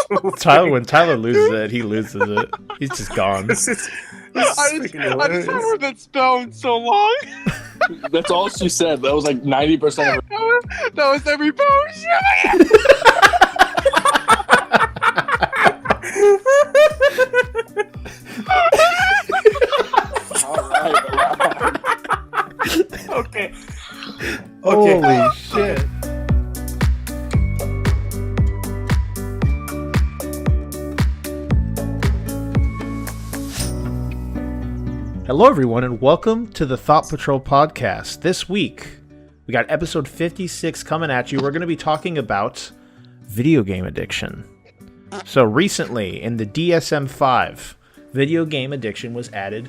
When Tyler loses it, he loses it. He's just gone. I just haven't heard that spell in so long. That's all she said. That was like 90% of her. That was every potion. All right. Okay. Holy shit. Hello, everyone, and welcome to the Thought Patrol podcast. This week, we got episode 56 coming at you. We're going to be talking about video game addiction. So recently, in the DSM-5, video game addiction was added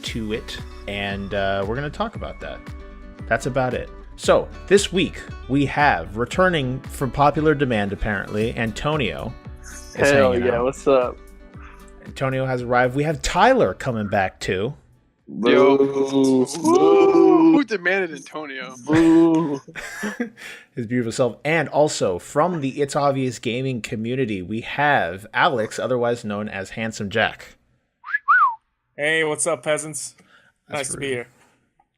to it, and we're going to talk about that. That's about it. So, this week, we have, returning from popular demand, apparently, Antonio. Hell yeah, what's up? Antonio has arrived. We have Tyler coming back, too. Yo. Boo. Who demanded Antonio? Boo. His beautiful self. And also, from the It's Obvious gaming community, we have Alex, otherwise known as Handsome Jack. Hey, what's up, peasants? That's Nice to be here.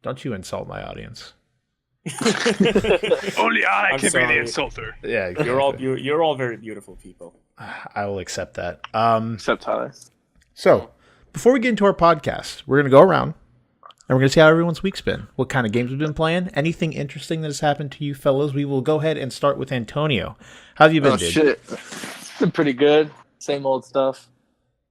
Don't you insult my audience. Only I I'm can be sorry. the insulter. Yeah, You're all very beautiful people. I will accept that. Except Tyler. So, before we get into our podcast, we're going to go around and we're going to see how everyone's week's been. What kind of games we've been playing. Anything interesting that has happened to you fellows. We will go ahead and start with Antonio. How have you been, dude? Shit. It's been pretty good. Same old stuff.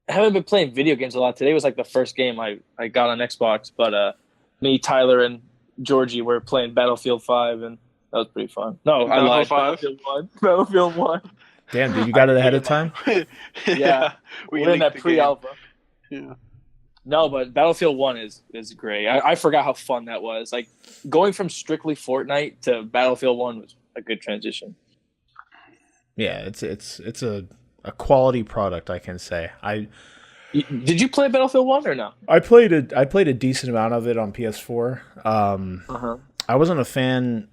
I haven't been playing video games a lot. Today was like the first game I got on Xbox, but me, Tyler, and Georgie were playing Battlefield 5, and that was pretty fun. No, I lied. 5? Battlefield 1. Battlefield 1. Damn, dude, you got it ahead of time? Yeah. We're in that pre-alpha. Yeah. No, but Battlefield 1 is great. I forgot how fun that was. Like, going from strictly Fortnite to Battlefield 1 was a good transition. Yeah, it's a quality product, I can say. Did you play Battlefield 1 or no? I played a decent amount of it on PS4. I wasn't a fan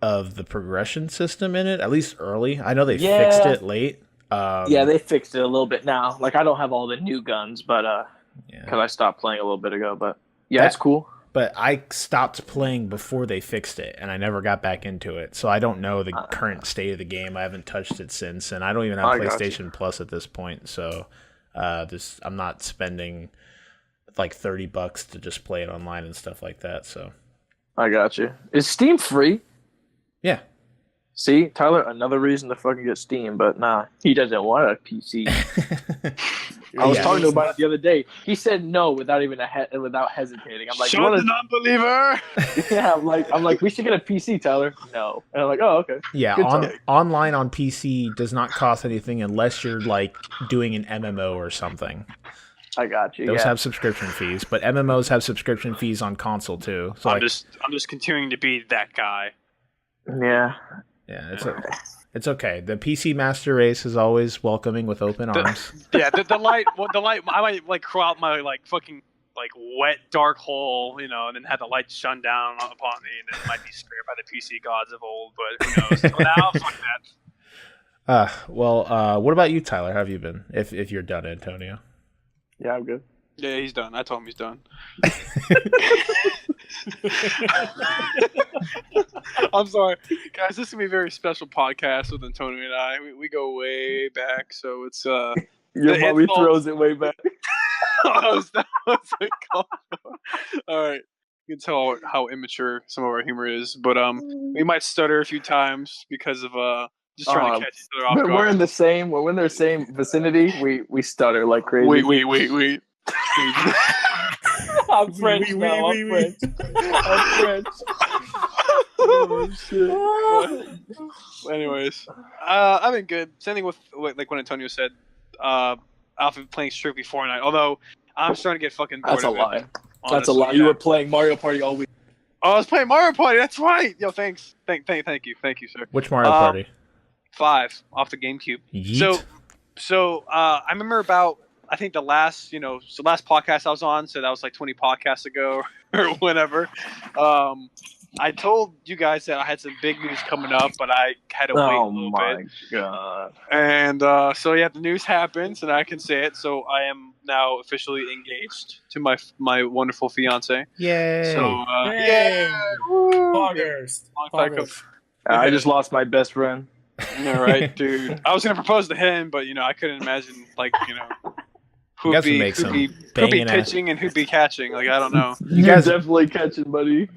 of the progression system in it, at least early. I know they fixed it late. Yeah, they fixed it a little bit now. Like, I don't have all the new guns, but because I stopped playing a little bit ago. But yeah, it's cool. But I stopped playing before they fixed it, and I never got back into it. So I don't know the current state of the game. I haven't touched it since, and I don't even have PlayStation Plus at this point. So I'm not spending like $30 to just play it online and stuff like that. So I got you. Is Steam free? Yeah. See, Tyler, another reason to fucking get Steam, but nah, he doesn't want a PC. I was talking to him about it the other day. He said no without even without hesitating. I'm like, Shawn the non-believer. Yeah, I'm like, we should get a PC, Tyler. No, and I'm like, oh, okay. Yeah, online on PC does not cost anything unless you're like doing an MMO or something. I got you. Those have subscription fees, but MMOs have subscription fees on console too. So I'm just continuing to be that guy. Yeah. Yeah, it's okay. The PC Master Race is always welcoming with open arms. Yeah, the light. Well, the light. I might like crawl out my like fucking like wet dark hole, and then have the light shone down upon me, and it might be spared by the PC gods of old. But who knows? So now, fuck that. What about you, Tyler? How have you been? If you're done, Antonio. Yeah, I'm good. Yeah, he's done. I told him he's done. I'm sorry, guys. This is gonna be a very special podcast with Antonio and I. We go way back, so it's Your mommy throws it way back. All right, you can tell how immature some of our humor is, but we might stutter a few times because of just trying to catch each other off guard. We're in the same. We're in the same vicinity. We stutter like crazy. Wait. I'm French now. I'm French. I'm French. Oh, shit. Anyways, I've been good. Same thing with like when Antonio said, I've been playing strictly Fortnite. Although I'm starting to get fucking bored. That's a of it, lie. honestly. That's a lie. You were playing Mario Party all week. Oh, I was playing Mario Party. That's right. Yo, thanks. Thank you, sir. Which Mario Party? 5 off the GameCube. Yeet. So I remember about. I think the last podcast I was on, so that was like 20 podcasts ago or whenever. I told you guys that I had some big news coming up, but I had to wait a little bit. God! And so yeah, the news happens, and I can say it. So I am now officially engaged to my wonderful fiance. Yay! So Hey! yeah, woo! Poggers. I just lost my best friend. Yeah, right, dude. I was gonna propose to him, but I couldn't imagine who'd be pitching and who'd be catching. Like I don't know. You guys definitely catching, buddy.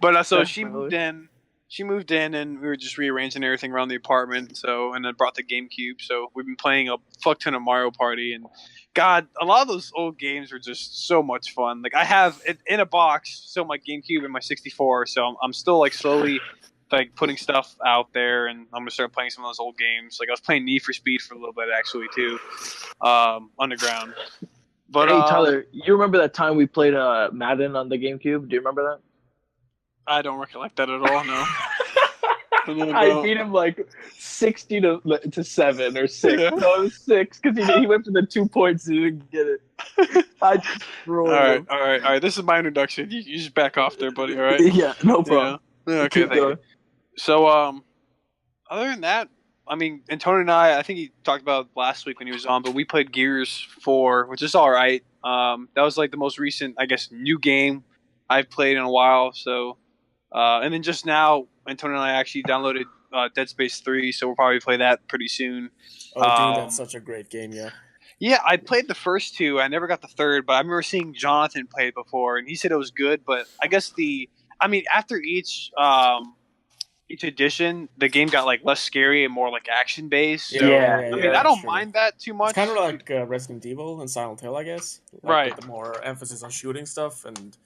But so she moved in. She moved in, and we were just rearranging everything around the apartment. So, and then brought the GameCube. So we've been playing a fuck ton of Mario Party, and God, a lot of those old games were just so much fun. Like I have it in a box, still my GameCube and my 64. So I'm still like slowly like putting stuff out there, and I'm gonna start playing some of those old games. Like I was playing Need for Speed for a little bit actually too, Underground. But hey Tyler, you remember that time we played Madden on the GameCube? Do you remember that? I don't recollect that at all. No. I beat him like 60 to 7 or 6. No, it was 6 because he went for the 2 points and he didn't get it. I destroyed him. All right. This is my introduction. You just back off there, buddy. All right. Yeah, no problem. Yeah. Okay, thank you. So, other than that, I mean, Antony and I think he talked about last week when he was on, but we played Gears 4, which is all right. That was like the most recent, I guess, new game I've played in a while. So, and then just now, Antony and I actually downloaded Dead Space 3, so we'll probably play that pretty soon. Oh, dude, that's such a great game, yeah. Yeah, I played the first two. I never got the third, but I remember seeing Jonathan play it before, and he said it was good. But I guess after each edition, the game got like less scary and more like action based. So, I don't mind that too much. It's kind of like Resident Evil and Silent Hill, I guess. Like, right. With the more emphasis on shooting stuff and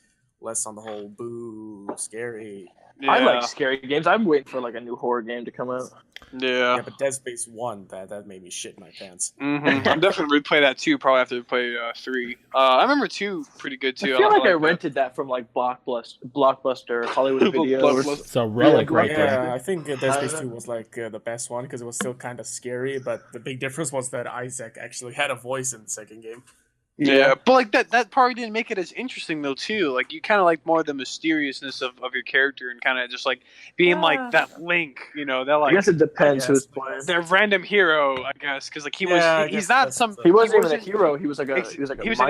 less on the whole boo scary. Yeah. I like scary games. I'm waiting for like a new horror game to come out. Yeah. Yeah, but Dead Space 1, that made me shit my pants. Mm-hmm. I'm definitely replay that too. Probably after play 3. I remember 2 pretty good too. I feel like I rented that from like Blockbuster, Hollywood Video. It's a relic right there. Yeah, I think Dead Space 2 was like the best one because it was still kind of scary. But the big difference was that Isaac actually had a voice in the second game. Yeah, but like that probably didn't make it as interesting though too. Like you kind of like more the mysteriousness of your character and kind of just like being like that Link, that like. I guess it depends who's playing. Their random hero, I guess, because like he wasn't even a hero. He was like an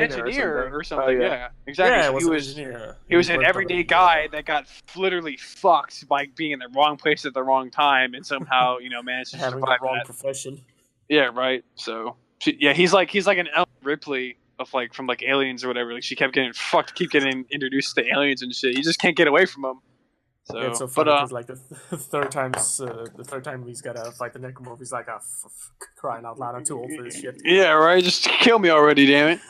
engineer or something. Yeah, exactly. Yeah, so he was an everyday guy that got literally fucked by being in the wrong place at the wrong time and somehow managed to having survive the wrong that. profession. Yeah, right. So yeah, he's like an Ellen Ripley of like from like Aliens or whatever. Like she kept getting getting introduced to aliens and shit. You just can't get away from them. So, yeah, it's so funny because like the third time he's gotta fight the necromorph, he's like, crying out loud, I'm too old for this shit. Yeah, right. Just kill me already, damn it.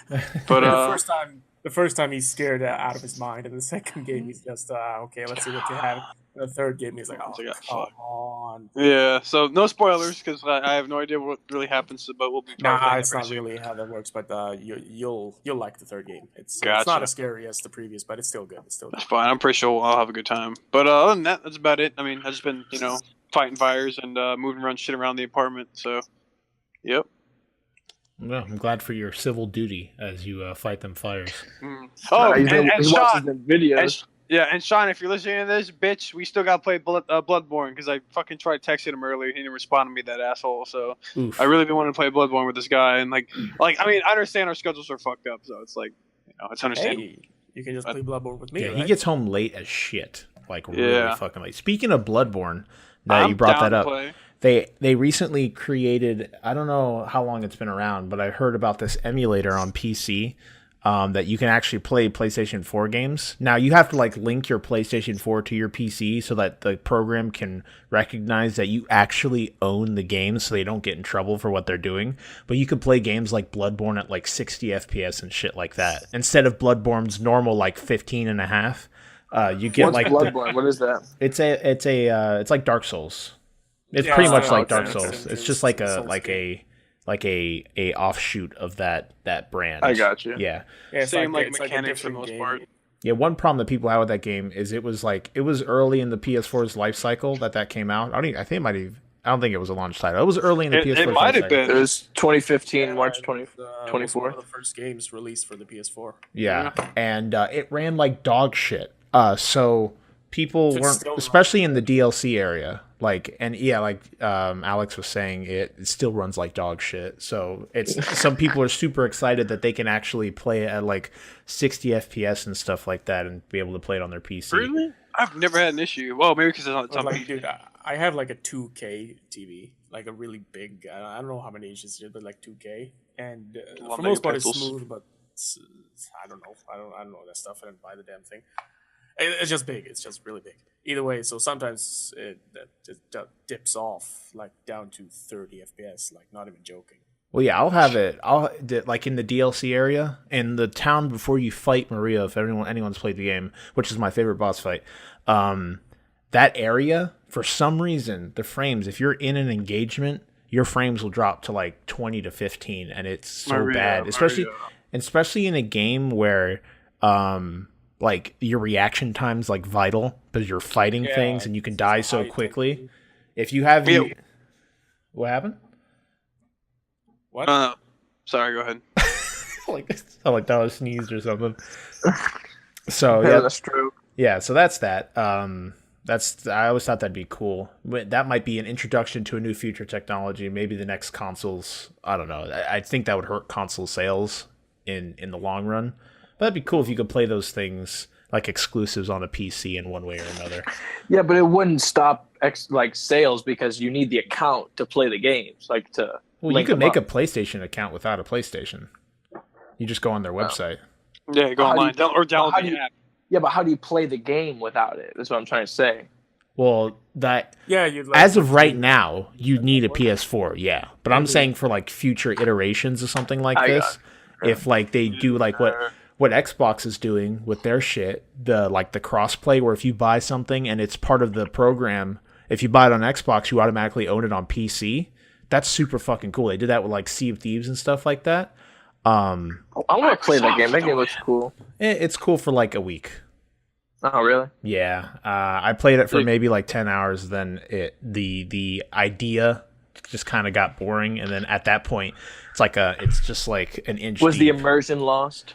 But the first time he's scared out of his mind, and the second game he's just okay, let's see what you have. And the third game he's like, oh, come on. Yeah. So no spoilers because I have no idea what really happens. But we'll be. Nah, it's not really how that works. But you'll like the third game. It's not as scary as the previous, but it's still good. That's fine. I'm pretty sure I'll have a good time. But other than that, that's about it. I mean, I've just been fighting fires and moving around shit around the apartment. So, yep. Well, I'm glad for your civil duty as you fight them fires. Mm. Oh, and Shawn, videos. And Shawn, if you're listening to this, bitch, we still got to play Bloodborne because I fucking tried texting him earlier. He didn't respond to me, that asshole. So Oof. I really been wanting to play Bloodborne with this guy, and like I mean, I understand our schedules are fucked up, so it's like it's understandable. Hey, you can just play Bloodborne with me. Yeah, right? he gets home late as shit, like really fucking late. Speaking of Bloodborne, now you brought that up. They recently created, I don't know how long it's been around, but I heard about this emulator on PC that you can actually play PlayStation 4 games. Now, you have to like link your PlayStation 4 to your PC so that the program can recognize that you actually own the game so they don't get in trouble for what they're doing. But you could play games like Bloodborne at like 60 FPS and shit like that. Instead of Bloodborne's normal like 15 and a half, you get What's Bloodborne? What is that? It's like Dark Souls. It's pretty much like Dark Souls. It's just like a offshoot of that brand. I got you. Yeah. Same like mechanics for the most part. Yeah, one problem that people had with that game is it was early in the PS4's life cycle that came out. I think it might have I don't think it was a launch title. It was early in the PS4. It might have been. It was 2015, March It was, 24. one of the first games released for the PS4. Yeah, and it ran like dog shit. So people It's weren't, still not- especially in the DLC area. Like, and yeah, like Alex was saying, it still runs like dog shit. So it's some people are super excited that they can actually play it at like 60 FPS and stuff like that, and be able to play it on their PC. Really? I've never had an issue. Well, maybe because it's on Like, PC. dude, I have like a 2K TV, like a really big. I don't know how many inches it is, but like 2K, and A lot for the most part it's megapixels. smooth. But I don't know. I don't know that stuff. I didn't buy the damn thing. It's just big. It's just really big. Either way, so sometimes it dips off like down to 30 FPS. Like, not even joking. Well, yeah, I'll have it. Like in the DLC area in the town before you fight Maria. If anyone's played the game, which is my favorite boss fight, that area for some reason the frames. If you're in an engagement, your frames will drop to like 20 to 15, and it's so bad. Especially in a game where like your reaction time's like vital because you're fighting things and you can die so quickly. If you have what happened? What? Sorry, go ahead. I like that was sneezed or something. So That's true. yeah. So that's that. I always thought that'd be cool. That might be an introduction to a new future technology. Maybe the next consoles. I don't know. I think that would hurt console sales in the long run. But that'd be cool if you could play those things like exclusives on a PC in one way or another. Yeah, but it wouldn't stop like sales because you need the account to play the games. Like to. Well, you could make a PlayStation account without a PlayStation. You just go on their website. Yeah, go online or download the app. Yeah, but how do you play the game without it? That's what I'm trying to say. Well, as of right now, you need a PS4, yeah. But I'm saying for like future iterations of something like this, if like they do like what Xbox is doing with their shit, the crossplay where if you buy something and it's part of the program, if you buy it on Xbox, you automatically own it on PC. That's super fucking cool. They did that with like Sea of Thieves and stuff like that. I want to play that game. That game looks cool. It's cool for like a week. Oh, really? Yeah, I played it for maybe like 10 hours. Then the idea just kind of got boring, and then at that point, it's just like an inch. Was deep. the immersion lost?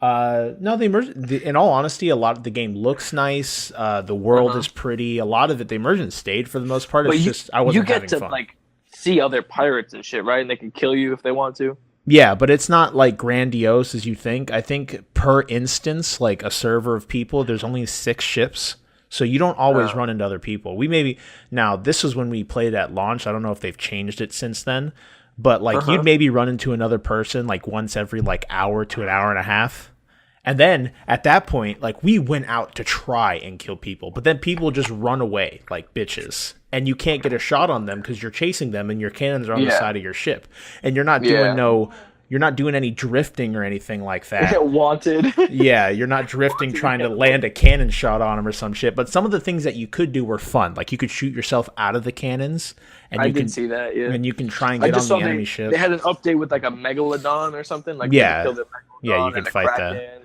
No, the immersion. In all honesty, a lot of the game looks nice. The world is pretty. A lot of it, the immersion stayed for the most part. It's I wasn't having fun. You get to like see other pirates and shit, right? And they can kill you if they want to. Yeah, but it's not like grandiose as you think. I think per instance, like a server of people, there's only 6 ships. So you don't always run into other people. Now this was when we played at launch. I don't know if they've changed it since then, but like you'd maybe run into another person like once every like hour to an hour and a half. And then at that point, like we went out to try and kill people, but then people just run away like bitches. And you can't get a shot on them because you're chasing them and your cannons are on the side of your ship. And you're not doing you're not doing any drifting or anything like that. Wanted. Yeah, you're not drifting trying to land a cannon shot on them or some shit. But some of the things that you could do were fun. Like you could shoot yourself out of the cannons. And you can see that, yeah. And you can try and get on the enemy ship. They had an update with like a megalodon or something. Like you can fight that.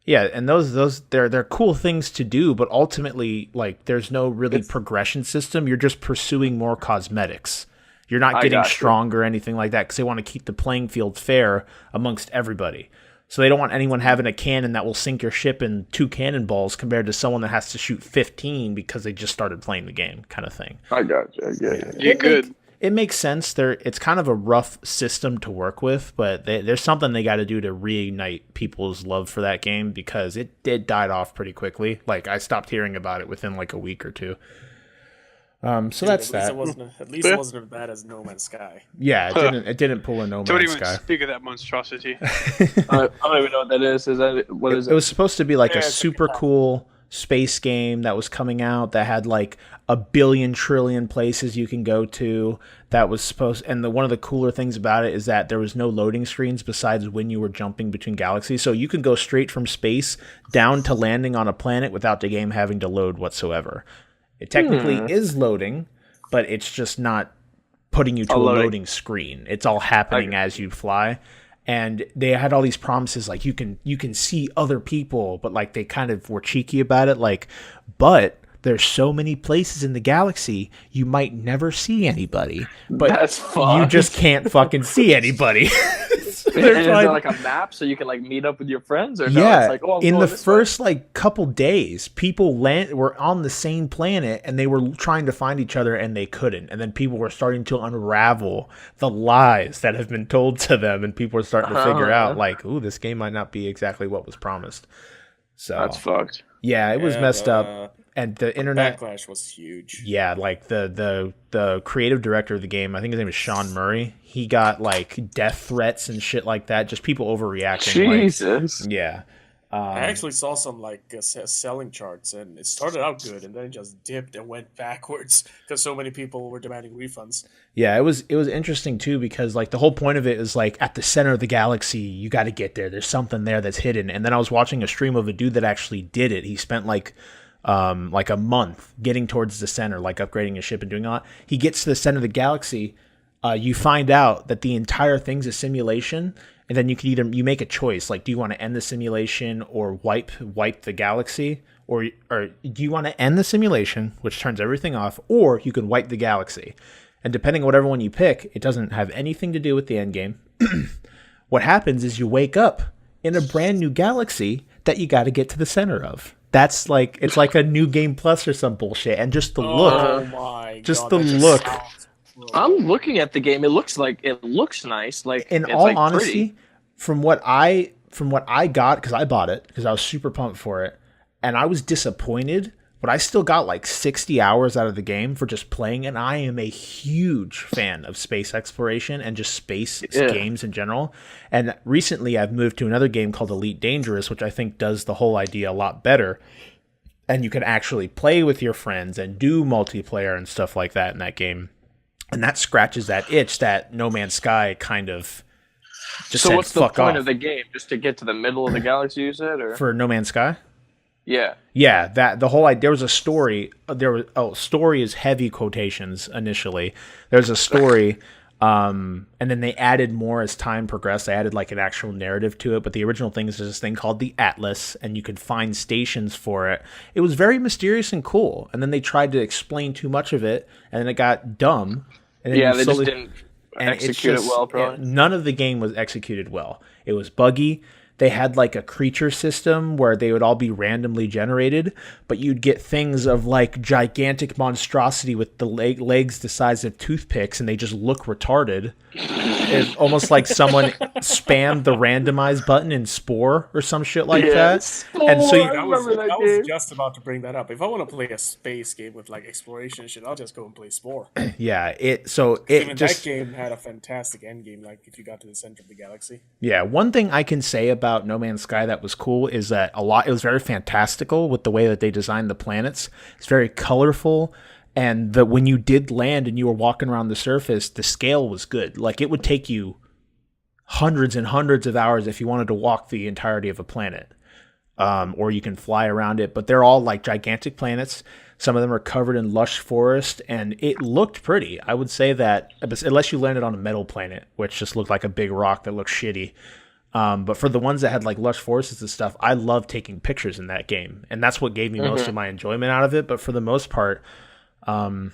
Yeah, and those they're cool things to do, but ultimately, like, there's no really progression system. You're just pursuing more cosmetics. You're not getting stronger or anything like that because they want to keep the playing field fair amongst everybody. So they don't want anyone having a cannon that will sink your ship in 2 cannonballs compared to someone that has to shoot 15 because they just started playing the game, kind of thing. I got you. Yeah. You're good. It makes sense. It's kind of a rough system to work with, but there's something they got to do to reignite people's love for that game because it died off pretty quickly. Like I stopped hearing about it within like a week or two. So that's that. At least it wasn't as bad as No Man's Sky. Yeah, it didn't pull a No Man's Sky. Don't even speak of that monstrosity. I don't even know what that is. What is it? It was supposed to be like a super cool space game that was coming out that had like 1 billion trillion places you can go to. That was supposed, and one of the cooler things about it is that there was no loading screens besides when you were jumping between galaxies, so you could go straight from space down to landing on a planet without the game having to load whatsoever. It technically is loading, but it's just not putting you to a loading screen. It's all happening as you fly. And they had all these promises like you can see other people, but like they kind of were cheeky about it. Like, but there's so many places in the galaxy you might never see anybody, but That's fun. you just can't fucking see anybody. And is there like a map so you can like meet up with your friends, or no? Yeah, It's like, oh, I'm in going the this first like couple days, people were on the same planet and they were trying to find each other and they couldn't. And then people were starting to unravel the lies that have been told to them, and people were starting to figure out like, ooh, this game might not be exactly what was promised. So That's fucked. Yeah, it was messed up, and the internet backlash was huge. Yeah, like the creative director of the game, I think his name is Shawn Murray. He got like death threats and shit like that. Just people overreacting. Jesus. Like, yeah. I actually saw some like selling charts, and it started out good, and then it just dipped and went backwards because so many people were demanding refunds. Yeah, it was interesting too, because like the whole point of it is like at the center of the galaxy, you got to get there. There's something there that's hidden. And then I was watching a stream of a dude that actually did it. He spent like a month getting towards the center, like upgrading his ship and doing all that. He gets to the center of the galaxy. You find out that the entire thing's a simulation, and then you make a choice. Like, do you want to end the simulation or wipe the galaxy, or do you want to end the simulation, which turns everything off, or you can wipe the galaxy? And depending on whatever one you pick, it doesn't have anything to do with the end game. What happens is you wake up in a brand new galaxy that you got to get to the center of. That's like, it's like a new game plus or some bullshit. And just the look, I'm looking at the game. It looks nice. Like, in it's all like honesty, pretty. from what I got, because I bought it because I was super pumped for it, and I was disappointed, but I still got like 60 hours out of the game for just playing, and I am a huge fan of space exploration and just space games in general. And recently I've moved to another game called Elite Dangerous, which I think does the whole idea a lot better. And you can actually play with your friends and do multiplayer and stuff like that in that game. And that scratches that itch that No Man's Sky kind of just said, so what's the fuck point off. of the game? Just to get to the middle of the galaxy, you said? Or? For No Man's Sky? Yeah. Yeah, that the whole idea, there was a story. Story is heavy quotations initially. There's a story, and then they added more as time progressed. They added like an actual narrative to it, but the original thing is this thing called the Atlas, and you could find stations for it. It was very mysterious and cool, and then they tried to explain too much of it, and then it got dumb. And then They just didn't execute it well, probably. None of the game was executed well. It was buggy. They had like a creature system where they would all be randomly generated, but you'd get things of like gigantic monstrosity with the legs the size of toothpicks, and they just look retarded. It's almost like someone spammed the randomize button in Spore or some shit like that. Spore, and so I was just about to bring that up. If I want to play a space game with like exploration and shit, I'll just go and play Spore. Yeah, that game had a fantastic end game. Like if you got to the center of the galaxy. Yeah, one thing I can say about No Man's Sky that was cool is that it was very fantastical with the way that they designed the planets. It's very colorful. And when you did land and you were walking around the surface, the scale was good. Like, it would take you hundreds and hundreds of hours if you wanted to walk the entirety of a planet. Or you can fly around it. But they're all, like, gigantic planets. Some of them are covered in lush forest. And it looked pretty. I would say that, unless you landed on a metal planet, which just looked like a big rock that looked shitty. But for the ones that had, like, lush forests and stuff, I love taking pictures in that game. And that's what gave me most of my enjoyment out of it. But for the most part... there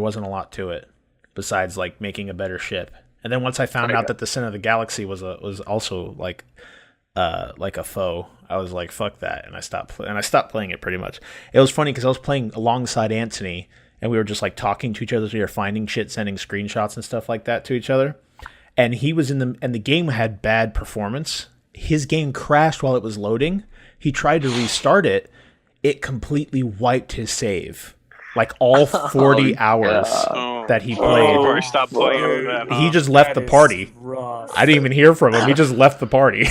wasn't a lot to it besides like making a better ship. And then once I found out that the center of the galaxy was also like a foe, I was like, fuck that. And I stopped playing it pretty much. It was funny because I was playing alongside Antony and we were just like talking to each other. We were finding shit, sending screenshots and stuff like that to each other. And he was and the game had bad performance. His game crashed while it was loading. He tried to restart it. It completely wiped his save. Like all 40 hours that he played. Stopped playing. He just left the party. Rough. I didn't even hear from him. He just left the party.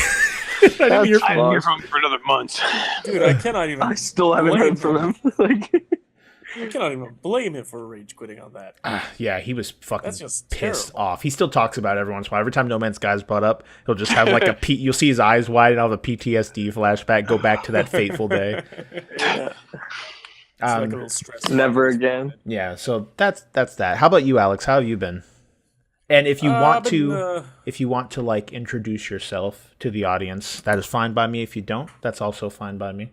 I didn't hear I from didn't him. hear from him for another month. Dude, I cannot even. I still haven't heard from him. I cannot even blame him for rage quitting on that. Yeah, he was fucking That's just pissed terrible. off. He still talks about it every once in a while. Every time No Man's Sky is brought up, he'll just have like you'll see his eyes wide and I'll have a PTSD flashback, go back to that fateful day. It's like a little stress. Never again. Yeah, so that's that. How about you, Alex? How have you been? And if you want to like introduce yourself to the audience, that is fine by me. If you don't, that's also fine by me.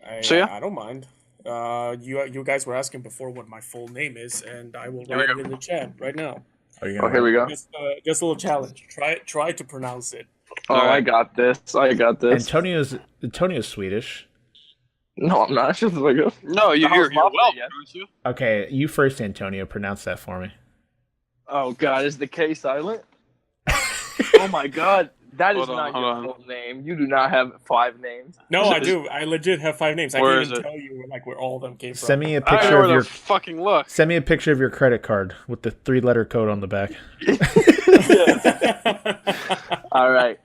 I don't mind. You guys were asking before what my full name is, and I will write it in the chat right now. Here we go. Just a little challenge. Try to pronounce it. Oh, I got this. Antonio's Swedish. No, I'm not. Just like No, you're well, aren't you? Okay, you first, Antonio. Pronounce that for me. Oh God, is the K silent? Oh my God, that is not your full name. You do not have 5 names. No, I do. I legit have 5 names. I Where can't is even it? tell you where all of them came from. Send me a I picture know of where your the fucking look. Send me a picture of your credit card with the 3-letter code on the back. All right,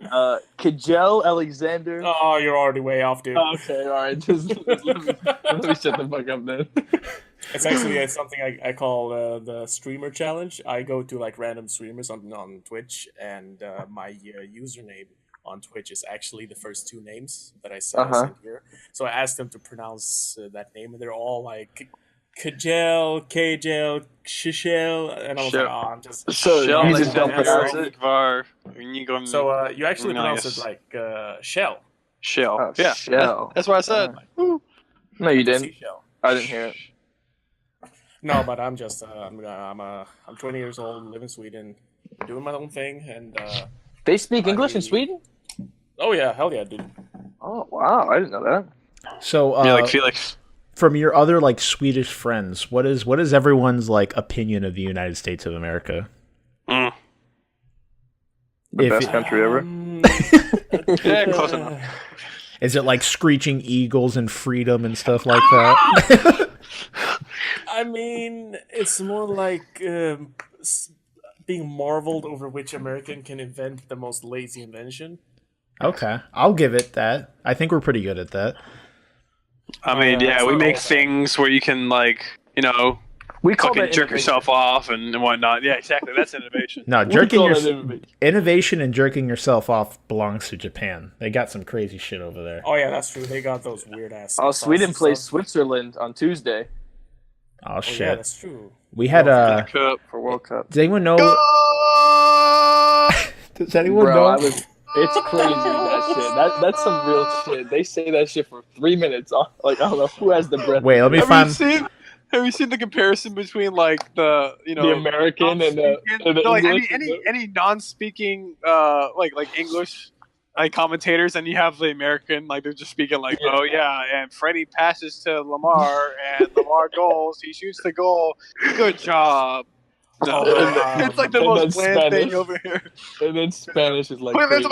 Kajel Alexander. Oh, you're already way off, dude. Okay, all right. Just let me shut the fuck up then. It's actually something I call the streamer challenge. I go to like random streamers on Twitch, and my username on Twitch is actually the first 2 names that I sent here. So I asked them to pronounce that name, and they're all like Kajel, Kajel, Shishel, and I was like, oh, I'm just... So you just don't pronounce it? So you actually pronounce it like Shell. Shell. Oh, yeah, Shell. that's what I said. No, you didn't. Seashell. I didn't hear it. No, but I'm just I'm 20 years old, live in Sweden, doing my own thing, and They speak English in Sweden? oh yeah, hell yeah, dude. Oh wow, I didn't know that. So, like Felix. From your other like Swedish friends, what is everyone's like opinion of the United States of America? The best country ever. Yeah, close enough. Is it like screeching eagles and freedom and stuff like that? I mean, it's more like being marveled over which American can invent the most lazy invention. Okay, I'll give it that. I think we're pretty good at that. I mean, we make things where you can, like, We call fucking that jerk yourself off and whatnot. Yeah, exactly. That's innovation. No, innovation and jerking yourself off belongs to Japan. They got some crazy shit over there. Oh yeah, that's true. They got those weird ass. Oh, Sweden plays Switzerland on Tuesday. Oh shit, yeah, that's true. We had for World Cup. Does anyone know? Does anyone know? It's crazy that shit. That's some real shit. They say that shit for 3 minutes. Like I don't know who has the breath. Wait, let me find. Have you seen the comparison between like the the American and the like English any non-speaking like English like commentators, and you have the American like they're just speaking like oh yeah, and Freddie passes to Lamar and Lamar goals, he shoots the goal, good job. No, it's like the most bland Spanish thing over here. And then Spanish is like It's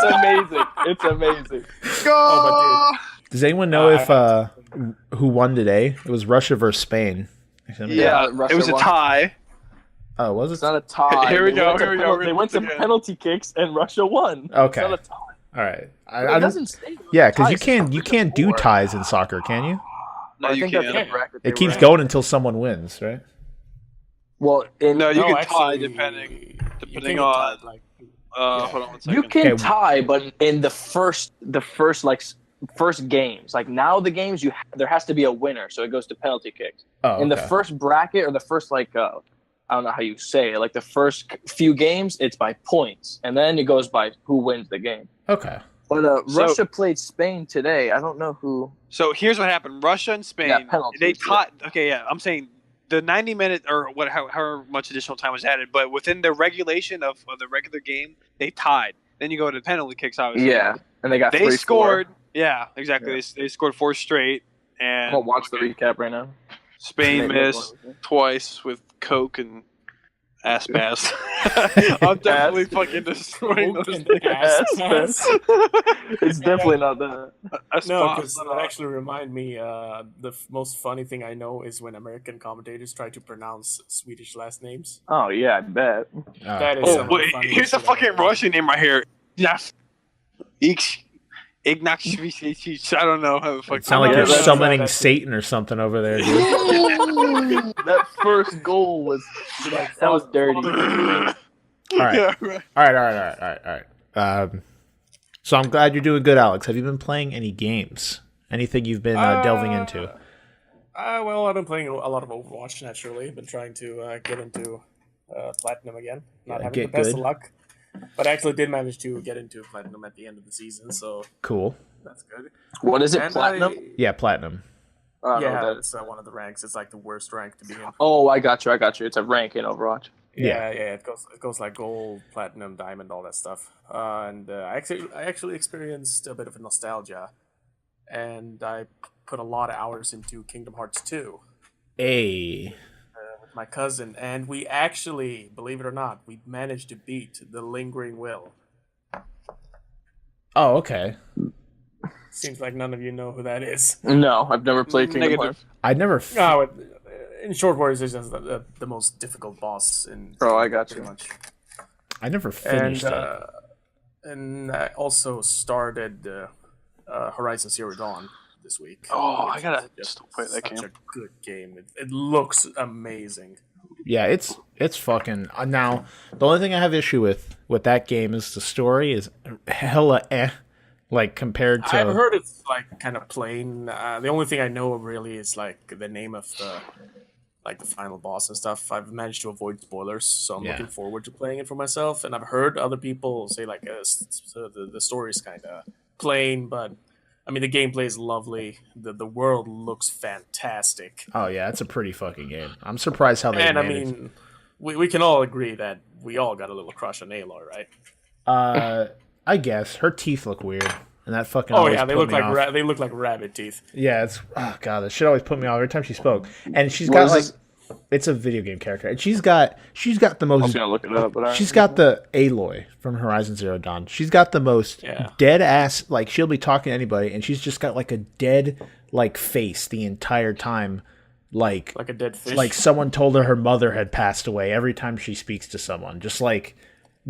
amazing. It's amazing. Go! Does anyone know if who won today? It was Russia versus Spain. Yeah, Russia it was a won. tie. Oh, was it? It's not a tie. Here we go. They went to penalty kicks and Russia won. Okay. It's not a tie. All right. It doesn't stay. Yeah, because you can't do ties in soccer, can you? No, you can't. It keeps going until someone wins, right? Well, you can tie actually, depending on. Hold on one second. You can tie, but in the first games, like now the games there has to be a winner, so it goes to penalty kicks. Oh, okay. In the first bracket or the first I don't know how you say it, like the first few games, it's by points, and then it goes by who wins the game. Okay. But Russia played Spain today. I don't know who. So here's what happened: Russia and Spain, they tied. Okay, yeah, I'm saying the 90-minute or however much additional time was added, but within the regulation of the regular game, they tied. Then you go to penalty kicks, obviously. Yeah, and they got. They scored. Yeah, exactly. Yeah. They scored 4 straight. And I'm gonna watch the recap right now. Spain missed twice with Coke and ass pass. I'm definitely fucking destroying those things. It's definitely not that. No, because that actually remind me. The most funny thing I know is when American commentators try to pronounce Swedish last names. Oh yeah, I bet. That is. Wait, here's a fucking Russian name right here. Yes. Ignatievich. I don't know how the fuck. It sounds like you're summoning Satan or something over there, dude. That first goal was that was dirty. All right. So I'm glad you're doing good, Alex. Have you been playing any games? Anything you've been delving into? Well, I've been playing a lot of Overwatch. Naturally, been trying to get into platinum again. Not having the best of luck. But I actually did manage to get into platinum at the end of the season, so Cool. that's good. What is it? And Platinum? Yeah, platinum. Yeah, it's one of the ranks. It's like the worst rank to be in. Oh, I got you. It's a rank in Overwatch. Yeah. It goes like gold, platinum, diamond, all that stuff. And I actually experienced a bit of a nostalgia, and I put a lot of hours into Kingdom Hearts 2 Hey. with my cousin, and we actually, believe it or not, we managed to beat the Lingering Will. Oh, okay. Seems like none of you know who that is. No, I've never played Kingdom Negative. Hearts. I never. No, in short words, it's just the most difficult boss in. Bro, I got pretty you. much. I never finished And it. and I also started Horizon Zero Dawn this week. Oh, I which gotta is just still play that such game. a good game. It looks amazing. Yeah, it's fucking. Now, the only thing I have issue with that game is the story is hella like compared to. I've heard it's like kind of plain. The only thing I know really is like the name of the final boss and stuff. I've managed to avoid spoilers, so I'm looking forward to playing it for myself. And I've heard other people say like the story's kind of plain, but I mean the gameplay is lovely. The world looks fantastic. Oh yeah, it's a pretty fucking game. I'm surprised how they And I managed. mean, we can all agree that we all got a little crush on Aloy, right? I guess her teeth look weird, and that fucking. Oh always yeah, they put look me like off. they look like rabbit teeth. Yeah, it's god, that shit always put me off every time she spoke. And she's got is like, this? it's a video game character, and she's got the I'm most. gonna look it up, but She's got the Aloy from Horizon Zero Dawn. She's got the most dead ass. Like she'll be talking to anybody, and she's just got like a dead like face the entire time. Like a dead fish. Like someone told her mother had passed away every time she speaks to someone. Just like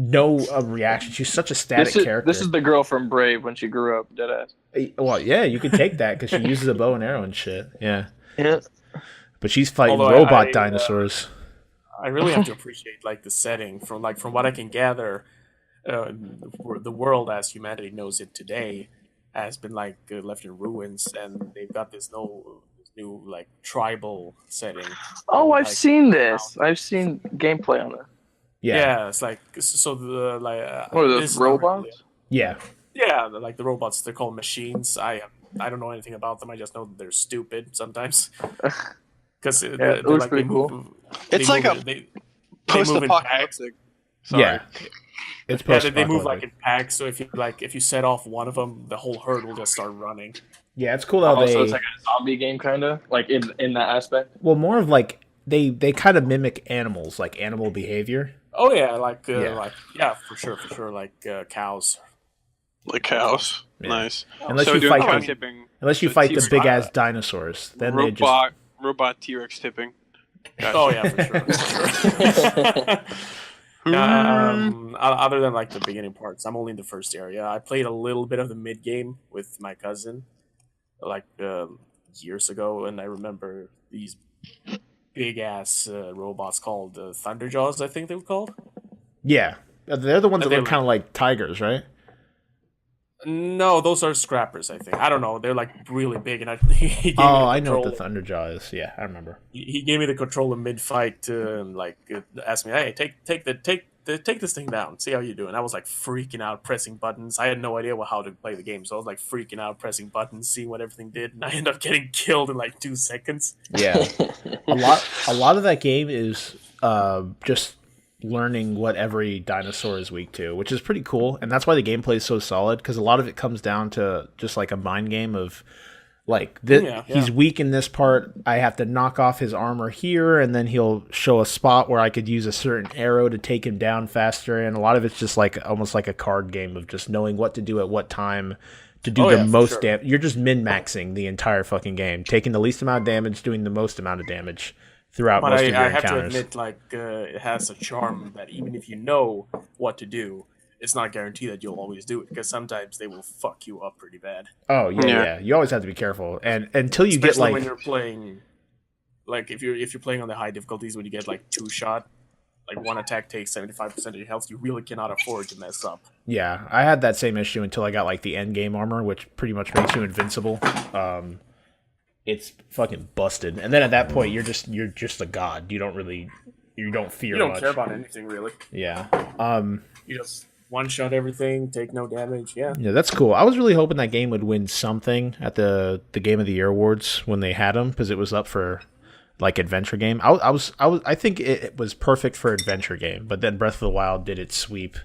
no reaction. She's such a static character. This is the girl from Brave when she grew up, deadass. Well, yeah, you could take that because she uses a bow and arrow and shit. Yeah, Yeah. but she's fighting Although robot I, dinosaurs. I really have to appreciate like the setting from what I can gather. The world as humanity knows it today has been like left in ruins, and they've got this new like tribal setting. Oh, I've Like, seen this. I've seen gameplay on it. Yeah, it's like so the like. What are this those, is not really- robots? yeah. Yeah, like the robots, they're called machines. I don't know anything about them. I just know that they're stupid sometimes. Because it looks pretty cool. It's like a they move in packs. post-apocalyptic. Sorry. Yeah, it's Yeah, post. they move like in packs. So if you set off one of them, the whole herd will just start running. Yeah, it's cool how Also, they. it's like a zombie game, kind of like in that aspect. Well, more of like they kind of mimic animals, like animal behavior. Oh yeah, for sure, like cows. Like cows. Yeah. Nice. Unless So you doing fight cow the- tipping. Unless you So fight the T-Rex- big ass dinosaurs, then they just. robot T-Rex tipping. Gotcha. Oh yeah, for sure. Other than like the beginning parts, I'm only in the first area. I played a little bit of the mid game with my cousin, like years ago, and I remember these big ass robots called Thunderjaws. I think they were called. Yeah, they're the ones that They're look kind of like tigers, right? No, those are scrappers. I think I don't know. They're like really big, and he gave me Oh, the I know what the controller. Thunderjaw is. Yeah, I remember. He gave me the controller mid fight, asked me, "Hey, take this thing down. See how you do." And I was like freaking out, pressing buttons. I had no idea how to play the game, so I was like freaking out, pressing buttons, seeing what everything did, and I ended up getting killed in like 2 seconds. Yeah, a lot of that game is just learning what every dinosaur is weak to, which is pretty cool, and that's why the gameplay is so solid, because a lot of it comes down to just like a mind game of like he's weak in this part, I have to knock off his armor here, and then he'll show a spot where I could use a certain arrow to take him down faster, and a lot of it's just like almost like a card game of just knowing what to do at what time to do the most damage. You're just min-maxing the entire fucking game, taking the least amount of damage, doing the most amount of damage throughout But most of your I have encounters. to admit, like it has a charm that even if you know what to do, it's not guaranteed that you'll always do it, because sometimes they will fuck you up pretty bad. Oh yeah, Yeah. yeah. You always have to be careful, and until you Especially get like when you're playing, like if you're playing on the high difficulties, when you get like 2-shot, like one attack takes 75% of your health, you really cannot afford to mess up. yeah, I had that same issue until I got like the end game armor, which pretty much makes you invincible. It's fucking busted, and then at that point you're just a god. You don't really you don't fear You don't much. care about anything really. Yeah. You just one shot everything, take no damage. Yeah. Yeah, that's cool. I was really hoping that game would win something at the Game of the Year awards when they had them, because it was up for like adventure game. I think it was perfect for adventure game, but then Breath of the Wild did its sweep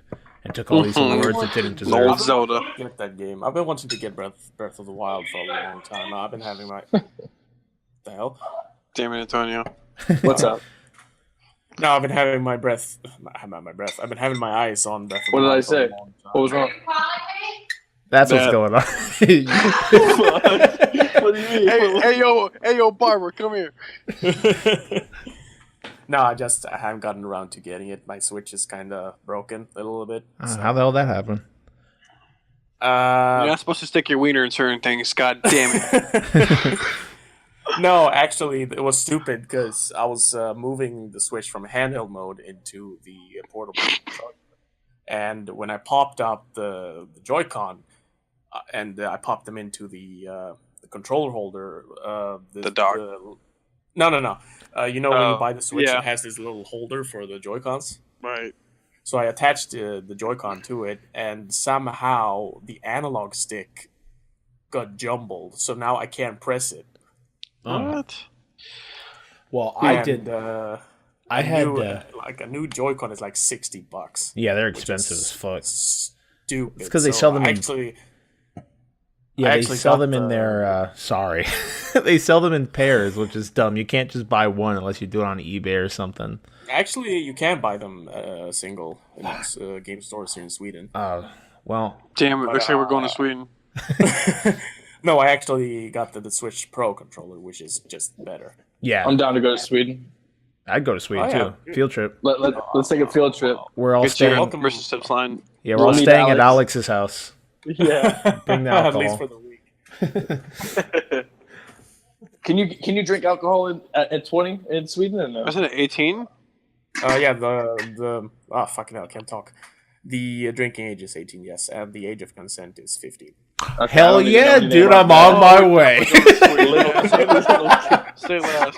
and took all these awards it didn't deserve. Old Zelda. Get that game. I've been wanting to get Breath of the Wild for a long time. I've been having my the hell. Damn it, Antonio. What's up? No, I've been having my breath. I've been having my eyes on Breath of the What did Wild I for a say? long time. What was wrong? That's what's Bad. going on. What do you mean? Hey, yo, Barber, come here. No, I haven't gotten around to getting it. My Switch is kind of broken a little bit. So. How the hell did that happen? You're not supposed to stick your wiener in certain things. God damn it. No, actually, it was stupid because I was moving the Switch from handheld mode into the portable controller. And when I popped up the Joy-Con, and I popped them into the controller holder, The dock. No. You know when you buy the Switch, yeah. it has this little holder for the Joy-Cons? Right. So I attached the Joy-Con to it, and somehow the analog stick got jumbled, so now I can't press it. What? Well, I had like a new Joy-Con is like $60. Yeah, they're which expensive is as fuck. Stupid. It's because they sell them in. Actually, Yeah, I they actually sell got them in their. Sorry, they sell them in pairs, which is dumb. You can't just buy one unless you do it on eBay or something. Actually, you can buy them single in game stores here in Sweden. Well, Damn it, looks like we're going to Sweden. No, I actually got the Switch Pro controller, which is just better. yeah, I'm down to go to Sweden. I'd go to Sweden too. Field trip. Let's take a field trip. We're all Get your staying. versus steps line. Yeah, we're all We'll meet staying at Alex. Alex's house. Yeah. Bring the At least alcohol. for the week. Can you drink alcohol at 20 in Sweden or no? Wasn't it 18? Yeah, the fucking hell, I can't talk. The drinking age is 18, yes, and the age of consent is 15. Okay, I Hell don't even know yeah, any dude! name I'm like on my way. Stay last.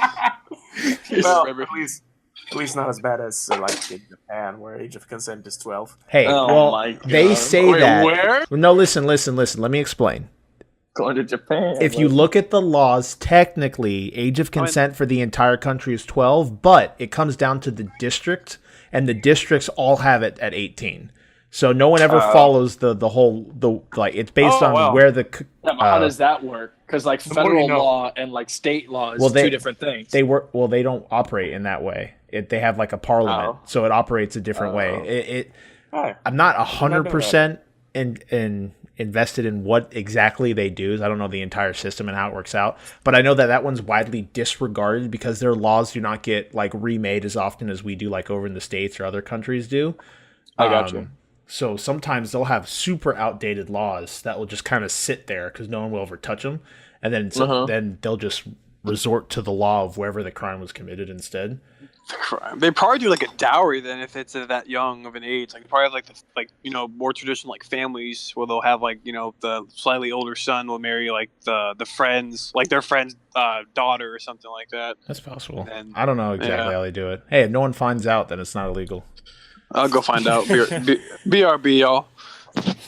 Well, at least not as bad as like in Japan, where age of consent is 12. Hey, Oh well, my God. they say Wait, that. where? No, listen. Let me explain. Going to Japan. If you look at the laws, technically, age of consent for the entire country is 12, but it comes down to the district, and the districts all have it at 18. So no one ever follows the whole it's based on well. where the Yeah, but how does that work? Because like more federal you know. law and like state law is Well, two different things. they work. Well, they don't operate in that way. They have like a parliament, so it operates a different way. Hi. I'm not 100% in invested in what exactly they do. I don't know the entire system and how it works out, but I know that one's widely disregarded because their laws do not get like remade as often as we do, like over in the States or other countries do. I got you. So sometimes they'll have super outdated laws that will just kind of sit there because no one will ever touch them, and then then they'll just resort to the law of wherever the crime was committed instead. Crime. They probably do like a dowry then if it's at that young of an age. Like probably have like more traditional like families where they'll have like the slightly older son will marry like the friends like their friend's daughter or something like that. That's possible. And- I don't know exactly how they do it. Hey, if no one finds out, then it's not illegal. I'll go find out. BRB, y'all.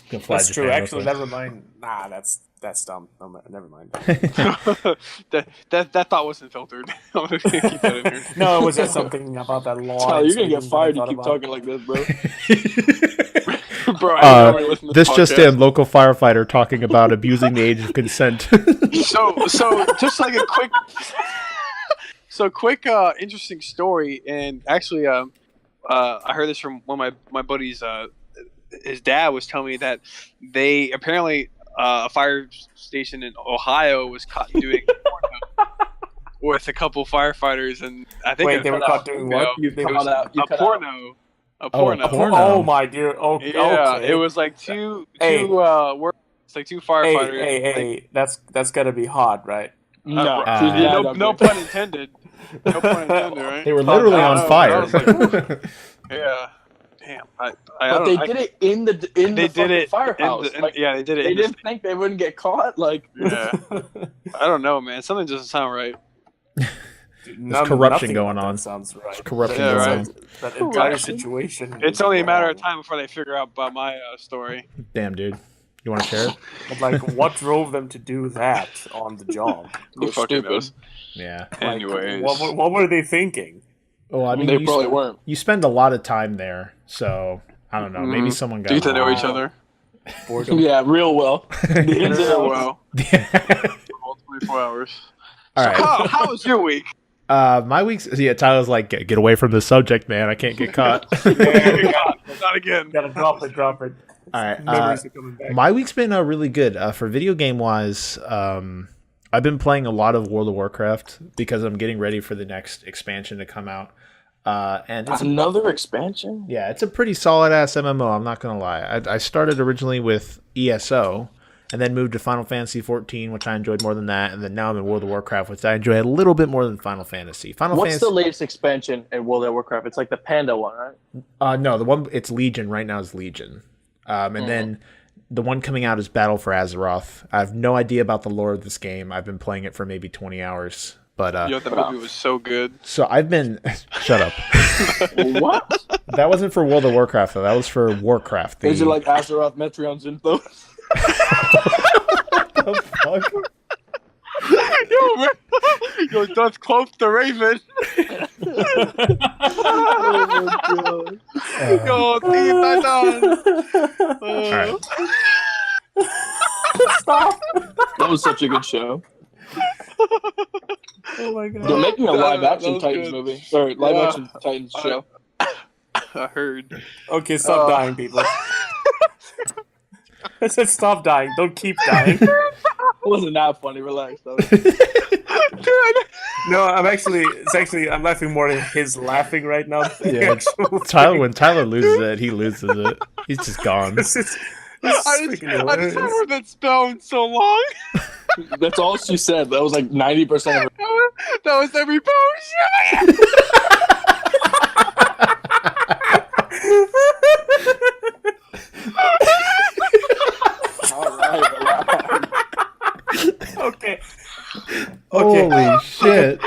Can fly That's to true. Japan real Actually, quick. never mind. Nah, that's dumb. Never mind. that thought wasn't filtered. I'm gonna keep that in here. No, it was just something about that law. Tyler, you're gonna get Something fired. that I You keep thought talking like this, bro. Bro, I never listened to This just podcast. in: local firefighter talking about abusing the age of consent. So just like a quick interesting story, and actually I heard this from one of my buddies. His dad was telling me that they apparently a fire station in Ohio was caught doing porno with a couple firefighters, and I think Wait, they were caught doing what? You it cut was out. You a cut porno. A Oh, porno. a porno. Oh my dear. Oh, Yeah, okay. it was like two Hey. it's like two firefighters. Hey, that's gotta be hot, right? No, Uh, he's Yeah, mad no ugly. pun intended. No pun intended, right? They were literally I on know, fire. I was like, yeah. Damn. I But don't, they I- did it in the They did fucking it. firehouse. Like, Yeah, they did it. they in the- didn't think they wouldn't get caught. Like, Yeah. I don't know, man. Something doesn't sound right. corruption going on. That sounds right. Corruption Yeah, going right. on. That entire situation. It's only a matter of time before they figure out about my story. Damn, dude. You want to share it? But like, what drove them to do that on the job? Who fucking knows? Yeah. Like, Anyways. what were they thinking? Well, I mean, They probably weren't. You spend a lot of time there, so I don't know. Maybe someone got. Do you get to know bored. each other? Boredom. Yeah, real well. Real well. All 24 hours. All So right. how was your week? My week's Tyler's like, get away from the subject, man. I can't get caught. Not again. Gotta drop it. All right. Memories are coming back. My week's been really good. For video game wise, I've been playing a lot of World of Warcraft because I'm getting ready for the next expansion to come out. And it's Another expansion? yeah, it's a pretty solid ass MMO. I'm not gonna lie. I started originally with ESO, and then moved to Final Fantasy 14, which I enjoyed more than that, and then now I'm in World of Warcraft, which I enjoy a little bit more than Final Fantasy. What's the latest expansion in World of Warcraft? It's like the Panda one, right? No, the one it's Legion right now is Legion, and then the one coming out is Battle for Azeroth. I have no idea about the lore of this game. I've been playing it for maybe 20 hours, but The movie was so good. so I've been shut up. What? That wasn't for World of Warcraft though. That was for Warcraft. Is it like Azeroth Metreon's info? What the fuck? Yo, man. Yo, that's close to Raven. Yo, think that down. All right. Stop! That was such a good show. Oh my god. They're making a live That action was Titans good. movie. Or live action Titans show. I heard. Okay, stop dying, people. I said stop dying. Don't keep dying. It wasn't that funny. Relax, though. No, I'm laughing more at his laughing right now. Yeah, when Tyler loses it, he loses it. He's just gone. I just haven't heard that spell in so long. That's all she said. That was like 90% of her. That was every potion. All right, relax. Okay. Holy shit!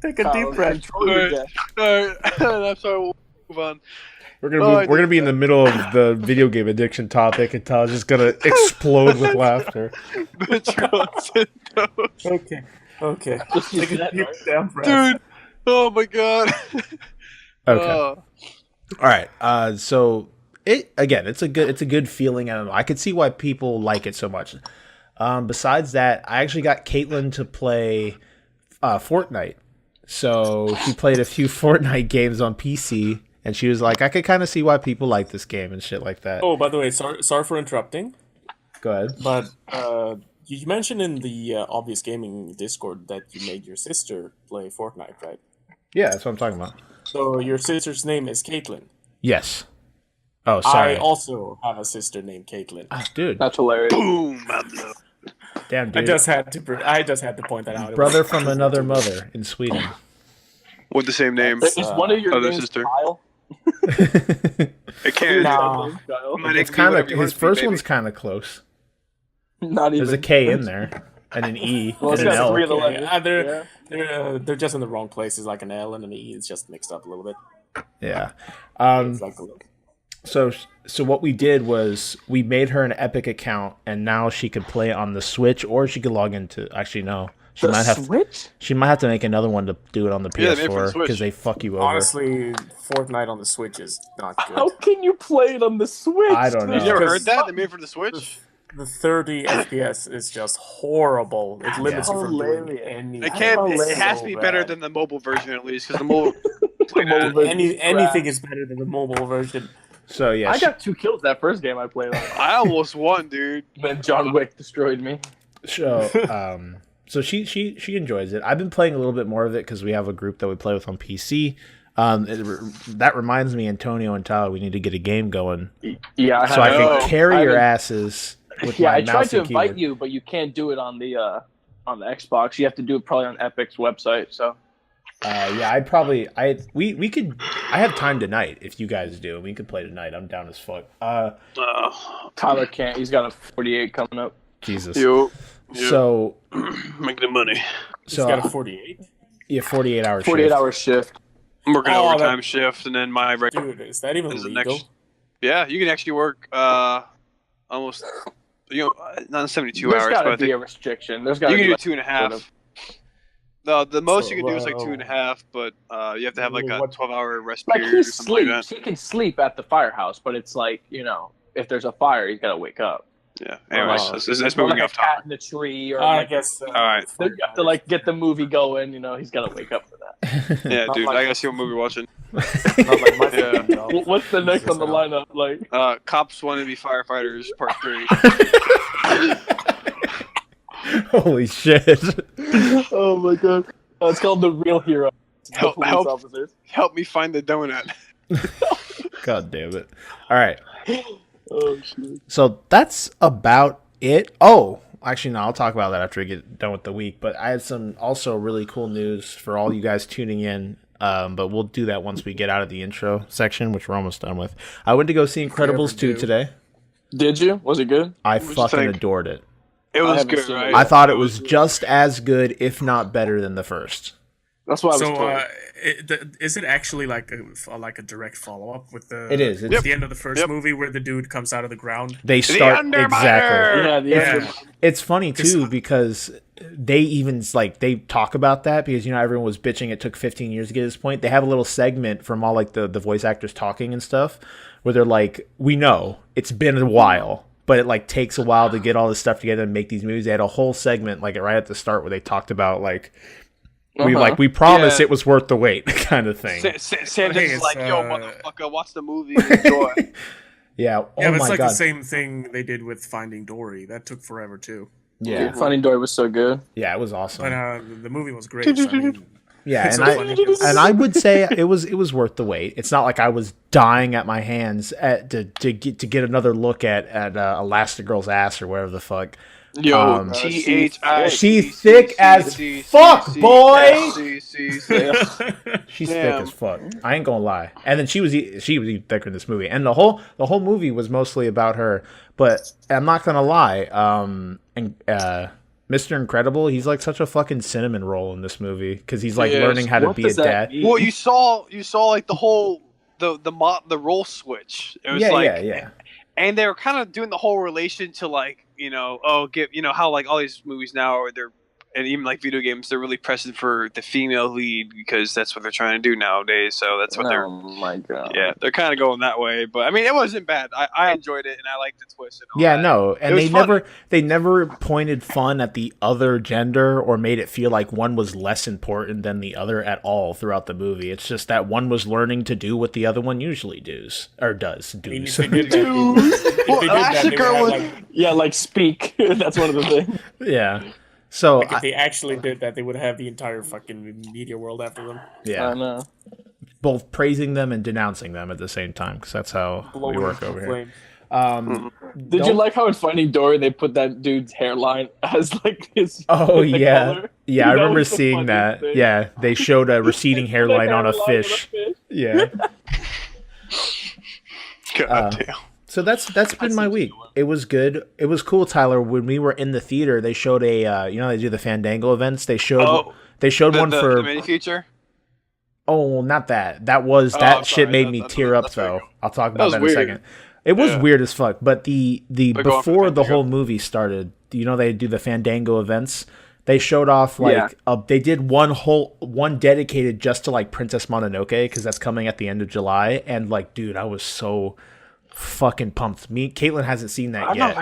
Take a deep breath. Control your death. Alright, that's how we'll move on. We're gonna be in the middle of the video game addiction topic, and Tyler's just gonna explode with laughter. Okay. Just Take a that, deep right? damn breath. Dude, oh my god. Okay. Oh. All right. So it's a good feeling. I could see why people like it so much. Besides that, I actually got Caitlyn to play Fortnite. So she played a few Fortnite games on PC, and she was like, I could kind of see why people like this game and shit like that. Oh, by the way, sorry for interrupting, Go ahead. but you mentioned in the Obvious Gaming Discord that you made your sister play Fortnite, right? Yeah, that's what I'm talking about. So your sister's name is Caitlyn. Yes. Oh, sorry. I also have a sister named Caitlyn. Dude. That's hilarious. Boom. Damn, I dude. just had to point that out. Brother from another mother in Sweden. With the same name. Is one of your other names sister. Kyle? It can't. Nah. Kyle? My name It's can be kind whatever of you want his it to be, first baby. one's kind of close. Not even. There's a K in there and an E Well, and it's an got L. 3 of the Yeah, letters. they're just in the wrong places, like an L and an E. It's just mixed up a little bit. Yeah. It's like a little. So what we did was we made her an Epic account, and now she could play on the Switch, or she could log into. Actually, no. Switch? She might have to make another one to do it on the Yeah, they made it for the PS4 Switch. because they fuck you over. Honestly, Fortnite on the Switch is not good. How can you play it on the Switch? I don't know. You never Because- heard that? They made it for the Switch? The 30 FPS is just horrible. It limits you from doing Hilarious. anything. It can't. It hilarious. has to be better than the mobile version at least, because the mobile. Anything is better than the mobile version. So yeah, I got 2 kills that first game I played on. I almost won, dude. Then John Wick destroyed me. so she enjoys it. I've been playing a little bit more of it because we have a group that we play with on PC. That reminds me, Antonio and Tyler, we need to get a game going Yeah, so I know. can carry I your haven't- asses with Yeah, my I tried mouse to and invite keyboard. you, but you can't do it on the Xbox. You have to do it probably on Epic's website. So Yeah, we could. I have time tonight if you guys do. We could play tonight. I'm down as fuck. Tyler can't. He's got a 48 coming up. Jesus. Yo. So Make the money. He's got a 48. Yeah, 48 hour 48 hour shift. I'm working overtime shift, and then my regular. Dude, is that even legal? Yeah, you can actually work almost, not 72 There's hours, gotta but I be think a restriction. There's you gotta can be do 2.5. The most you can do is like 2.5, but you have to have like a 12-hour rest like period or something like that. he can sleep at the firehouse, but it's like, if there's a fire, he's gotta wake up. Yeah. Anyways, let's moving off a cat topic. in the tree, or I guess. All right. you have to like get the movie going. He's gotta wake up for that. Yeah, Not dude, like- I gotta see what movie we're watching. Not like my Yeah. fucking job. What's the next on the lineup? Like, Cops Want to Be Firefighters Part 3. Holy shit. oh my god, it's called The Real Hero. Help- Police help. officers. Help me find the donut. God damn it. All right. Oh shit. So that's about it. Oh, actually, no, I'll talk about that after we get done with the week. But I had some also really cool news for all you guys tuning in. But we'll do that once we get out of the intro section, which we're almost done with. I went to go see Incredibles 2 today. Did you? Was it good? I What'd you fucking think? adored it. It was haven't good, seen it right? yet. I thought it was just as good, if not better, than the first. That's what I was So, told. is it actually like a direct follow up with the? It is. It's the end of the first movie where the dude comes out of the ground. They start Underminer! exactly. Yeah, the Yeah. end. It's funny too because they even they talk about that because everyone was bitching it took 15 years to get to this point. They have a little segment from all like the voice actors talking and stuff where they're like, we know it's been a while, but it like takes a while to get all this stuff together and make these movies. They had a whole segment like right at the start where they talked about like we promise Yeah. it was worth the wait kind of thing. Santa's it's, like, yo, motherfucker, watch the movie and enjoy. Yeah. Yeah, Oh but it's my like god. the same thing they did with Finding Dory. That took forever too. Yeah. Finding Dory was so good. Yeah, it was awesome. But the movie was great. So, I mean, Yeah, it's and so funny 'cause- I would say it was worth the wait. It's not like I was dying at my hands to get another look at Elastigirl's ass or whatever the fuck. Yo, THI. She's thick as fuck, boy. She's thick Damn. as fuck. I ain't gonna lie. And then she was even thicker in this movie. And the whole movie was mostly about her. But I'm not gonna lie. Mr. Incredible, he's like such a fucking cinnamon roll in this movie because he's like Yes. learning how to What be a does that dad. mean? Well, you saw like the whole the role switch. It was Yeah. and they were kind of doing the whole relation to like how like all these movies now are and even like video games, they're really pressing for the female lead because that's what they're trying to do nowadays. So that's what Oh my god. they're kind of going that way. But I mean, it wasn't bad. I enjoyed it and I liked the twist. And all Yeah, that. no, and It was they never pointed fun at the other gender or made it feel like one was less important than the other at all throughout the movie. It's just that one was learning to do what the other one usually does. I mean, Does. if they did that, if they Well, did that, they would Elastigirl have, was- like, Yeah, like speak. That's one of the things. Yeah. So if they actually did that, they would have the entire fucking media world after them. yeah, I know. both praising them and denouncing them at the same time because that's how we work over here. Flame. Did you like how in Finding Dory they put that dude's hairline as like his? Oh the yeah, color? yeah. I That remember was the seeing that. funniest thing. Yeah, they showed a receding hairline on a fish. Yeah. God damn. So that's been my week. It was good. It was cool, Tyler. When we were in the theater, they showed they do the Fandango events. They showed one for the mini feature. oh, not that. That was that I'm shit sorry. made me That's tear up very though. cool. I'll talk about was that in a weird. second. It was Yeah. weird as fuck, but the But go on for before the the Fandango. whole movie started, they do the Fandango events. They showed off like they did one dedicated just to like Princess Mononoke because that's coming at the end of July, and like, dude, I was so fucking pumped. Caitlyn hasn't seen that yet.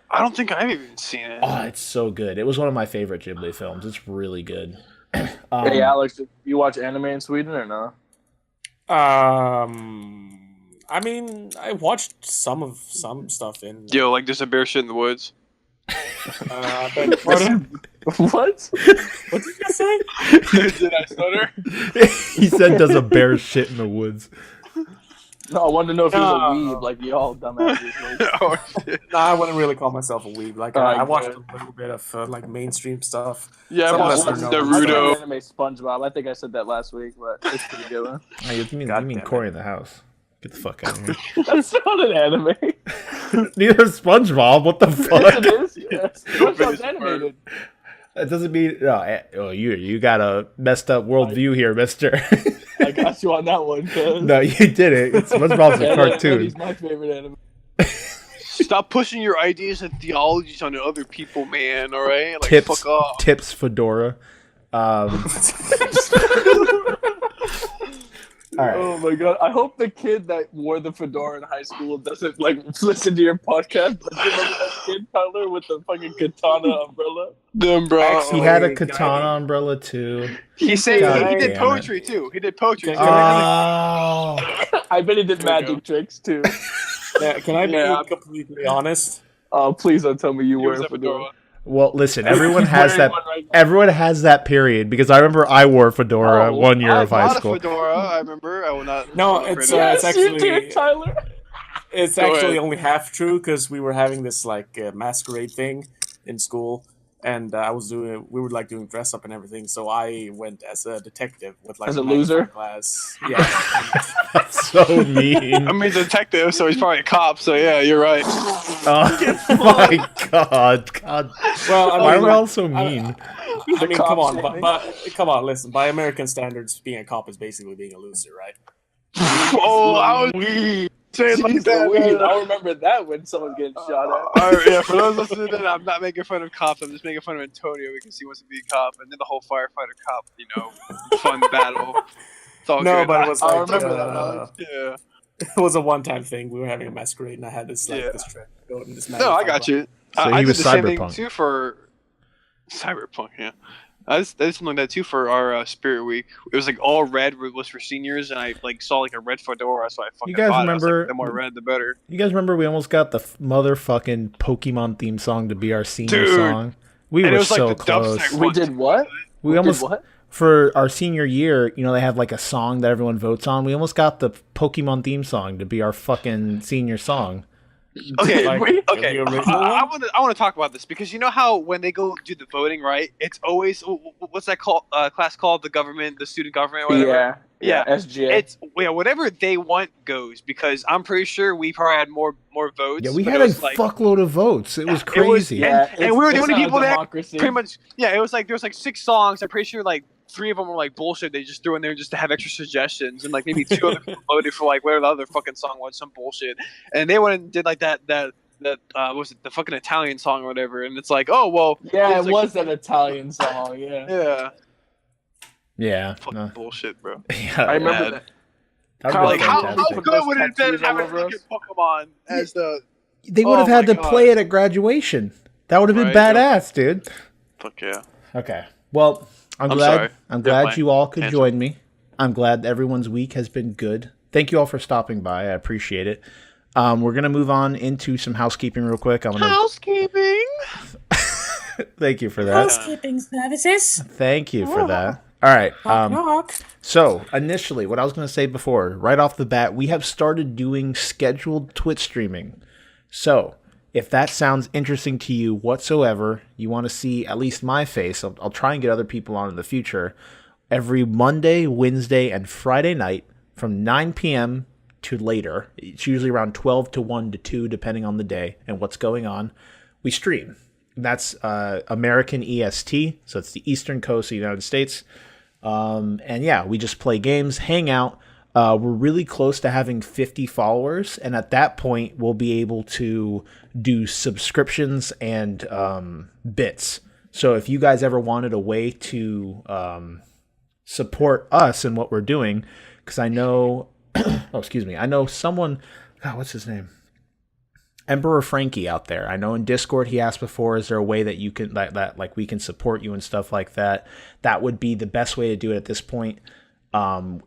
I don't think I've even seen it. Oh, it's so good. It was one of my favorite Ghibli films. It's really good. Hey Alex, you watch anime in Sweden or no? I mean, I watched some stuff in. Yo, like there's a bear shit in the woods. But What? what did you say? Did I stutter? He said, "Does a bear shit in the woods?" No, I wanted to know if he was a No. weeb like y'all dumbasses. Like, Oh shit. No, I wouldn't really call myself a weeb. Like Alright, I watched good. a little bit of like mainstream stuff. Yeah, I Some watched lesser known I watched Naruto. anime SpongeBob. I think I said that last week, but it's a pretty good one. Oh, you mean damn Corey it. in the house? Get the fuck out of here. That's not an anime. Neither is SpongeBob. What the Yes, fuck? it is. Yes. SpongeBob's animated. It doesn't mean you got a messed up worldview here, Mister. I got you on that one, cuz. No, you didn't. It's SpongeBob's a cartoon. He's my favorite anime. Stop pushing your ideas and theologies on other people, man. All right, like Tips, fuck off. Tips Fedora. All right. Oh my god! I hope the kid that wore the fedora in high school doesn't like listen to your podcast. But you remember that kid, Tyler, with the fucking katana umbrella? The umbrella. He had a katana umbrella too. He said God he did damn poetry too. He did poetry. Too. Oh. I bet he did magic tricks too. Yeah, can I be completely honest? Oh, please don't tell me you He wear was a a fedora. fedora. Well, listen. Everyone He's has wearing that. one right now. Everyone has that period because I remember I wore a fedora 1 year of high school. I bought a fedora. I remember. I will not. No, it's Yes, actually you did, Tyler. it's Go actually ahead. only half true because we were having this like masquerade thing in school, and we were like doing dress up and everything. So I went as a detective with like As a loser? glass. Yeah. That's so mean. I mean, detective, so he's probably a cop. So yeah, you're right. Oh my god! God. Well, I Why mean, are we all so mean? I mean, come on, shaming. but come on, listen. By American standards, being a cop is basically being a loser, right? Oh, I was say it like Jeez that. Louise, Man. I'll remember that when someone's getting shot at. All right, yeah, for those listening, to that, I'm not making fun of cops. I'm just making fun of Antonio because he wants to be a cop, and then the whole firefighter cop, fun battle. It's all No, good. but it was I like remember that, Alex. Yeah. it was a one-time thing. We were having a masquerade, and I had this Yeah. this trip. No, I got you. So I he did was the same thing cyberpunk. too for Cyberpunk. Yeah, I did something like that too for our Spirit Week. It was like all red was for seniors, and I like saw like a red fedora, so I fucking guys bought it. I was like, remember- the more red, the better. You guys remember we almost got the motherfucking Pokemon theme song to be our senior Dude. song? We And it were was like so the close. dubstep We did what? We Did almost what? for our senior year, they have like a song that everyone votes on. We almost got the Pokemon theme song to be our fucking senior song. Okay, Like, okay. the original I one? want to talk about this because you know how when they go do the voting, right? It's always what's that class called? The student government, whatever. Yeah, Yeah. SGA. It's whatever they want goes because I'm pretty sure we probably had more votes. Yeah, we but had it a was like, fuckload of votes. It was It was- crazy. yeah, and we were the it's only not a people there. democracy. Pretty much, yeah. It was like there was like 6 songs. I'm pretty sure like 3 of them were like bullshit. They just threw in there just to have extra suggestions, and like maybe 2 other people voted for like whatever the other fucking song was, some bullshit. And they went and did like that what was it, the fucking Italian song or whatever? And it's like, oh well, Yeah, it's it like- was an Italian song. Yeah, yeah, Yeah. fucking no. bullshit, bro. Yeah, I remember bad. that. that Kyle, would've Like been how fantastic. good would it have been Tattoos having all over fucking Pokemon as the They would have Oh had my to God. play it at graduation. That would have been Right, badass, dude. fuck yeah? Okay. Well, I'm I'm glad sorry. I'm Yeah, glad fine. you all could Answer. join me. I'm glad everyone's week has been good. Thank you all for stopping by. I appreciate it. We're gonna move on into some housekeeping real quick. Housekeeping. Thank you for that. Housekeeping services. Thank you for that. All right. Knock. So initially, what I was going to say before, right off the bat, we have started doing scheduled Twitch streaming. So if that sounds interesting to you whatsoever, you want to see at least my face, I'll try and get other people on in the future. Every Monday, Wednesday, and Friday night from 9 p.m. to later, it's usually around 12 to 1 to 2, depending on the day and what's going on, we stream. That's American EST, so it's the Eastern Coast of the United States. And yeah, we just play games, hang out. We're really close to having 50 followers, and at that point, we'll be able to do subscriptions and bits. So if you guys ever wanted a way to support us and what we're doing, because I know, I know someone, God, what's his name? Emperor Frankie out there. I know in Discord he asked before, is there a way that you can that like we can support you and stuff like that? That would be the best way to do it at this point.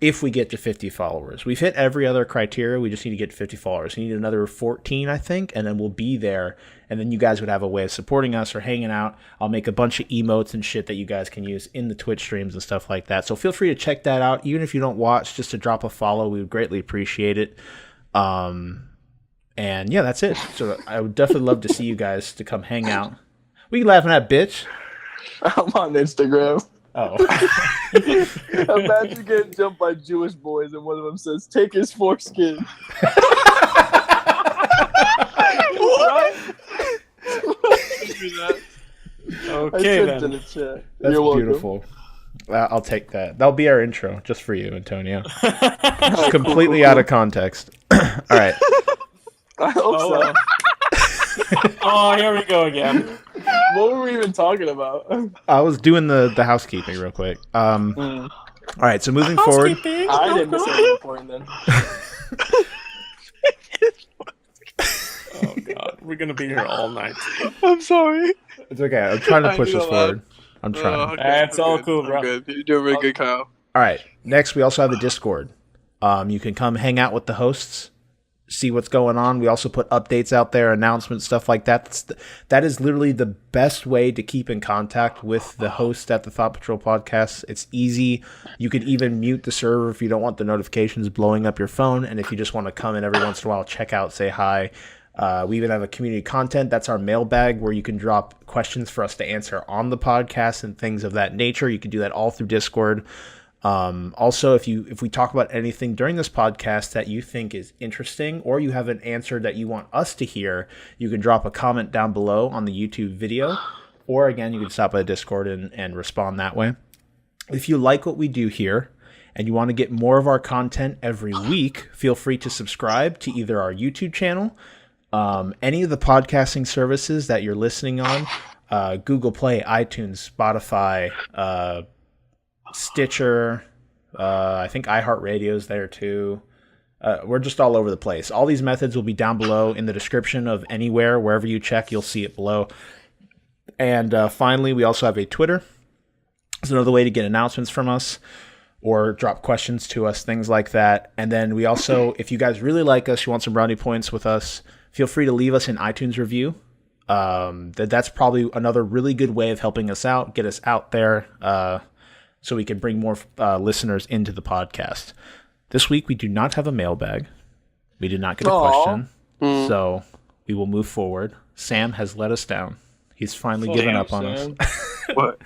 If we get to 50 followers, we've hit every other criteria. We just need to get to 50 followers. We need another 14, I think, and then we'll be there. And then you guys would have a way of supporting us or hanging out. I'll make a bunch of emotes and shit that you guys can use in the Twitch streams and stuff like that. So feel free to check that out. Even if you don't watch, just to drop a follow, we would greatly appreciate it. And yeah, that's it. So I would definitely love to see you guys to come hang out. What are you laughing at, bitch? I'm on Instagram. Oh. Imagine getting jumped by Jewish boys, and one of them says, "Take his foreskin." What? Okay, sent then. in the chat. That's You're welcome. beautiful. I'll take that. That'll be our intro, just for you, Antonio. Cool, Completely cool, out of context. All right. I hope Oh, so. well. Oh, here we go again. What were we even talking about? I was doing the housekeeping real quick. All right, so moving forward. I didn't miss anything important then. Oh god, we're gonna be here all night. I'm sorry. It's okay. I'm trying to I push knew this that. forward. I'm trying. Okay, That's I'm all good. cool, I'm bro. good. You're doing really good, Kyle. All right. Next, we also have the Discord. You can come hang out with the hosts, see what's going on. We also put updates out there, announcements, stuff like that. That is literally the best way to keep in contact with the host at the Thought Patrol podcast. It's easy. You could even mute the server if you don't want the notifications blowing up your phone. And if you just want to come in every once in a while, check out, say hi. We even have a community content. That's our mailbag where you can drop questions for us to answer on the podcast and things of that nature. You can do that all through Discord. Also, if we talk about anything during this podcast that you think is interesting or you have an answer that you want us to hear, you can drop a comment down below on the YouTube video, or again, you can stop by the Discord and respond that way. If you like what we do here and you want to get more of our content every week, feel free to subscribe to either our YouTube channel, any of the podcasting services that you're listening on, Google Play, iTunes, Spotify, Stitcher, I think iHeartRadio's there too. We're just all over the place. All these methods will be down below in the description of anywhere. Wherever you check, you'll see it below. And finally, we also have a Twitter. It's another way to get announcements from us or drop questions to us, things like that. And then we also, if you guys really like us, you want some brownie points with us, feel free to leave us an iTunes review. That's probably another really good way of helping us out, get us out there, so we can bring more listeners into the podcast. This week, we do not have a mailbag. We did not get a question. So we will move forward. Sam has let us down. He's finally given up on us. What?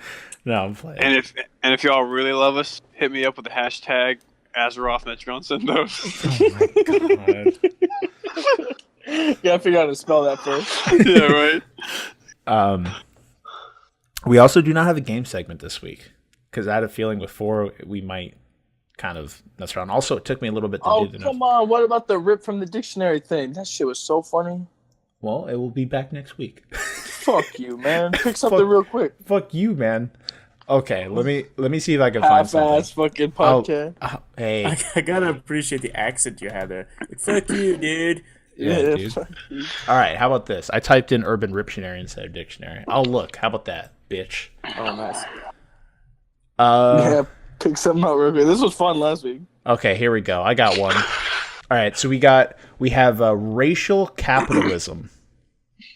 No, I'm playing. And if y'all really love us, hit me up with the hashtag Azeroth Metron Sendos. Oh my God. Gotta figure out how to spell that first. Yeah, right. We also do not have a game segment this week because I had a feeling before we might kind of mess around. Also, it took me a little bit to do the come on. What about the rip from the dictionary thing? That shit was so funny. Well, it will be back next week. Fuck you, man. Pick something real quick. Fuck you, man. Okay, let me see if I can find something. Half-ass fucking podcast. Hey. I gotta appreciate the accent you had there. Like, fuck you, dude. Yeah, dude. All right, how about this? I typed in Urban Riptionary instead of dictionary. Oh, look. How about that, bitch? Oh, nice. Yeah, pick something out real quick. This was fun last week. Okay, here we go. I got one. All right, so we have racial capitalism.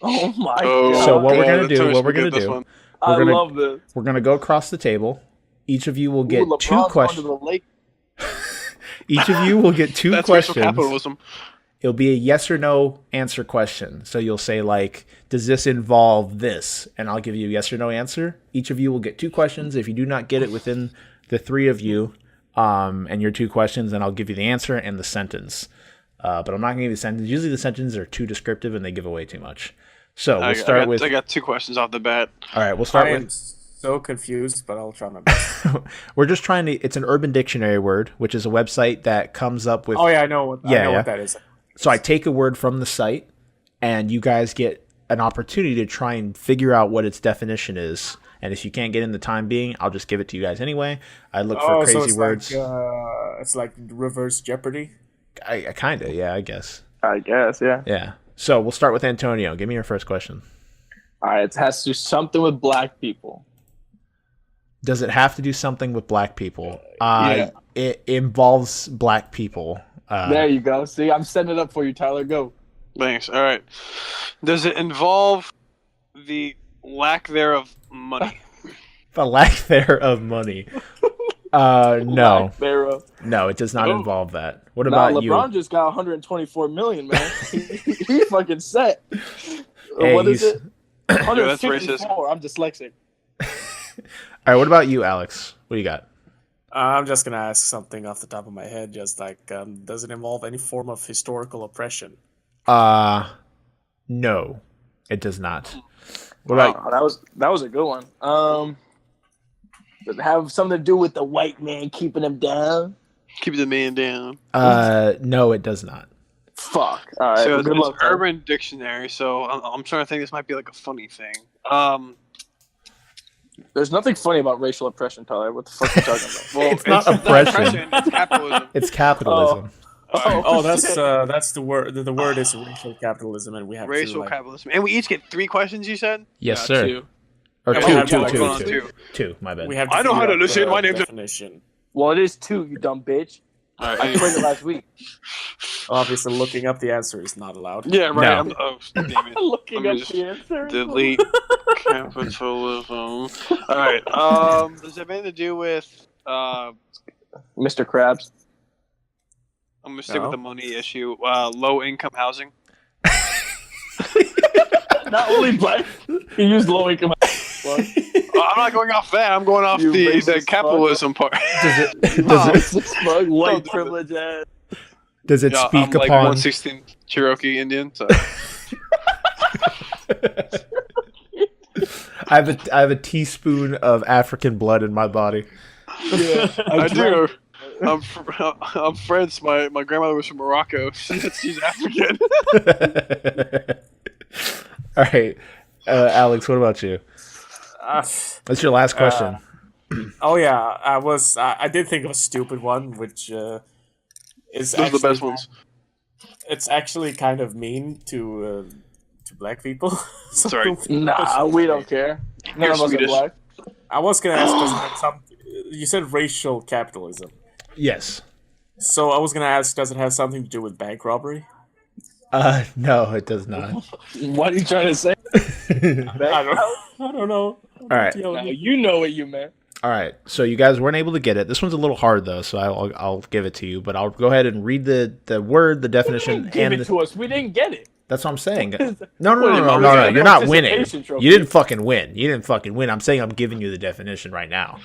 Oh my god. So what we're yeah, gonna do? What we're gonna do? I love this. We're gonna go across the table. Each of you will get Ooh, two LeBron's questions. going to the lake. Each of you will get two That's racial questions. capitalism. It'll be a yes or no answer question. So you'll say like, does this involve this? And I'll give you a yes or no answer. Each of you will get two questions. If you do not get it within the three of you, and your two questions, then I'll give you the answer and the sentence. But I'm not going to give you the sentence. Usually the sentences are too descriptive and they give away too much. So we'll start with... I got two questions off the bat. All right, we'll start I with... am so confused, but I'll try my best. We're just trying to... It's an Urban Dictionary word, which is a website that comes up with... Oh, yeah, I know what that is. So I take a word from the site, and you guys get an opportunity to try and figure out what its definition is. And if you can't get in the time being, I'll just give it to you guys anyway. I look for crazy words. It's like reverse Jeopardy? I kind of, yeah, I guess. I guess, yeah. Yeah. So we'll start with Antonio. Give me your first question. All right, it has to do something with black people. Does it have to do something with black people? Yeah. It involves black people. There you go. See, I'm setting it up for you, Tyler. Go. Thanks. All right. Does it involve the lack thereof money? The lack thereof money. No. Black thereof. No, it does not Oh. involve that. What Nah, about you? LeBron just got 124 million, man. He fucking set. Hey, What is it? that's 154. I'm dyslexic. All right, what about you, Alex? What do you got? I'm just going to ask something off the top of my head, just like, does it involve any form of historical oppression? No, it does not. What about Oh, that was a good one. Does it have something to do with the white man keeping him down? Keep the man down. no, it does not. Fuck. All right. So Well, good it's luck. Tyler. Urban Dictionary. So I'm trying to think. This might be like a funny thing. There's nothing funny about racial oppression, Tyler. What the fuck are you talking about? Well, It's not oppression. It's capitalism. It's capitalism. That's the word. The word is racial capitalism, and we have Racial capitalism. And we each get 3 questions. You said. Yes, Yeah, sir. 2. Or Yeah, two, we have two, to two, go on two. 2. Two, my bad. We have. I know how to listen. My name's definition. Well, it is 2, you dumb bitch. All I right. played it last week. Obviously, looking up the answer is not allowed. Yeah, right. No. Oh, damn it. Looking Let up me just the answer. Delete capitalism. All right. Does it have anything to do with? Mr. Krabs. I'm gonna stick with the money issue. Low income housing. Not only black, he used low income. I'm not going off that. I'm going off You the racist capitalism part. White privilege ass. Does it Yeah, speak I'm like upon? 116 Cherokee Indian. So. I have a teaspoon of African blood in my body. Yeah, I do. I'm French. My grandmother was from Morocco. She's African. All right, Alex. What about you? That's your last question. Oh yeah, I did think of a stupid one, which is Those are the actually best ones. It's actually kind of mean to black people. So Sorry. Nah, we don't care. None You're of us are Swedish. black. I was gonna ask, does it have some? You said racial capitalism, Yes. so I was gonna ask, does it have something to do with bank robbery? No, it does not. What are you trying to say? I don't know. All right. Now, you know what you meant. All right. So you guys weren't able to get it. This one's a little hard though, so I'll give it to you. But I'll go ahead and read the word, the definition, Give and it to us. We didn't get it. that's what I'm saying. What No. is it, You're not winning. participation trophy? You didn't fucking win. I'm saying I'm giving you the definition right now.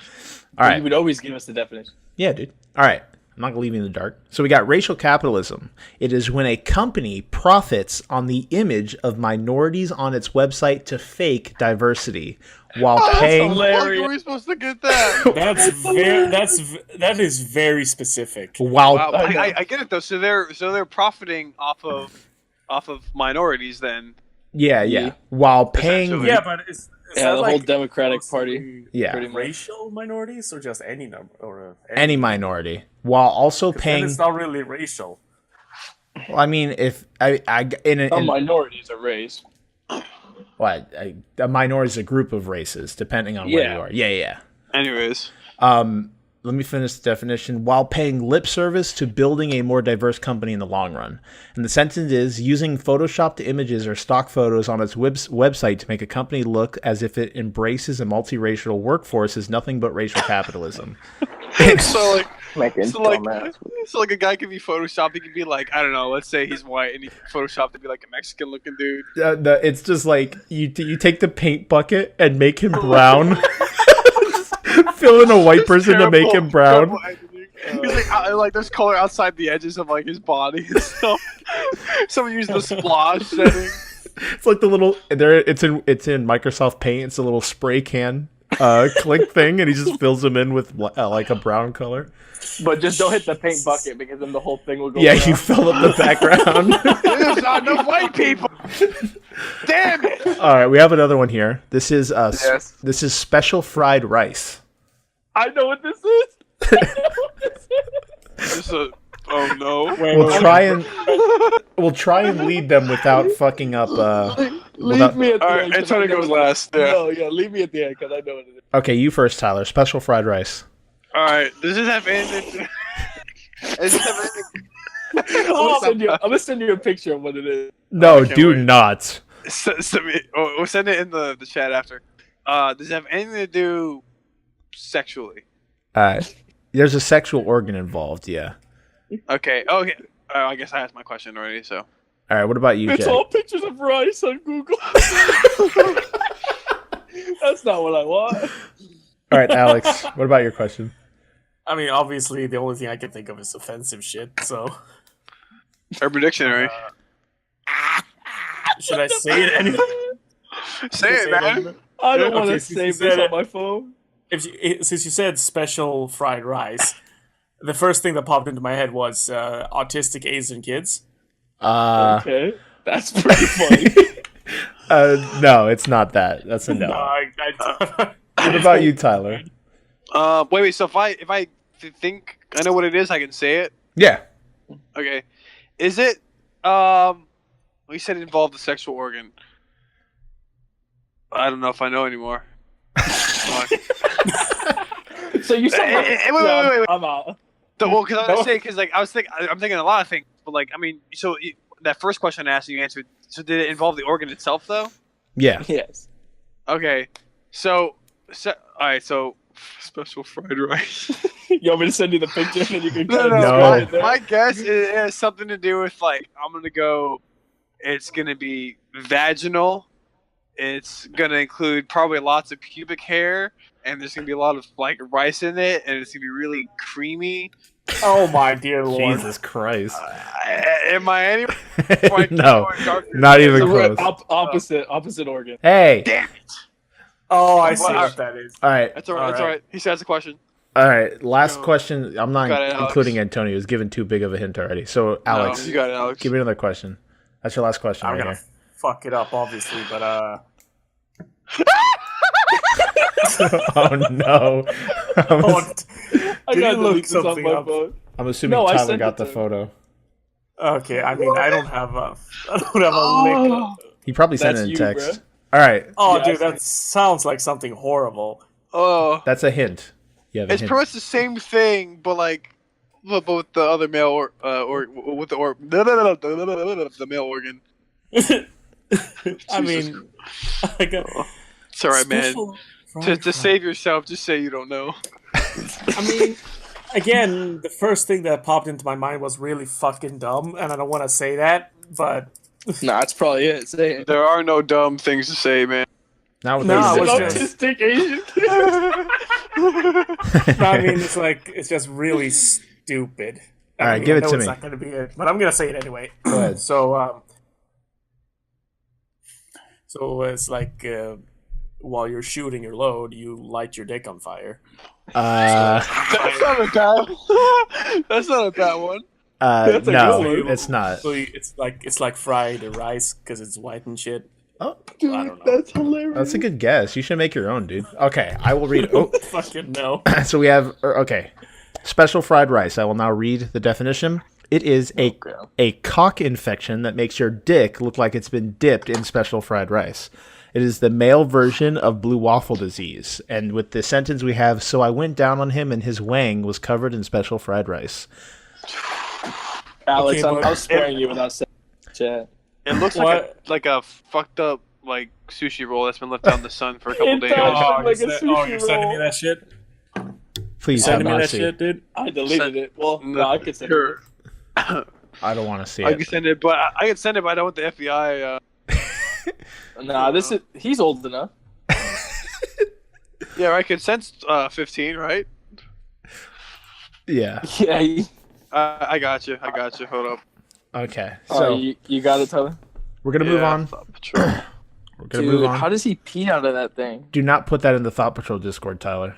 All right. You would always give us the definition. Yeah, dude. All right. I'm not going to leave you in the dark. So we got racial capitalism. It is when a company profits on the image of minorities on its website to fake diversity while paying. How are we supposed to get that? That is very specific. While Wow, I get it though. So they're profiting off of minorities then. yeah. While paying. Essentially. Yeah, but is Yeah, that the like whole Democratic mostly Party. Yeah. Pretty much. racial minorities or just any number or Any minority, while also then paying. it's not really racial. Well, I mean, if Some minorities are raised. a minority is a group of races, depending on where you are. Yeah. Anyways, Let me finish the definition. While paying lip service to building a more diverse company in the long run. And the sentence is, using photoshopped images or stock photos on its website to make a company look as if it embraces a multiracial workforce is nothing but racial capitalism. so like dumbass. a guy could be photoshopped. He could be like, I don't know. Let's say he's white and he photoshopped to be like a Mexican looking dude. It's just like you take the paint bucket and make him brown. Fill in a white person to make him brown. He's like there's color outside the edges of like his body and stuff. Someone used the splash setting. It's like the little it's in Microsoft Paint. It's a little spray can click thing, and he just fills them in with like a brown color. But just don't hit the paint bucket because then the whole thing will go. Yeah, brown. you fill up the background. There's not enough white people. Damn it! All right, we have another one here. This is Yes. This is special fried rice. I know what this is. Just oh no. We'll try and lead them without fucking up. Leave me at the All end. right, Antony goes last. Yeah. No, leave me at the end because I know what it is. Okay, you first, Tyler. Special fried rice. All right. Does this have anything? Does this have anything? I'm gonna send you a picture of what it is. No, can't do wait. not. We'll send it in the chat after. Does it have anything to do sexually? There's a sexual organ involved. Yeah. Okay. Okay. I guess I asked my question already. So. All right. What about you, It's Jay? all pictures of rice on Google. That's not what I want. All right, Alex. What about your question? I mean, obviously, the only thing I can think of is offensive shit. So, Urban Dictionary. should I say it anyway? Say it, man. I don't Okay, want to since you save said this it- on my phone. Since you said special fried rice, the first thing that popped into my head was autistic Asian kids. Okay, that's pretty funny. No, it's not that. That's a no. What about you, Tyler? Wait. So if I think I know what it is, I can say it. Yeah. Okay. Is it? You said it involved the sexual organ. I don't know if I know anymore. Fuck. So you said, wait. I'm out. Well, because I was saying, I'm thinking a lot of things, but like, I mean, so that first question I asked you answered. So did it involve the organ itself, though? Yeah. Yes. Okay. So all right. So special fried rice. You want me to send you the picture and then you can kind of No. describe it there? My guess it has something to do with like I'm gonna go. It's gonna be vaginal. It's gonna include probably lots of pubic hair, and there's gonna be a lot of like rice in it, and it's gonna be really creamy. Oh my dear lord! Jesus Christ. Am I any? No, not even So we're close. opposite organ. Hey. Damn it! Oh, I see Well, what that is. All right. That's all right. That's all right. He says a question. All right. Last No. question. I'm not Got it, Alex. including Antony. He was given too big of a hint already. So, Alex, No, you got it, Alex. give me another question. That's your last question I'm right gonna here. fuck it up, obviously, but Oh, no. oh, I Did gotta you look delete this on something my up? phone. I'm assuming No, I Tyler sent got it the to him. photo. okay. I mean, I don't have a lick. He probably sent That's it in you, text. bro. All right. Oh, Yeah, dude, I that sounds like something horrible. Oh, That's a hint. You have a it's hint. pretty much the same thing, but like, but with the other male or with the male organ. I mean, I got, It's all right, man. special To fried rice. save yourself, just say you don't know. I mean, again, the first thing that popped into my mind was really fucking dumb, and I don't want to say that, but Nah, that's probably it. Say it. There are no dumb things to say, man. Not with No, these I was guys. just- Autistic Asian. no, I mean, it's just really stupid. All right, I mean, give I it know to it's me. not going to be it, but I'm going to say it anyway. Go ahead. So it's like while you're shooting your load, you light your dick on fire. That's not a bad. That's not a bad one. That's a no, good one. it's not. So it's like fried rice because it's white and shit. Oh, Dude, I don't know. that's hilarious. that's a good guess. You should make your own, dude. Okay, I will read. Oh, Fucking no. so we have okay. Special fried rice. I will now read the definition. It is a cock infection that makes your dick look like it's been dipped in special fried rice. It is the male version of blue waffle disease. And with the sentence we have, so I went down on him and his wang was covered in special fried rice. Alex, Okay, I was sparing you without saying chat. It looks like a fucked up like sushi roll that's been left out in the sun for a couple It days. does. Oh, like a you're sushi sending me roll. that shit? Please have Sending me not that see. shit, dude? I deleted it. Well, no, I could send it. Sure. I don't want to see I it. can send it, but I can send it, but I don't want the FBI. Nah, he's old enough. Yeah, right. Consent's 15, right? Yeah. Yeah. I got you. Hold up. Okay. So So you got it, Tyler. we're gonna move on. Thought Patrol. We're gonna Dude, move on. how does he pee out of that thing? Do not put that in the Thought Patrol Discord, Tyler.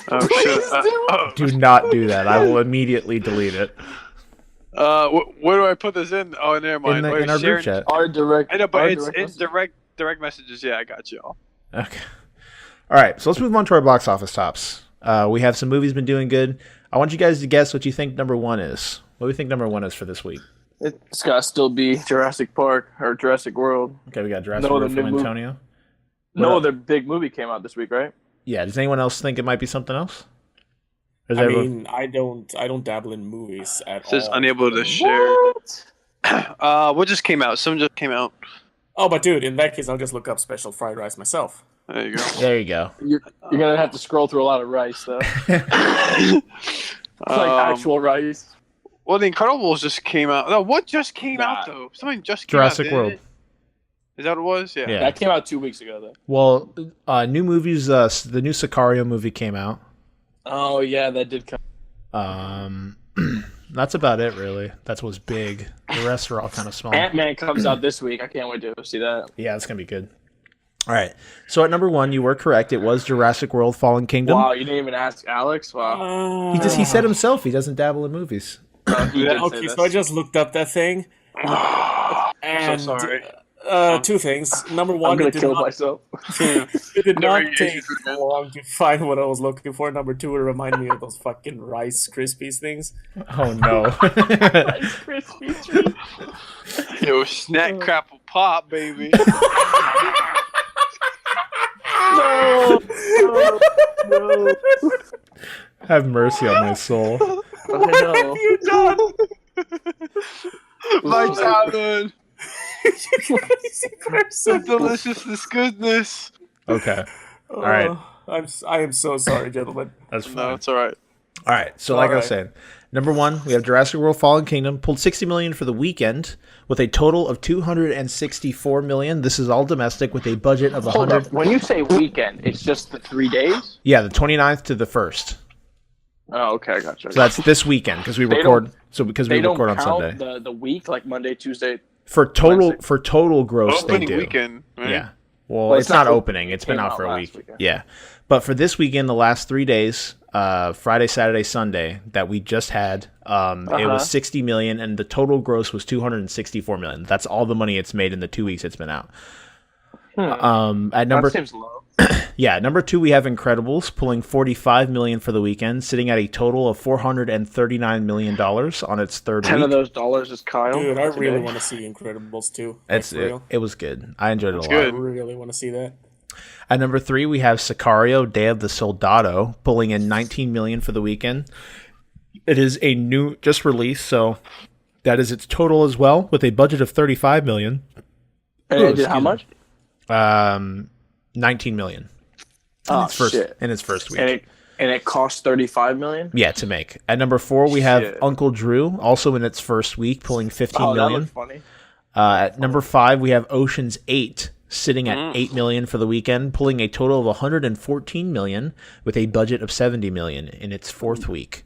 Oh shit. Do not do that. I will immediately delete it. Where do I put this in? Oh, never mind. Wait, In our sharing- group chat. Our direct. I know, but our it's message. direct messages. Yeah, I got you all. Okay. All right. So let's move on to our box office tops. We have some movies been doing good. I want you guys to guess what you think number one is. What do you think number one is for this week? It's gotta still be Jurassic Park or Jurassic World. Okay, we got Jurassic No, World the from new movie. Antonio. No What other big movie came out this week, right? Yeah. Does anyone else think it might be something else? Or is I everyone- mean, I don't dabble in movies at It says all. unable to share. What? What just came out? Some just came out. Oh, but dude, in that case, I'll just look up special fried rice myself. There you go. There you go. You're gonna have to scroll through a lot of rice though. Like actual rice. Well, The Incredibles just came out. No, what just came Nah. out though? Something just came Jurassic out. didn't World. it? Is that what it was? Yeah. Yeah. That came out 2 weeks ago though. Well, new movies. The new Sicario movie came out. Oh yeah, that did come. That's about it, really. That's what's big. The rest are all kind of small. Ant-Man comes out this week. I can't wait to see that. Yeah, it's gonna be good. All right. So at number 1, you were correct. It was Jurassic World: Fallen Kingdom. Wow, you didn't even ask Alex? Wow. He said himself he doesn't dabble in movies. He did say Okay, this. so I just looked up that thing. And So sorry. 2 things. Number I'm one, gonna it did kill not, myself. it did No not radiation take treatment. long to find what I was looking for. Number 2, it reminded me of those fucking Rice Krispies things. Oh no. Yo, snack crapple pop, baby. No. No. Have mercy on my soul. I know. You done? My childhood. You crazy person. The deliciousness, goodness. Okay. All right. I am so sorry, gentlemen. That's fine. No, it's all right. All right. So like I was All saying, number 1, we have Jurassic World: Fallen Kingdom, pulled $60 million for the weekend with a total of $264 million. This is all domestic with a budget of Hold 100. up. When you say weekend, it's just the 3 days? Yeah, the 29th to the 1st. Oh, okay, I gotcha. So that's this weekend because we They record. So because we They don't record on count Sunday. the week, like Monday, Tuesday. For total Wednesday. gross, they Opening do. weekend. Right? Yeah. Well, Well, it's not opening. It's been came out out for a last week. weekend. Yeah. But for this weekend, the last 3 days, Friday, Saturday, Sunday, that we just had, it was 60 million, and the total gross was 264 million. That's all the money it's made in the 2 weeks it's been out. At number That seems low. Yeah, number 2, we have Incredibles pulling $45 million for the weekend, sitting at a total of $439 million on its third 10 week. of those dollars is Kyle. Dude, I really today. want to see Incredibles too. It was good. I enjoyed it a lot. I good. really want to see that. At number 3, we have Sicario: Day of the Soldado pulling in $19 million for the weekend. It is a new, just released, so that is its total as well, with a budget of $35 million. And it did how much? 19 million. Oh, In its first week. And it cost $35 million? Yeah, to make. At number 4, we have Shit. Uncle Drew, also in its first week, pulling $15 Oh, that million. looked funny. At number 5, we have Ocean's 8, sitting at $8 million for the weekend, pulling a total of $114 million, with a budget of $70 million in its fourth week.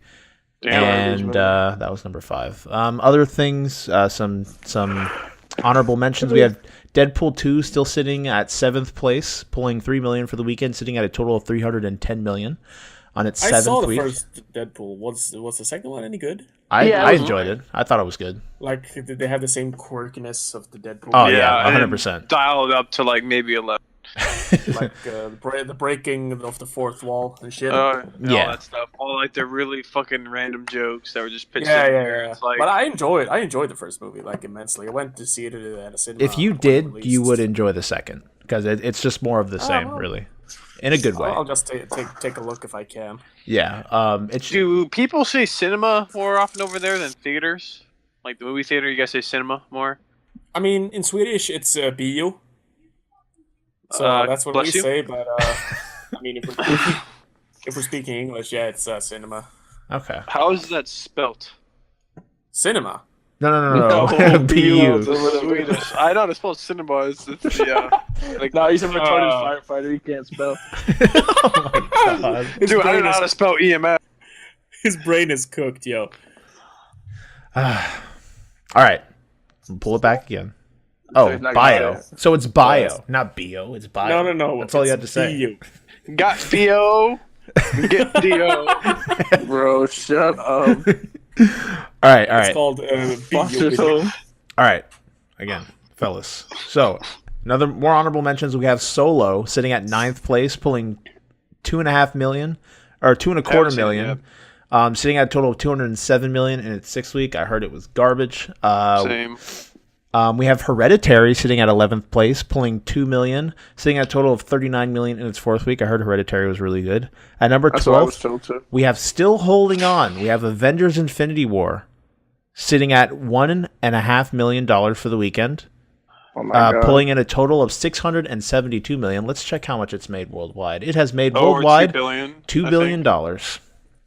Damn. And that was number 5. Other things, some honorable mentions. We have Deadpool 2 still sitting at 7th place, pulling $3 million for the weekend, sitting at a total of $310 million on its 7th I saw the week. first Deadpool. Was the second one any good? I it was enjoyed it. I thought it was good. Like, did they have the same quirkiness of the Deadpool? Oh, yeah, and 100%. Dialed up to like maybe 11. Like the breaking of the fourth wall and shit. All Yeah. that stuff. All like the really fucking random jokes that were just pitched yeah, in yeah, there. yeah. It's like, But I enjoyed the first movie like immensely. I went to see it at a cinema. If you when it did, released. you would enjoy the second, because it's just more of the same, well. really, in a good way. I'll just take a look if I can. Yeah. It's do people say cinema more often over there than theaters? Like the movie theater, you guys say cinema more? I mean, in Swedish, it's bio. So that's what we bless you. say. But I mean, if we're speaking English, yeah, it's cinema. okay. How is that spelt? No. Cinema. PU. Swedish. I know how to spell cinema. It's like No, he's a retarded firefighter. He can't spell. Oh my god. His dude, I brain don't know how to is- spell EMS. His brain is cooked, yo. All right. Pull it back again. Oh, he's not bio. gonna- So it's bio, not bio. It's bio. No. That's all you it's had to say. BU. Got BO. Get DO. Bro, shut up. All right. It's called Foster's BU. home. All right. Again, fellas. So, another more honorable mentions. We have Solo sitting at 9th place, pulling $2.5 million or $2.25 million. Sitting at a total of $207 million in its 6th week. I heard it was garbage. Same. We have Hereditary sitting at 11th place, pulling $2 million, sitting at a total of $39 million in its 4th week. I heard Hereditary was really good. At number That's what I was 12, told to. we have still holding on. We have Avengers: Infinity War sitting at $1.5 million for the weekend, Oh my god. pulling in a total of $672 million. Let's check how much it's made worldwide. It has made Over worldwide $2 billion. $2 billion.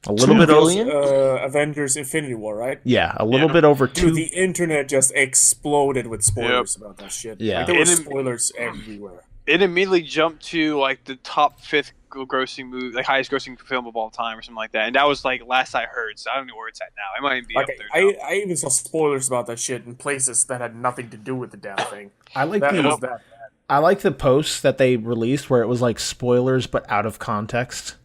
A little bit billion? over, Avengers: Infinity War, right? yeah, a little bit over Dude, two. the internet just exploded with spoilers about that shit. Yeah. Like, there were And it- spoilers everywhere. It immediately jumped to like the top 5th grossing movie, like highest grossing film of all time, or something like that. And that was like last I heard, so I don't know where it's at now. It might even be Like, up there. Now. I even saw spoilers about that shit in places that had nothing to do with the damn thing. I like That the was that. I like the posts that they released where it was like spoilers but out of context.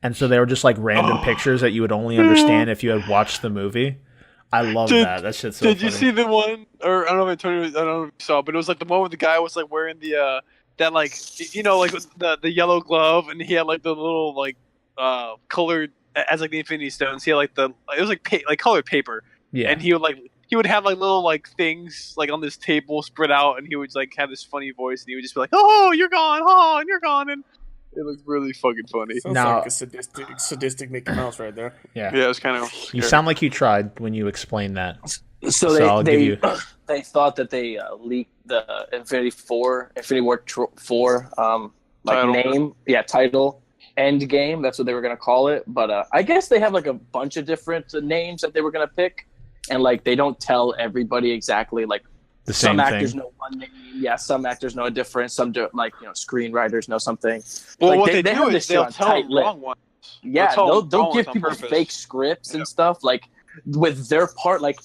And so they were just like random pictures that you would only understand if you had watched the movie. I love that. That shit's so Did funny. you see the one, or I don't know if I don't know if you saw, but it was like the one where the guy was like wearing the that like like the yellow glove, and he had like the little like colored as like the Infinity Stones. He had like it was like like colored paper. Yeah. And he would have like little like things like on this table spread out, and he would like have this funny voice, and he would just be like, "Oh, you're gone, oh, and you're gone," and it looked really fucking funny. Sounds Now- like a sadistic Mickey Mouse right there. Yeah. Yeah, it was kind of. You sound like you tried when you explained that. So I'll give they you- they thought that they leaked the Infinity War 4 Title. name, title, end game. That's what they were gonna call it. But I guess they have like a bunch of different names that they were gonna pick, and like they don't tell everybody exactly. Like The same some actors thing. know one name, some actors know a different. Some do, like screenwriters know something. Well, Like, what they they do have is this shit they'll on tell tight them lip. wrong ones. Yeah, tell they'll wrong give ones on people purpose. fake scripts Yeah. and stuff. Like with their part, like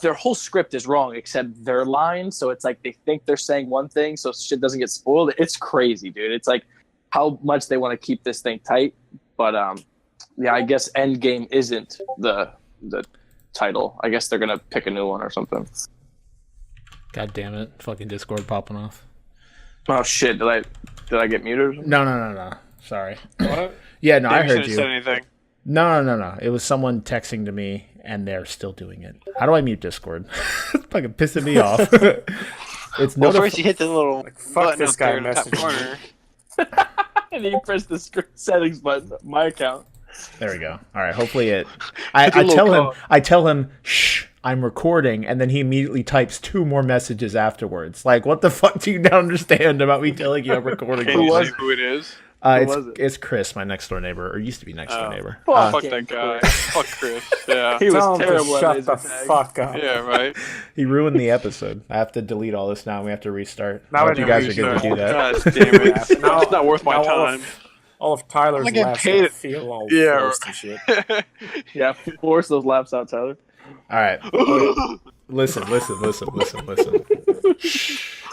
their whole script is wrong except their line. So it's like they think they're saying one thing, so shit doesn't get spoiled. It's crazy, dude. It's like how much they want to keep this thing tight. But I guess Endgame isn't the title. I guess they're gonna pick a new one or something. God damn it. Fucking Discord popping off. Oh shit! Did I get muted? Or something? No. Sorry. What? Yeah, no, I Maybe heard shouldn't have said you. anything. No. It was someone texting to me, and they're still doing it. How do I mute Discord? It's fucking pissing me off. It's Well, notif- first you hit the little fuck button this up guy there in the top messaging corner. And you press the settings button. My account. There we go. All right. Hopefully it. It's a I little tell him. code. I tell him. Shh. I'm recording, and then he immediately types 2 more messages afterwards. Like, what the fuck do you not understand about me telling you I'm recording? Can you was say who it is? was it? It's Chris, my next door neighbor, or used to be next door neighbor. Fuck that guy. Fuck Chris. Yeah. He was Tell him to terrible at shut laser the tag. fuck up. Yeah, right. He ruined the episode. I have to delete all this now. We have to restart. Now I I hope you know guys you are good to do that. God damn it. It's Now- not worth my now time. All of Tyler's I'm getting laughs paid- I feel all Yeah, forced and shit. Yeah, force those laps out, Tyler. All right. Listen.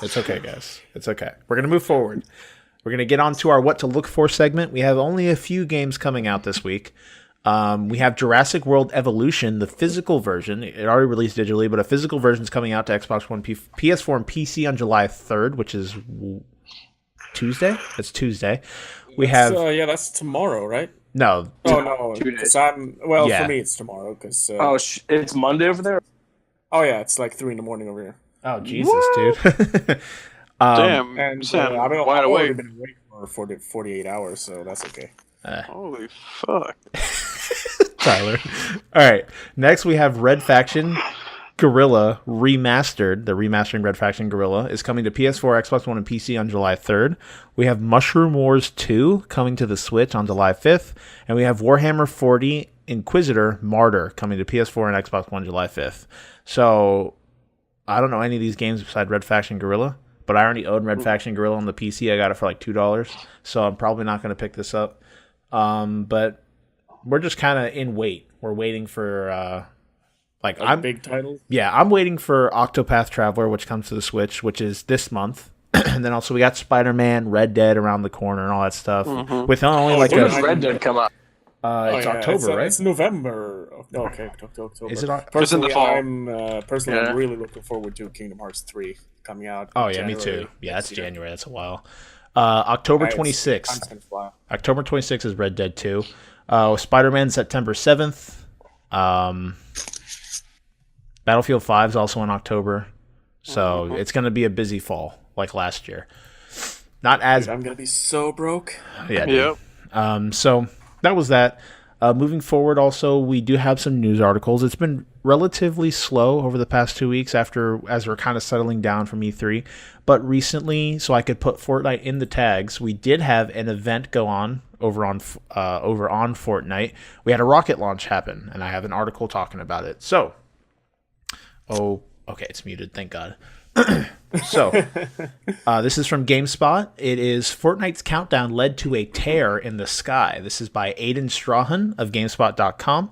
It's okay, guys. It's okay. We're going to move forward. We're going to get on to our What to Look For segment. We have only a few games coming out this week. We have Jurassic World Evolution, the physical version. It already released digitally, but a physical version is coming out to Xbox One, PS4, and PC on July 3rd, which is Tuesday? That's Tuesday. We have... That's tomorrow, right? no. Oh no, 2 days. 'cause I'm Yeah. for me it's tomorrow because It's Monday over there. it's like 3 a.m. over here. Oh, Jesus, dude. Damn. And Sam, I've been wide already awake. been awake for 48 hours, so that's okay. Holy fuck. Tyler. All right. Next, we have Red Faction Guerrilla Remastered. The remastering Red Faction Guerrilla is coming to PS4, Xbox One, and PC on July 3rd. We have Mushroom Wars 2 coming to the Switch on July 5th. And we have Warhammer 40 Inquisitor Martyr coming to PS4 and Xbox One July 5th. So, I don't know any of these games beside Red Faction Guerrilla, but I already own Red Faction Guerrilla on the PC. I got it for like $2, so I'm probably not going to pick this up. But we're just kind of in wait. We're waiting for I'm Big titles. yeah, I'm waiting for Octopath Traveler, which comes to the Switch, which is this month. And then also we got Spider-Man, Red Dead around the corner, and all that stuff. With only like When a does Red Dead come out? it's October, right? It's November. Oh, okay, October. Is it? It's in the Personally, fall. I'm really looking forward to Kingdom Hearts 3 coming out. Oh in yeah, me January too. Yeah, that's next year. January. That's a while. October Time's 26th. gonna fly. October 26th is Red Dead 2. Spider-Man September 7th. Battlefield 5 is also in October. So it's going to be a busy fall like last year. Not as Dude, I'm gonna be so broke. yeah. Dude. Yep. So that was that. Moving forward, also, we do have some news articles. It's been relatively slow over the past 2 weeks as we're kind of settling down from E3. But recently, so I could put Fortnite in the tags, we did have an event go on over on Fortnite. We had a rocket launch happen, and I have an article talking about it. So, okay, it's muted. Thank God. So, this is from GameSpot. It is Fortnite's countdown led to a tear in the sky. This is by Aiden Strahan of GameSpot.com.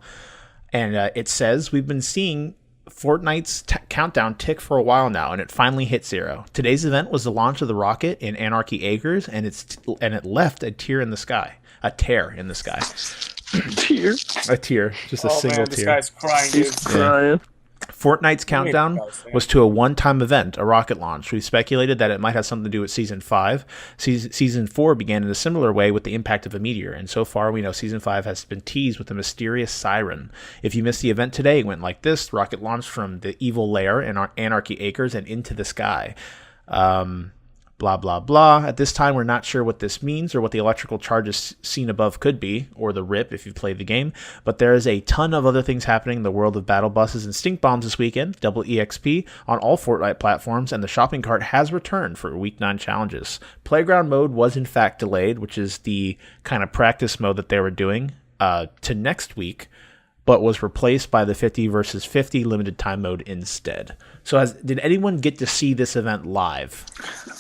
And it says, we've been seeing Fortnite's countdown ticked for a while now, and it finally hit 0. Today's event was the launch of the rocket in Anarchy Acres, and it left a tear in the sky. A tear in the sky. Tear? A tear. Just a single man, tear. This guy's crying, dude. He's crying. Fortnite's countdown was to a one-time event, a rocket launch. We speculated that it might have something to do with Season 5. Season 4 began in a similar way with the impact of a meteor, and so far we know Season 5 has been teased with a mysterious siren. If you missed the event today, it went like this. The rocket launched from the evil lair in Anarchy Acres and into the sky. Blah, blah, blah. At this time, we're not sure what this means or what the electrical charges seen above could be, or the rip if you've played the game, but there is a ton of other things happening in the world of battle buses and stink bombs this weekend, double EXP on all Fortnite platforms, and the shopping cart has returned for Week 9 challenges. Playground mode was in fact delayed, which is the kind of practice mode that they were doing, to next week, but was replaced by the 50 versus 50 limited time mode instead. So did anyone get to see this event live?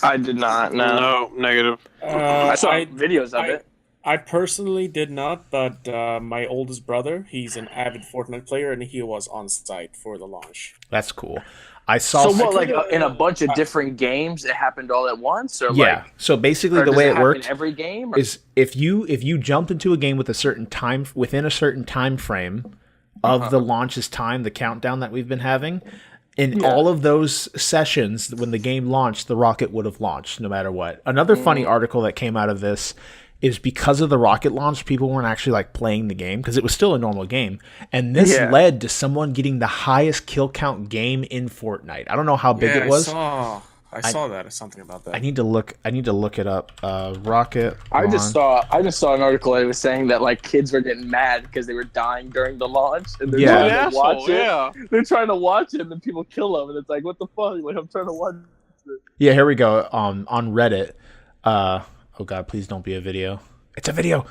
I did not, no. No, negative. I saw videos of it. I personally did not, but my oldest brother, he's an avid Fortnite player, and he was on site for the launch. That's cool. I saw. So what, like in a bunch of different games, it happened all at once, or yeah. like? So basically, the Does way it it happen worked every game, or? is if you jumped into a game with a certain time within a certain time frame of the launch's time, the countdown that we've been having. In all of those sessions, when the game launched, the rocket would have launched no matter what. Another funny article that came out of this is because of the rocket launch, people weren't actually like playing the game because it was still a normal game. And this led to someone getting the highest kill count game in Fortnite. I don't know how big it was. I saw that. Something about that. I need to look it up. Rocket. I just saw an article that was saying that like kids were getting mad because they were dying during the launch, and they're trying to watch it. They're trying to watch it, and then people kill them, and it's like, what the fuck? Like, I'm trying to watch it. Yeah, here we go. On Reddit. Oh god, please don't be a video. It's a video.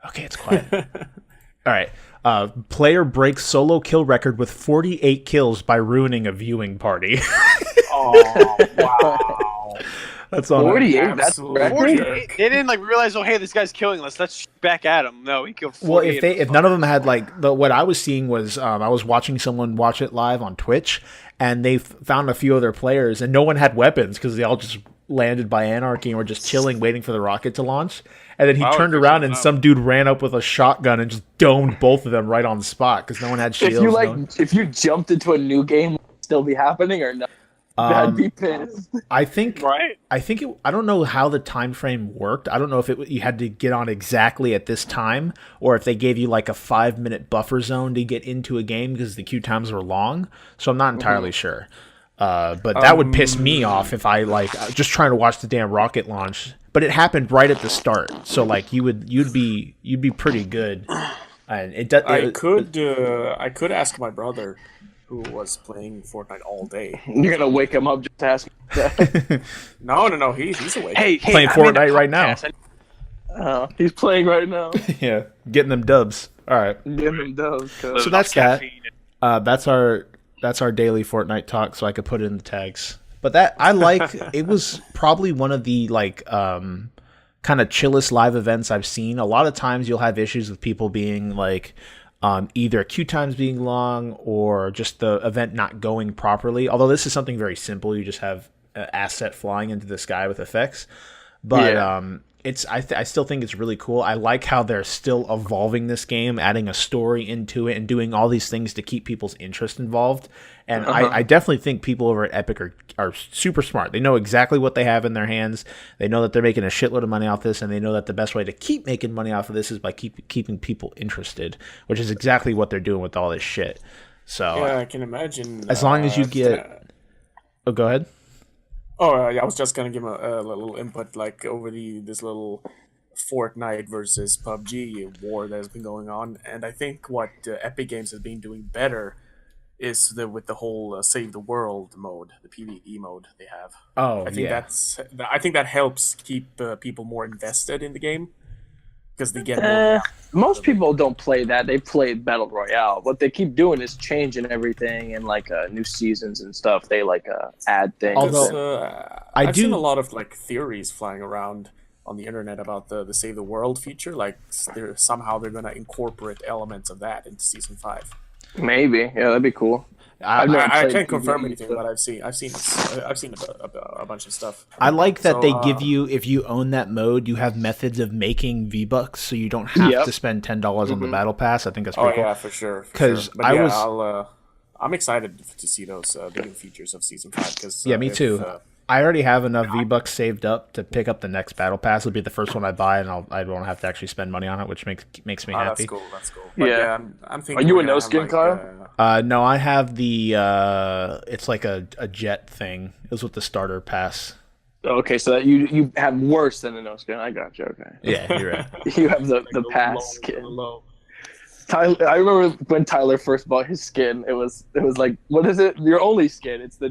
Okay, it's quiet. All right. Player breaks solo kill record with 48 kills by ruining a viewing party. Oh, wow. That's on 48. That's 48. They didn't like realize, oh hey, this guy's killing us. Let's shoot back at him. No, he killed 48. Well, if none of them had like what I was seeing was I was watching someone watch it live on Twitch, and they found a few other players, and no one had weapons because they all just landed by anarchy and were just chilling, waiting for the rocket to launch. And then he turned around and some dude ran up with a shotgun and just domed both of them right on the spot because no one had shields. If you jumped into a new game, would it still be happening or no? I'd be pissed. I think. Right. I don't know how the time frame worked. I don't know if you had to get on exactly at this time, or if they gave you like a 5-minute buffer zone to get into a game because the queue times were long. So I'm not entirely sure. But that would piss me off if I like just trying to watch the damn rocket launch. But it happened right at the start, so like you'd be pretty good. And I could ask my brother, who was playing Fortnite all day. You're gonna wake him up just to ask him. No, he's awake. Hey, playing Fortnite right now. He's playing right now. Yeah, getting them dubs. All right, getting them dubs. So that's that. That's our daily Fortnite talk. So I could put it in the tags. But that I like. It was probably one of the like kind of chillest live events I've seen. A lot of times you'll have issues with people being like either queue times being long or just the event not going properly. Although this is something very simple. You just have an asset flying into the sky with effects. But I still think it's really cool. I like how they're still evolving this game, adding a story into it, and doing all these things to keep people's interest involved. And I definitely think people over at Epic are super smart. They know exactly what they have in their hands. They know that they're making a shitload of money off this, and they know that the best way to keep making money off of this is by keeping people interested, which is exactly what they're doing with all this shit. So yeah, I can imagine. As long as you get... Oh, go ahead. I was just gonna give a little input, like over this little Fortnite versus PUBG war that has been going on, and I think what Epic Games has been doing better is with the whole save the world mode, the PvE mode they have. I think that helps keep people more invested in the game because they get more. Most people don't play that; they play Battle Royale. What they keep doing is changing everything and like new seasons and stuff. They like add things. Although I've seen a lot of like theories flying around on the internet about the Save the World feature. Like somehow they're gonna incorporate elements of that into season 5. Maybe, yeah, that'd be cool. I've never I played can't PvE, confirm anything, so- but I've seen a bunch of stuff. I like that So, they give you, if you own that mode, you have methods of making V-Bucks, so you don't have Yep. to spend $10 on the battle pass. I think that's Oh pretty cool. yeah, for sure. 'Cause But I yeah, was- I'm excited to see those the new features of season 5. Cause, Yeah, me if, too. I already have enough V-Bucks saved up to pick up the next battle pass. It'll be the first one I buy, and I won't have to actually spend money on it, which makes me happy. That's cool. That's cool. But Yeah. I'm thinking. Are you we're a gonna no have, skin, like, Kyle? No, I have the it's like a jet thing. It was with the starter pass. Okay, so that you have worse than a no skin. I got you. Okay. Yeah, you're right. You have the pass skin. Tyler, I remember when Tyler first bought his skin. It was like, what is it? Your only skin? It's the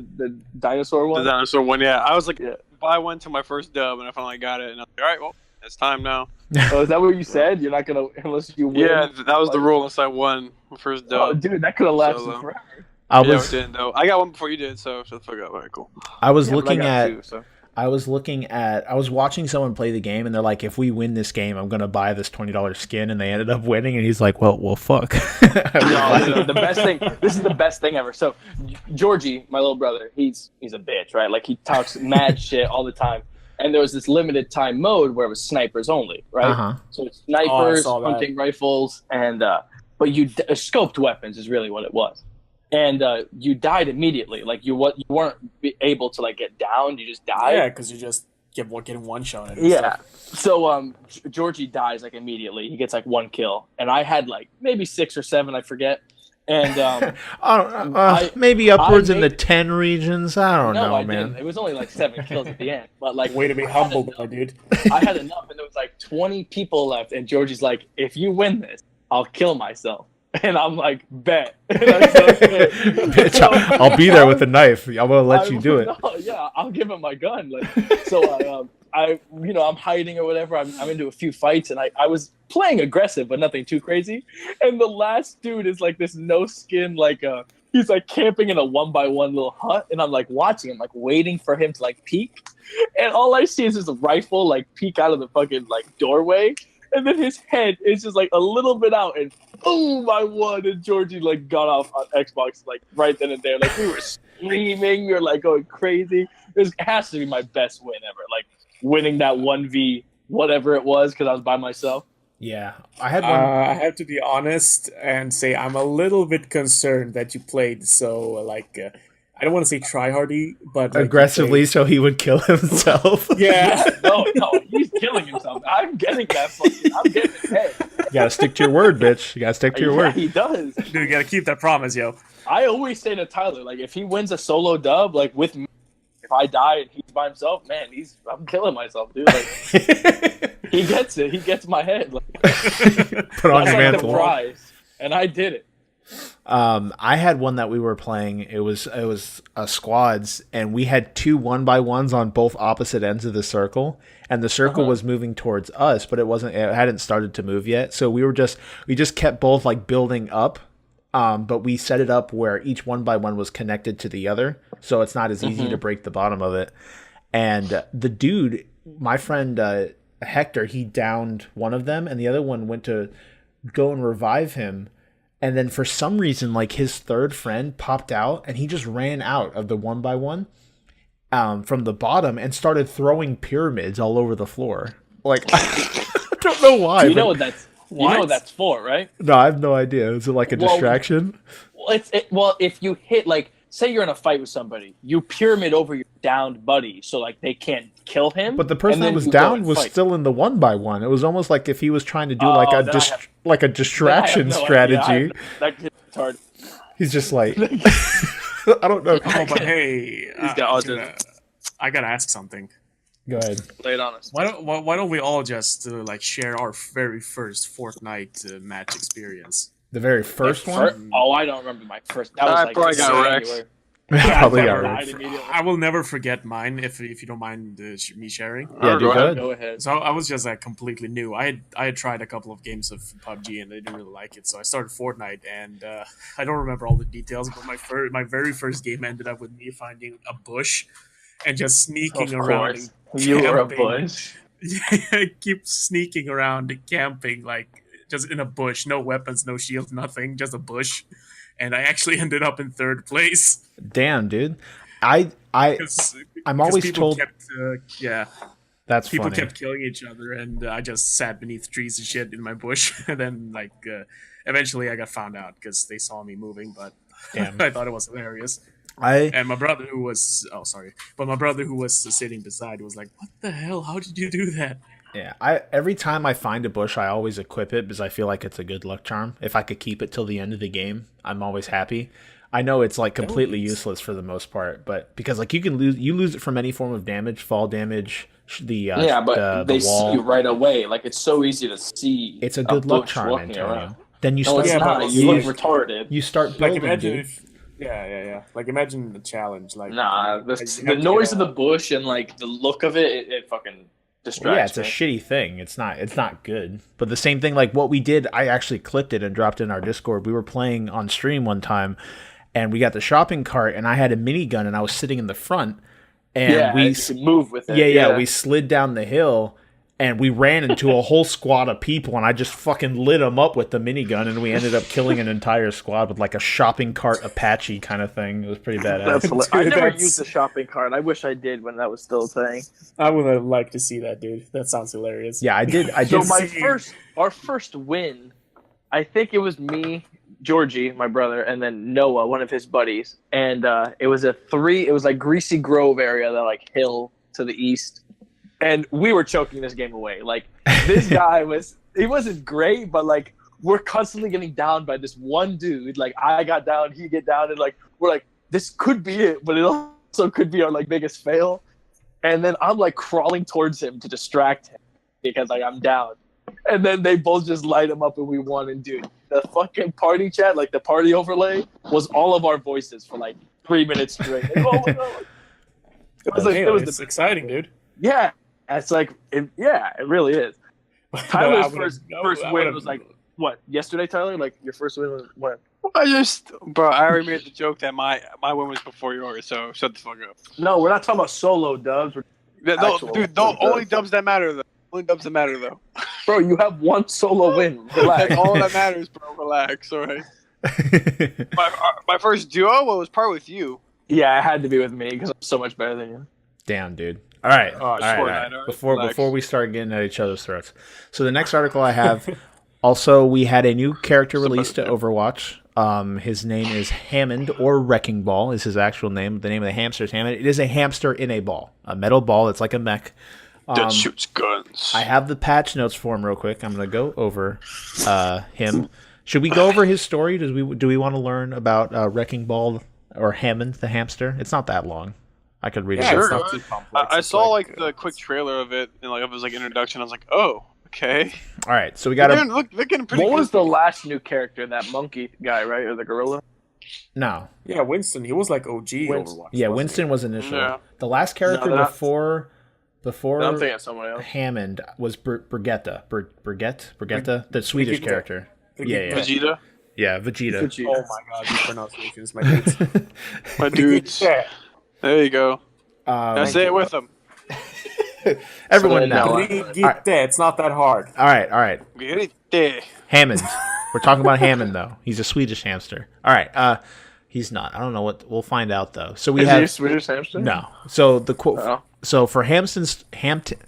dinosaur one. The dinosaur one, yeah. I was like, Yeah. buy one to my first dub, and I finally got it. And I was like, all right, well, it's time now. Oh, is that what you said? You're not gonna unless you win. Yeah, that was the rule unless I won my first Oh, dub. dude, that could have lasted Solo. forever. I Yeah, was it didn't though. I got one before you did, so shut the fuck up. All right, cool. I was Yeah, but looking got at two, so. I was watching someone play the game, and they're like, if we win this game, I'm gonna buy this $20 skin, and they ended up winning, and he's like, well, fuck. No, the best thing. This is the best thing ever. So, Georgie, my little brother, he's a bitch, right? Like he talks mad shit all the time. And there was this limited time mode where it was snipers only, right? Uh-huh. So it's snipers, saw that. hunting rifles, and but scoped weapons is really what it was. And you died immediately. Like you weren't able to like get down. You just died. Yeah, because you just getting one shot at it. Yeah. So Georgie dies like immediately. He gets like one kill, and I had like maybe 6 or 7, I forget. And maybe upwards in the made- 10 regions. I don't know, I man. didn't. It was only like 7 kills at the end. But like, Way to be I had humble, enough. my dude. I had enough, and there was like 20 people left, and Georgie's like, "If you win this, I'll kill myself." And I'm like, "Bet." And I'm so scared. Bitch, I'll be there with a knife. I'm gonna let you do it. No, yeah, I'll give him my gun. Like, so I'm hiding or whatever. I'm into a few fights, and I was playing aggressive, but nothing too crazy. And the last dude is like this no skin, like he's like camping in a 1x1 little hut, and I'm like watching him, like waiting for him to like peek, and all I see is this rifle like peek out of the fucking like doorway, and then his head is just like a little bit out, and boom, I won. And Georgie like got off on Xbox like right then and there. Like we were screaming, we were like going crazy. It has to be my best win ever. Like winning that 1v whatever it was because I was by myself. Yeah, I had one. I have to be honest and say I'm a little bit concerned that you played so I don't want to say tryhardy, but like, aggressively, so he would kill himself. Yeah. No, he's killing himself. I'm getting that fucking. I'm getting his head. You gotta stick to your word, bitch. You gotta stick to your Yeah, word. he does. Dude, you gotta keep that promise, yo. I always say to Tyler, like, if he wins a solo dub, like with me, if I die and he's by himself, man, I'm killing myself, dude. Like, he gets it. He gets my head. Like, Put on that's your like the mantle. prize, and I did it. I had one that we were playing. It was squads, and we had 2 1x1s on both opposite ends of the circle, and the circle was moving towards us, but it hadn't started to move yet. So we just kept both like building up, but we set it up where each 1x1 was connected to the other, so it's not as easy to break the bottom of it. And the dude, my friend Hector, he downed one of them, and the other one went to go and revive him. And then for some reason, like his third friend popped out, and he just ran out of the 1x1 from the bottom and started throwing pyramids all over the floor. Like, I don't know why. You know but- what that's for, right? No, I have no idea. Is it like a distraction? Well, if you hit, like, say you're in a fight with somebody, you pyramid over your downed buddy, so like they can't kill him. But the person and that then was you go down and was fight. still in the 1x1. It was almost like if he was trying to do Oh, like a then I have- like a I have distraction no strategy. idea. That kid's retarded. He's just like, I don't know. Oh, but hey, He's got autism. I gotta ask something. Go ahead. Lay it on us. Why don't we all just like share our very first Fortnite match experience? The very first one? Oh, I don't remember my first. That was I like probably got January. wrecked. Probably I got died right. immediately. I will never forget mine if you don't mind me sharing. Yeah, dude, go ahead. Go ahead. So I was just like completely new. I had tried a couple of games of PUBG and I didn't really like it. So I started Fortnite and I don't remember all the details, but my very first game ended up with me finding a bush and just sneaking Of around. course. and You were a camping. bush. I keep sneaking around and camping like just in a bush, no weapons, no shields, nothing, just a bush. and I actually ended up in third place. Damn, dude. I'm Because always people told. kept, That's people funny. kept killing each other, and I just sat beneath trees and shit in my bush. And then, eventually I got found out because they saw me moving, but Damn. I thought it was hilarious. I And my brother, who was my brother who was sitting beside was like, "What the hell? How did you do that?" Yeah, every time I find a bush, I always equip it because I feel like it's a good luck charm. If I could keep it till the end of the game, I'm always happy. I know it's like completely useless for the most part, but because like you lose it from any form of damage, fall damage, but they the see wall. you right away. Like it's so easy to see. It's a good luck bush charm, walking Antonio. around. Then you No, start. it's not. You look retarded. You start Like building, imagine dude. if, Like imagine the challenge. Like The noise of the bush and like the look of it fucking distracts Yeah, it's a me. shitty thing. It's not good. But the same thing, like what we did, I actually clipped it and dropped it in our Discord. We were playing on stream one time, and we got the shopping cart, and I had a minigun, and I was sitting in the front, and you can move with it. yeah, we slid down the hill, and we ran into a whole squad of people, and I just fucking lit them up with the minigun, and we ended up killing an entire squad with like a shopping cart Apache kind of thing. It was pretty badass. I never That's- used the shopping cart. I wish I did when that was still a thing. I would have liked to see that, dude. That sounds hilarious. Yeah, I did. So see- our first win, I think it was me, Georgie, my brother, and then Noah, one of his buddies, and it was it was like Greasy Grove area, that like hill to the east, and we were choking this game away. Like this guy he wasn't great, but like we're constantly getting down by this one dude. Like I got down, he get down, and like we're like, this could be it, but it also could be our like biggest fail. And then I'm like crawling towards him to distract him because like I'm down. And then they both just light him up and we won. And dude, the fucking party chat, like the party overlay, was all of our voices for like 3 minutes straight. Like, oh my god! It was like It's exciting, dude. yeah. It's like it really is. Tyler's I would've- first I win would've- was like what? Yesterday, Tyler? Like your first win was when? I already made the joke that my win was before yours, so shut the fuck up. No, we're not talking about solo dubs. Only dubs that matter though. Only dubs that matter though. Bro, you have one solo win. Relax. That's all that matters, bro. Relax, all right. My first duo was part with you. Yeah, it had to be with me because I'm so much better than you. Damn, dude. All right. Oh, all right, sure, all right. man. Before we start getting at each other's throats. So the next article I have, also we had a new character released to Overwatch. His name is Hammond, or Wrecking Ball is his actual name. The name of the hamster is Hammond. It is a hamster in a ball, a metal ball. It's like a mech. That shoots guns. I have the patch notes for him real quick. I'm going to go over him. Should we go over his story? Do we want to learn about Wrecking Ball or Hammond the hamster? It's not that long. I could read it. Sure. It's not too complex. I It's saw like the quick trailer of it and like of his like introduction. I was like, oh, okay. All right, so we got They're getting pretty. What good. was the last new character? That monkey guy, right? Or the gorilla? no. Yeah, Winston. He was like OG Overwatch. Yeah, wasn't Winston was initial. Yeah. The last character No, they're not- before I'm thinking of someone else. Hammond was Brigitte, the Swedish Brigitte. character. Yeah, Vegeta? yeah, Vegeta. he? Oh my god, these pronunciations, my dudes. My dudes. Yeah. There you go. Now say it with him. Everyone So now. then Get that. It's not that hard. All right. Get it there. Hammond. We're talking about Hammond though. He's a Swedish hamster. All right. He's not. I don't know what. We'll find out though. So we Is have he a Swedish hamster? no. So the quote. Oh. So for Hampton. Hamston.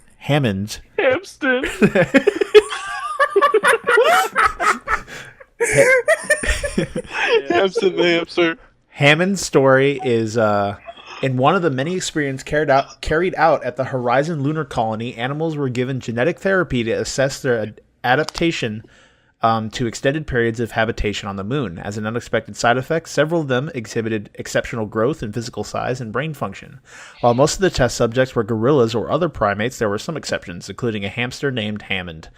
Hamster. Hammond's story is in one of the many experiments carried out at the Horizon Lunar Colony. Animals were given genetic therapy to assess their adaptation to extended periods of habitation on the moon. As an unexpected side effect, several of them exhibited exceptional growth in physical size and brain function. While most of the test subjects were gorillas or other primates, there were some exceptions, including a hamster named Hammond.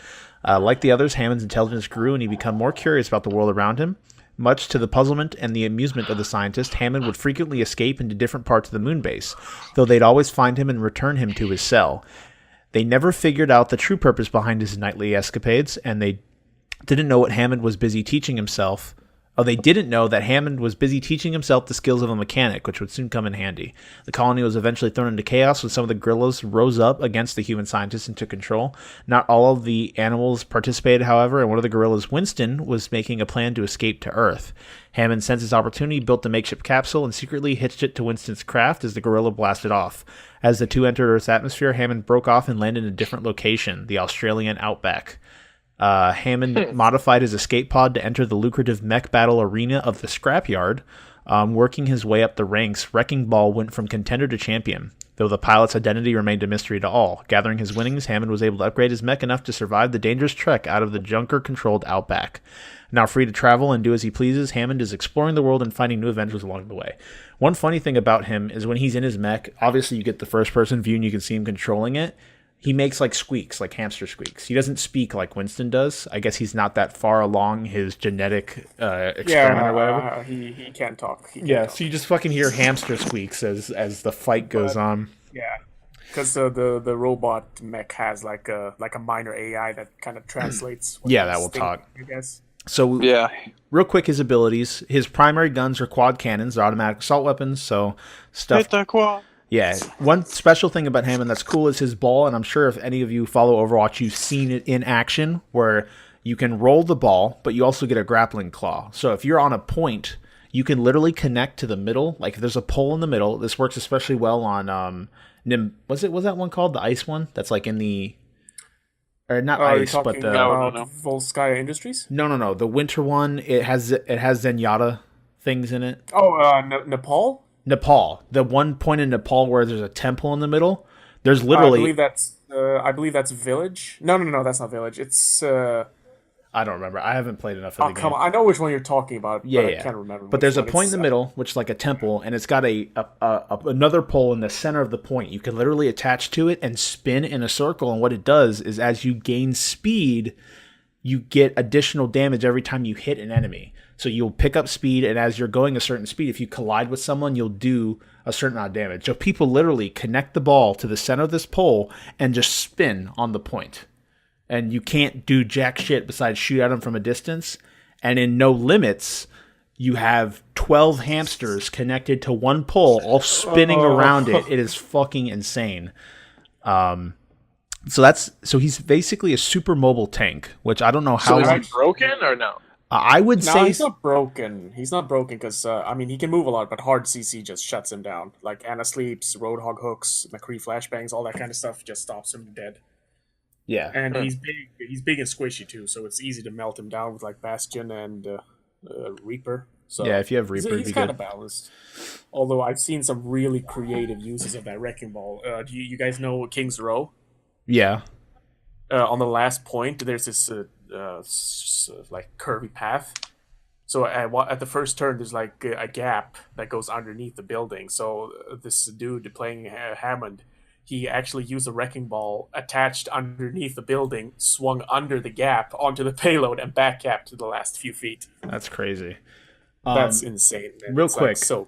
Like the others, Hammond's intelligence grew and he became more curious about the world around him. Much to the puzzlement and the amusement of the scientist, Hammond would frequently escape into different parts of the moon base, though they'd always find him and return him to his cell. They never figured out the true purpose behind his nightly escapades, and they didn't know what Hammond was busy teaching himself Oh, they didn't know that Hammond was busy teaching himself the skills of a mechanic, which would soon come in handy. The colony was eventually thrown into chaos when some of the gorillas rose up against the human scientists and took control. Not all of the animals participated, however, and one of the gorillas, Winston, was making a plan to escape to Earth. Hammond sensed his opportunity, built a makeshift capsule, and secretly hitched it to Winston's craft as the gorilla blasted off. As the two entered Earth's atmosphere, Hammond broke off and landed in a different location, the Australian outback. Hammond modified his escape pod to enter the lucrative mech battle arena of the Scrapyard. Working his way up the ranks, Wrecking Ball went from contender to champion, though the pilot's identity remained a mystery to all. Gathering his winnings, Hammond was able to upgrade his mech enough to survive the dangerous trek out of the Junker-controlled outback. Now free to travel and do as he pleases, Hammond is exploring the world and finding new adventures along the way. One funny thing about him is when he's in his mech, obviously you get the first-person view and you can see him controlling it. He makes like squeaks, like hamster squeaks. He doesn't speak like Winston does. I guess he's not that far along his genetic experiment or whatever. He can't talk. So you just fucking hear hamster squeaks as the fight goes on. Yeah, because the robot mech has like a minor AI that kind of translates. That will talk, I guess. So real quick, his abilities. His primary guns are quad cannons, they're automatic assault weapons. So stuff. Hit the quad. Yeah, one special thing about Hammond that's cool is his ball, and I'm sure if any of you follow Overwatch, you've seen it in action, where you can roll the ball, but you also get a grappling claw. So if you're on a point, you can literally connect to the middle. Like if there's a pole in the middle, this works especially well on was that one called the ice one? That's like in the or not ice, but the Volskaya Industries. No, the winter one. It has Zenyatta things in it. Oh, Nepal, the one point in Nepal where there's a temple in the middle. There's literally. I believe that's Village. No, that's not Village. It's. I don't remember. I haven't played enough of the game. Come on. I know which one you're talking about. But I can't remember. But there's a point in the middle, which is like a temple, and it's got another pole in the center of the point. You can literally attach to it and spin in a circle. And what it does is, as you gain speed, you get additional damage every time you hit an enemy. So you'll pick up speed, and as you're going a certain speed, if you collide with someone, you'll do a certain amount of damage. So people literally connect the ball to the center of this pole and just spin on the point. And you can't do jack shit besides shoot at them from a distance. And in No Limits, you have 12 hamsters connected to one pole, all spinning around it. It is fucking insane. So he's basically a super mobile tank, which I don't know how. So is he broken or no? I would say he's not broken. He's not broken because he can move a lot, but hard CC just shuts him down. Like Anna Sleeps, Roadhog hooks, McCree flashbangs, all that kind of stuff just stops him dead. Yeah, and he's big. He's big and squishy too, so it's easy to melt him down with like Bastion and Reaper. So yeah, if you have Reaper, he's kind of balanced. Although I've seen some really creative uses of that Wrecking Ball. Do you guys know King's Row? Yeah. On the last point, there's this like curvy path. So at the first turn, there's like a gap that goes underneath the building. So this dude playing Hammond, he actually used a Wrecking Ball attached underneath the building, swung under the gap onto the payload, and back capped to the last few feet. That's crazy. That's insane. Man. Real quick. So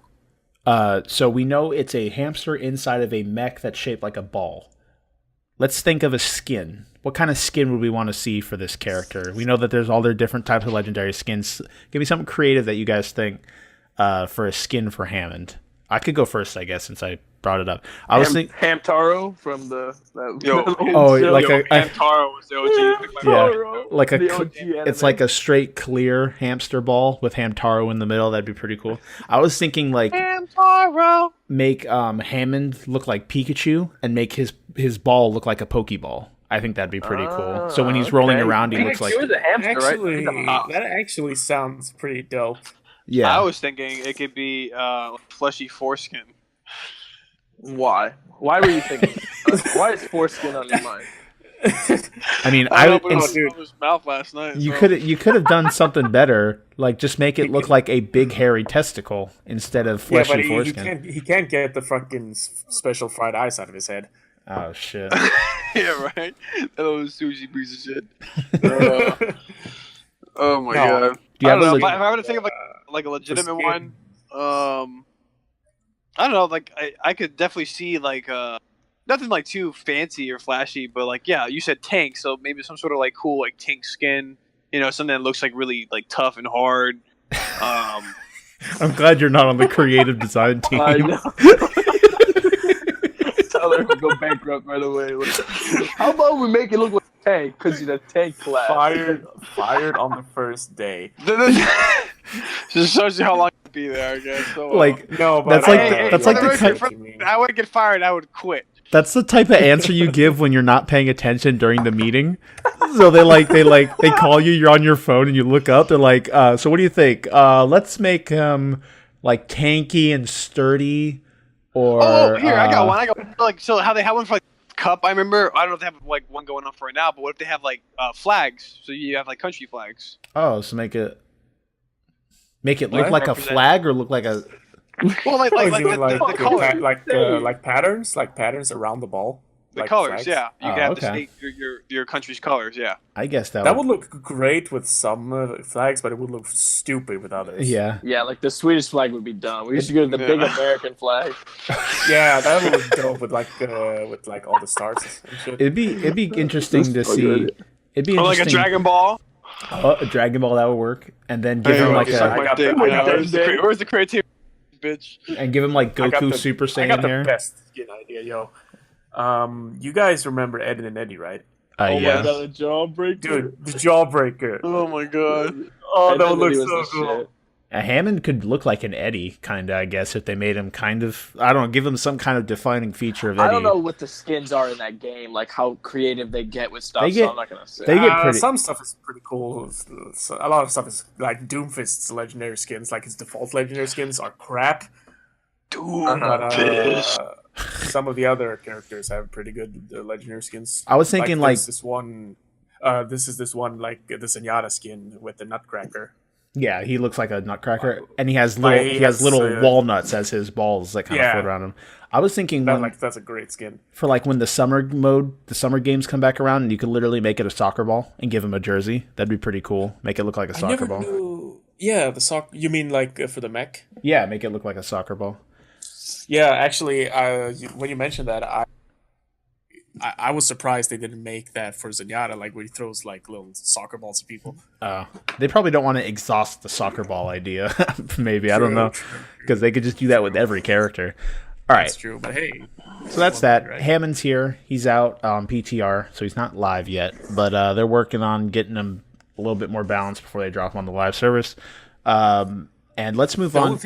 we know it's a hamster inside of a mech that's shaped like a ball. Let's think of a skin. What kind of skin would we want to see for this character? We know that there's all their different types of legendary skins. Give me something creative that you guys think for a skin for Hammond. I could go first, I guess, since I brought it up. I was thinking Hamtaro from the Hamtaro was the OG. It's like a straight clear hamster ball with Hamtaro in the middle. That'd be pretty cool. I was thinking like Hamtaro. Make Hammond look like Pikachu and make his ball look like a Pokeball. I think that'd be pretty cool. So when he's rolling around, he looks like a hamster, actually, right? That actually sounds pretty dope. Yeah, I was thinking it could be fleshy foreskin. Why? Why were you thinking? Why is foreskin on your mind? I mean, I opened his mouth last night. You could have done something better. Like just make it look like a big hairy testicle instead of fleshy foreskin. He can't get the fucking special fried ice out of his head. Oh shit! Yeah, right. That was sushi piece of shit. Oh my god! I don't know. If I were to think of like a legitimate one, I don't know. Like I could definitely see like nothing like too fancy or flashy, but like yeah, you said tank, so maybe some sort of like cool like tank skin. You know, something that looks like really like tough and hard. I'm glad you're not on the creative design team. I know. Tyler will go bankrupt right away. Like, how about we make it look like a tank? Because he's a tank class. Fired on the first day. Just shows you how long you'd be there, I guess. So, Like, No, but that's like the type. I wouldn't get fired. I would quit. That's the type of answer you give when you're not paying attention during the meeting. So they call you. You're on your phone and you look up. They're like, so what do you think? Let's make him like tanky and sturdy. Or here I got one. Like, so how they have one for like cup. I remember. I don't know if they have like one going on for right now, but what if they have like flags? So you have like country flags. Oh, so make it look like a flag or look like a. Well, like the color, like patterns around the ball. The like colors, flags. yeah. You can have the okay. state, your country's colors, yeah. I guess That would look great with some flags, but it would look stupid with others. Yeah. Yeah, like the Swedish flag would be dumb. We used to go to the big American flag. Yeah, that would look dope with like all the stars and shit. It'd be interesting to see. It'd be interesting. Or like a Dragon Ball. Oh, a Dragon Ball, that would work. And then give him like Where's the creativity, bitch? And give him like Goku Super Saiyan I got the hair. best skin idea, yo. You guys remember Ed and Eddie, right? Oh Yeah. my god, the jawbreaker. Dude, the Jawbreaker. Oh my god. Oh, Ed that and would Eddie look was so the cool. shit. Hammond could look like an Eddie, kind of, I guess, if they made him kind of, I don't know, give him some kind of defining feature of Eddie. I don't know what the skins are in that game, like how creative they get with stuff, They get- so I'm not going to say. they get pretty. Some stuff is pretty cool. A lot of stuff is like Doomfist's legendary skins, like his default legendary skins are crap. Doomfist. Some of the other characters have pretty good legendary skins. I was thinking like there's this one. This is this one like the Zenyatta skin with the Nutcracker. yeah, he looks like a nutcracker, and he has little walnuts as his balls that kind of float around him. I was thinking That's a great skin. for like when the summer games come back around, and you could literally make it a soccer ball and give him a jersey. That'd be pretty cool. Make it look like a soccer ball. Yeah, the soccer. You mean like for the mech? Yeah, make it look like a soccer ball. Yeah, actually, when you mentioned that, I was surprised they didn't make that for Zenyatta, like where he throws like little soccer balls at people. They probably don't want to exhaust the soccer ball idea. Maybe, I don't know, because they could just do that with every character. All right, That's true, but hey. so that's that. Right? Hammond's here. He's out on PTR, so he's not live yet, but they're working on getting him a little bit more balanced before they drop him on the live service. And let's move on.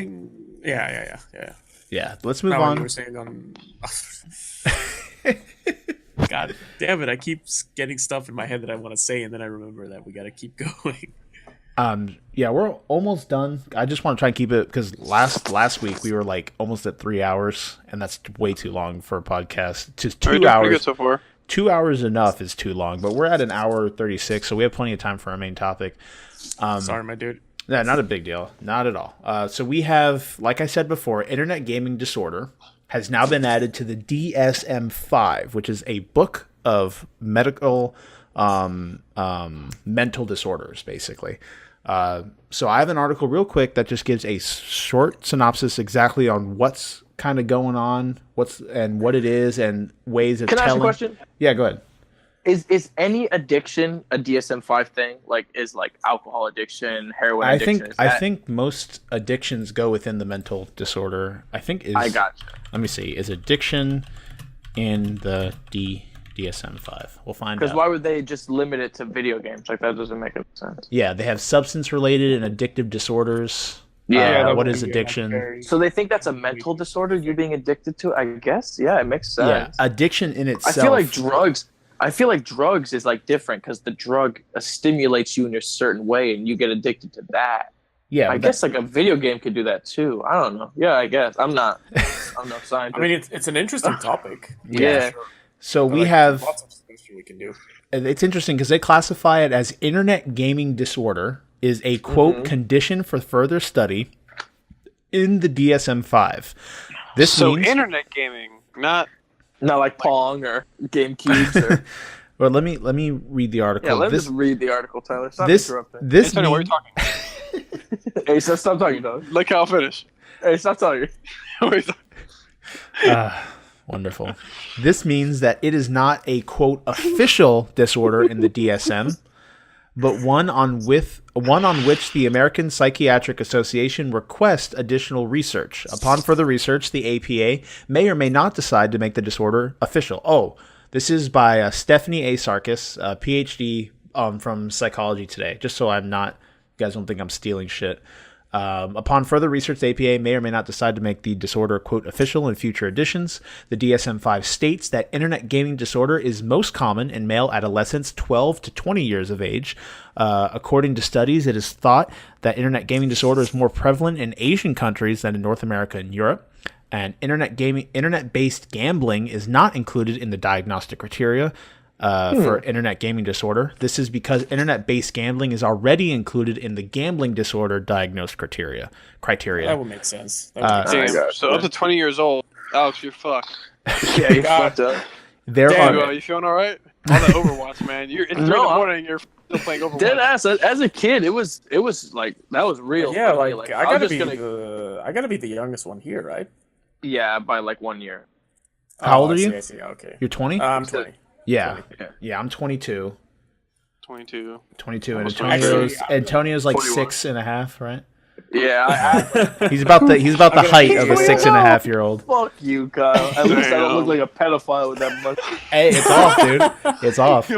Yeah, let's move on. You were saying on. God damn it! I keep getting stuff in my head that I want to say, and then I remember that we got to keep going. Yeah, we're almost done. I just want to try and keep it because last week we were like almost at 3 hours, and that's way too long for a podcast. Just 2 hours. Pretty good so far. 2 hours enough is too long, but we're at an hour 36, so we have plenty of time for our main topic. Sorry, my dude. Yeah, not a big deal. Not at all. So we have, like I said before, internet gaming disorder has now been added to the DSM-5, which is a book of medical mental disorders, basically. So I have an article real quick that just gives a short synopsis exactly on what's kind of going on, what it is, and ways of telling. Can I ask a question? Yeah, go ahead. Is any addiction a DSM-5 thing? Like, is like alcohol addiction, heroin addiction? I think most addictions go within the mental disorder. I think is. I got you. Let me see. Is addiction in the DSM-5? We'll find out. Because why would they just limit it to video games? Like, that doesn't make any sense. Yeah, they have substance-related and addictive disorders. Yeah, what is addiction? So they think that's a mental disorder you're being addicted to? I guess. Yeah, it makes sense. Yeah, addiction in itself. I feel like drugs is like different because the drug stimulates you in a certain way and you get addicted to that. Yeah, I guess like a video game could do that too. I don't know. Yeah, I guess. I'm no scientist. I mean, it's an interesting topic. Yeah. Sure. So But, we like, have. lots of things we can do. It's interesting because they classify it as internet gaming disorder is a quote condition for further study in the DSM-5. This means internet gaming, not like Pong or GameCubes or. Well, let me read the article. Yeah, let me just read the article, Tyler. Stop This interrupting. Antony, what are you talking about? Hey, stop talking, dog. Like how I'll finish. Hey, stop talking. What are you talking- Wonderful. This means that it is not a quote official disorder in the DSM, but one on which the American Psychiatric Association requests additional research. Upon further research, the APA may or may not decide to make the disorder official. Oh, this is by Stephanie A. Sarkis, PhD from Psychology Today, just so you guys don't think I'm stealing shit. Upon further research, the APA may or may not decide to make the disorder, quote, official in future editions. The DSM-5 states that internet gaming disorder is most common in male adolescents 12 to 20 years of age. According to studies, it is thought that internet gaming disorder is more prevalent in Asian countries than in North America and Europe. And internet-based gambling is not included in the diagnostic criteria for internet gaming disorder. This is because internet-based gambling is already included in the gambling disorder diagnosed criteria. That would make sense. So up to 20 years old, Alex, you're fucked. Yeah, you fucked up. You feeling all right? All that Overwatch, man. It's 3 in the morning. You're still playing Overwatch. Dead ass. As a kid, it was like that was real. Yeah, funny. like I gotta be the youngest one here, right? Yeah, by like 1 year. How old are you? I see. Okay. You're 20? I'm 20. Yeah, I'm 22. 22. 22, and Antonio's like 21. 6.5, right? Yeah, He's about the height of a 6.5-year-old. Fuck you, Kyle. At least I don't look like a pedophile with that much. Hey, it's off, dude. It's off.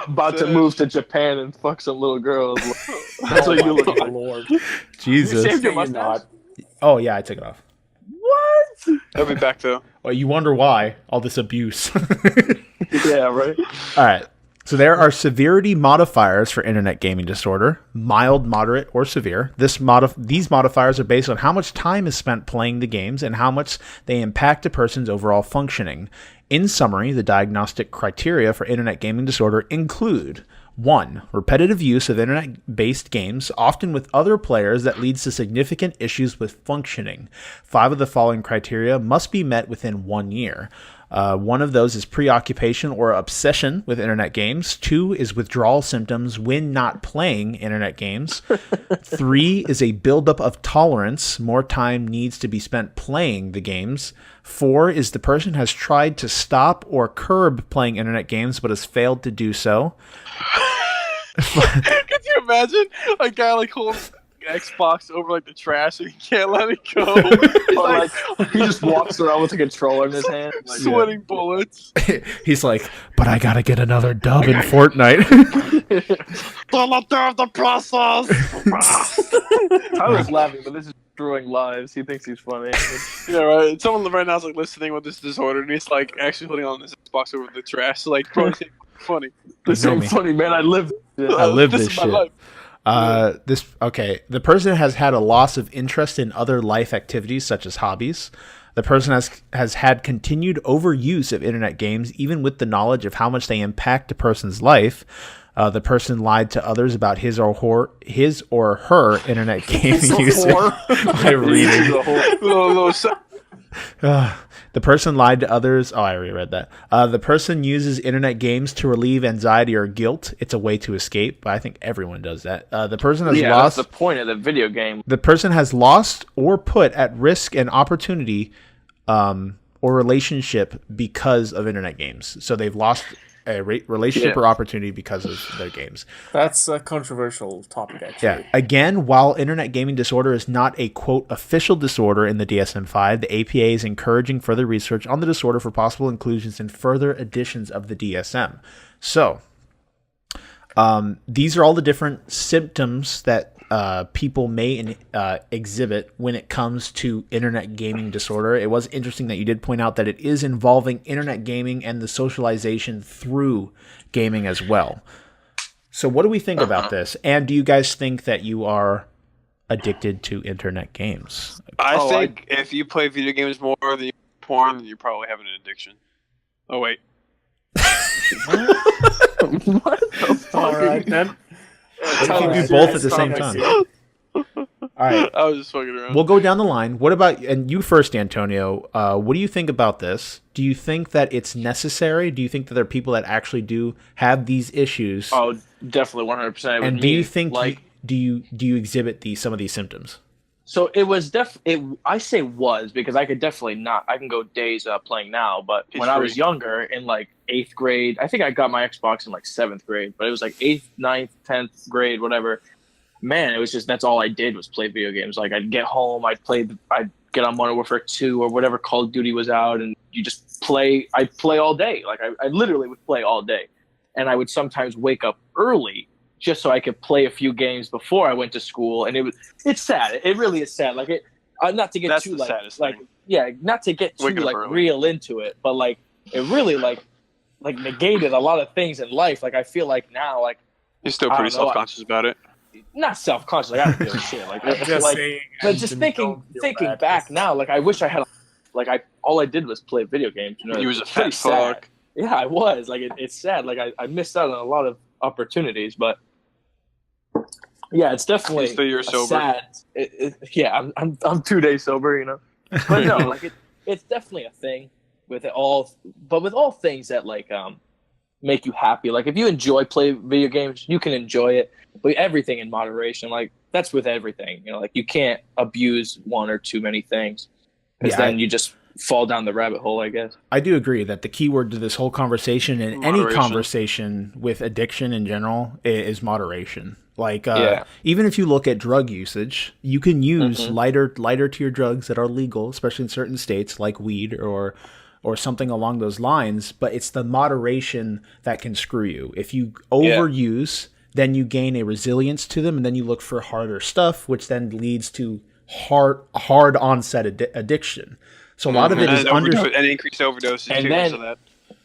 About to move to Japan and fuck some little girls. That's what you look like. Lord. Jesus. You shaved your mustache? Oh yeah, I took it off. What? I'll be back though. Well, you wonder why all this abuse. Yeah, right. All right. So there are severity modifiers for internet gaming disorder: mild, moderate, or severe. These modifiers are based on how much time is spent playing the games and how much they impact a person's overall functioning. In summary, the diagnostic criteria for internet gaming disorder include: 1. Repetitive use of internet-based games, often with other players, that leads to significant issues with functioning. 5 of the following criteria must be met within 1 year. One of those is preoccupation or obsession with internet games. 2 is withdrawal symptoms when not playing internet games. 3 is a buildup of tolerance. More time needs to be spent playing the games. 4 is the person has tried to stop or curb playing internet games but has failed to do so. Could you imagine a guy like holding Xbox over like the trash and he can't let it go? Like, he just walks around with a controller in his hand, like, sweating bullets. He's like, but I gotta get another dub in Fortnite. The process. I was laughing, but this is destroying lives. He thinks he's funny. Yeah, right. Someone right now is like listening with this disorder, and he's like actually holding on this Xbox over the trash. So, like, bro, it's funny. This ain't funny, man. I live this is my shit. life. The person has had a loss of interest in other life activities such as hobbies. The person has had continued overuse of internet games, even with the knowledge of how much they impact a person's life. The person lied to others about his or her internet gaming usage. I read it. The person lied to others. Oh, I already read that. The person uses internet games to relieve anxiety or guilt. It's a way to escape, but I think everyone does that. The person has lost. That's the point of the video game. The person has lost or put at risk an opportunity or relationship because of internet games. So they've lost a relationship or opportunity because of their games. That's a controversial topic, actually. Yeah. Again, while internet gaming disorder is not a, quote, official disorder in the DSM-5, the APA is encouraging further research on the disorder for possible inclusions in further editions of the DSM. So, these are all the different symptoms that people may exhibit when it comes to internet gaming disorder. It was interesting that you did point out that it is involving internet gaming and the socialization through gaming as well. So what do we think about this? And do you guys think that you are addicted to internet games? I think if you play video games more than you porn, then you probably have an addiction. Oh, wait. What the fuck? All right, then. What if you do both at the same time? All right. I was just fucking around. We'll go down the line. What about, and you first, Antonio, what do you think about this? Do you think that it's necessary? Do you think that there are people that actually do have these issues? Oh, definitely 100%. And do you think, do you exhibit some of these symptoms? So it was I say was because I could definitely not. I can go days playing now, but when I was younger, in like 8th grade, I think I got my Xbox in like 7th grade, but it was like 8th, 9th, 10th grade, whatever. Man, it was just that's all I did was play video games. Like I'd get home, I'd get on Modern Warfare 2 or whatever Call of Duty was out, and you just play. I'd play all day. Like I literally would play all day, and I would sometimes wake up early just so I could play a few games before I went to school. And it's sad. It really is sad. Like not to get That's too the saddest thing. not to get too Waking up like early. real into it, but like it really like negated a lot of things in life. Like I feel like now, like You're still I pretty don't know, self-conscious about it. not self-conscious. Like I don't give a shit. Like, Just like saying, but just thinking back now, like I wish I had all I did was play video games. You know, You was a it's pretty fat sad. fuck. Yeah, I was. Like it's sad. Like I missed out on a lot of opportunities, but yeah, it's definitely Still you're a sober. sad. Yeah, I'm 2 days sober, you know. But no, like it's definitely a thing with it all. But with all things that like make you happy, like if you enjoy playing video games, you can enjoy it. But everything in moderation, like that's with everything, you know. Like you can't abuse one or too many things, because then you just fall down the rabbit hole, I guess. I do agree that the key word to this whole conversation and any Moderation. conversation with addiction in general is moderation. Like, Yeah. even if you look at drug usage, you can use lighter tier drugs that are legal, especially in certain states like weed or something along those lines. But it's the moderation that can screw you. If you overuse, then you gain a resilience to them, and then you look for harder stuff, which then leads to hard onset addiction. So a lot of it is and increased overdoses And too. then- So that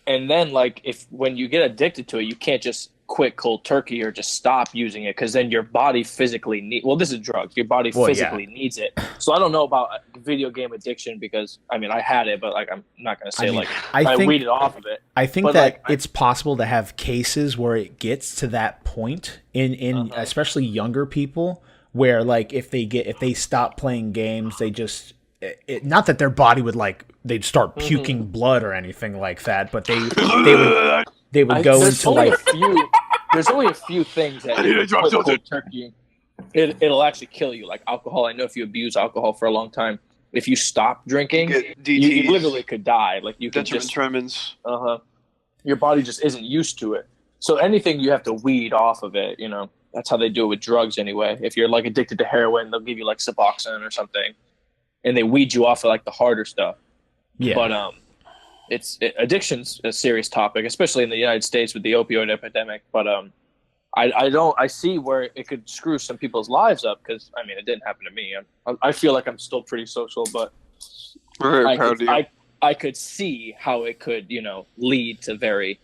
And then, like, when you get addicted to it, you can't just quit cold turkey or just stop using it, because then your body physically this is drugs. Your body physically needs it. So I don't know about video game addiction, because I mean I had it, but like I'm not gonna say I weeded off of it. I think But, that like, it's possible to have cases where it gets to that point in especially younger people, where like if they stop playing games, they just not that their body would they'd start puking blood or anything like that, but they would go There's into only like there's only a few things that I need a if you drug quit filter. cold turkey, it'll actually kill you. Like alcohol. I know if you abuse alcohol for a long time, if you stop drinking, get you DTs, literally could die. Like you could detriment just tremens. your body just isn't used to it. So anything you have to weed off of it, you know. That's how they do it with drugs anyway. If you're like addicted to heroin, they'll give you like Suboxone or something, and they weed you off of like the harder stuff. yeah. But addiction's a serious topic, especially in the United States with the opioid epidemic. But I see where it could screw some people's lives up, because I mean it didn't happen to me. I feel like I'm still pretty social, but We're very proud of you. I could see how it could, you know, lead to very